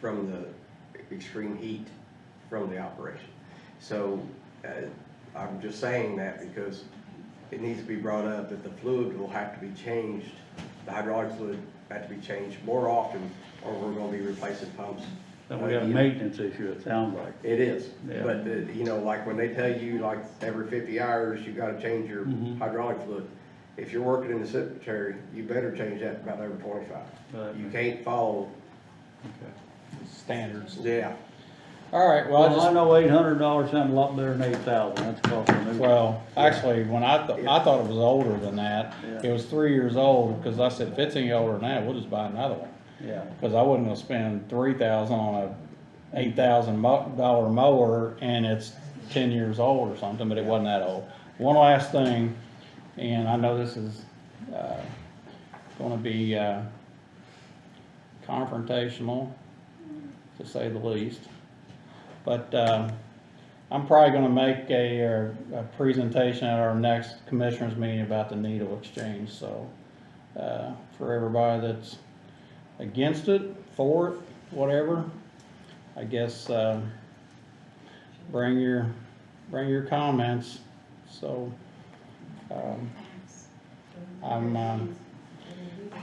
from the extreme heat from the operation. So I'm just saying that because it needs to be brought up that the fluid will have to be changed, the hydraulic fluid have to be changed more often, or we're gonna be replacing pumps. Then we got a maintenance issue, it sounds like. It is, Yeah. but, like when they tell you like every 50 hours, you gotta change your hydraulic fluid. If you're working in the cemetery, you better change that about every 25. Right. You can't follow, Standards. yeah. All right, well, Well, I know $800 sounds a lot better than 8,000, that's costing me. well, actually, when I thought it was older than that, Yeah. it was 3 years old, because I said, if it's any older than that, we'll just buy another one. Yeah. Because I wasn't gonna spend $3,000 on a $8,000 mower, and it's 10 years old or something, but it wasn't that old. One last thing, and I know this is, gonna be, confrontational, to say the least. But, I'm probably gonna make a presentation at our next commissioners meeting about the needle exchange, so, for everybody that's against it, for it, whatever, I guess, bring your comments, so,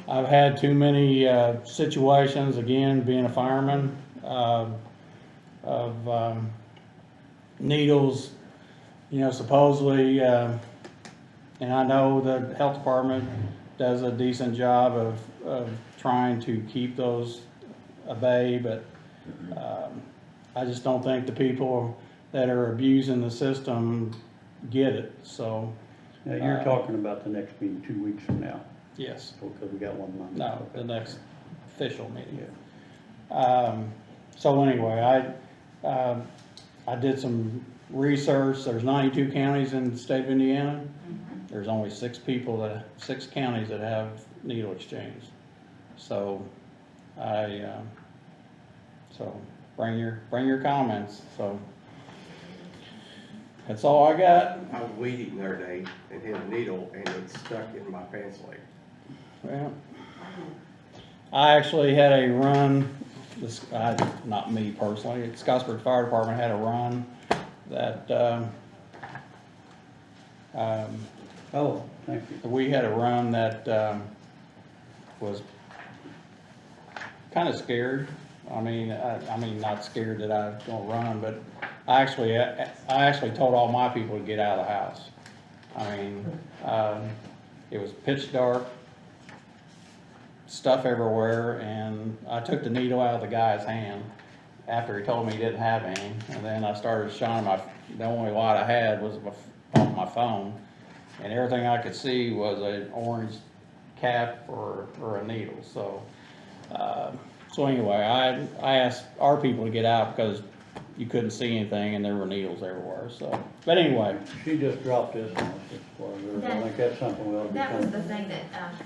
I've had too many, situations, again, being a fireman, of, needles, supposedly, and I know the health department does a decent job of trying to keep those at bay, but I just don't think the people that are abusing the system get it, so. Now, you're talking about the next meeting 2 weeks from now, Yes, because we got one month. no, the next official meeting. Yeah. So anyway, I did some research. There's 92 counties in the state of Indiana. There's only 6 counties that have needle exchange. So so bring your comments. So that's all I got. I was weed eating the other day and hit a needle and it stuck in my pants leg. Well, I actually had a run, not me personally, Scottsburg Fire Department had a run that, Oh, thank you. we had a run that, was kinda scared. I mean, not scared that I was gonna run, but I actually told all my people to get out of the house. I mean, it was pitch dark, stuff everywhere, and I took the needle out of the guy's hand after he told me he didn't have any, and then I started shining the only light I had was on my phone, and everything I could see was an orange cap or a needle, so, so anyway, I asked our people to get out because you couldn't see anything and there were needles everywhere, so, but anyway. She just dropped this on us as far as, I think that's something we ought to be. That was talking the thing that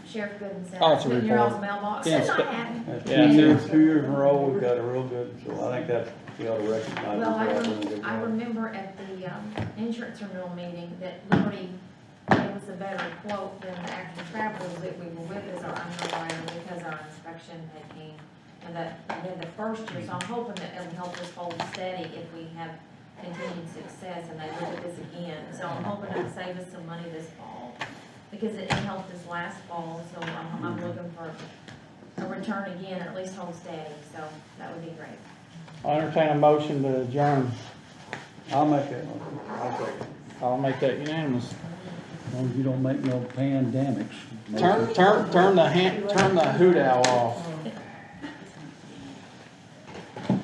Sheriff Gooden said. Oh, it's a Put in your all's report. mailbox. Yeah, It's not it's- happening. That's Yeah, 2 years in a row, we've got a real good, so I think that's, we ought to recognize. Well, it. We're doing a good I job. remember at the insurance renewal meeting that Liberty gave us a better quote than the actual travelers that we were with as our underwriter because our inspection had came. And that we had the first year, so I'm hoping that it'll help us hold steady if we have continued success and they look at this again. So I'm hoping it'll save us some money this fall because it helped us last fall, so I'm looking for a return again, or at least hold steady, so that would be great. I'll entertain a motion to adjourn. I'll make that motion. I'll make that unanimous. As long as you don't make no pandemics. Turn the hoot owl off.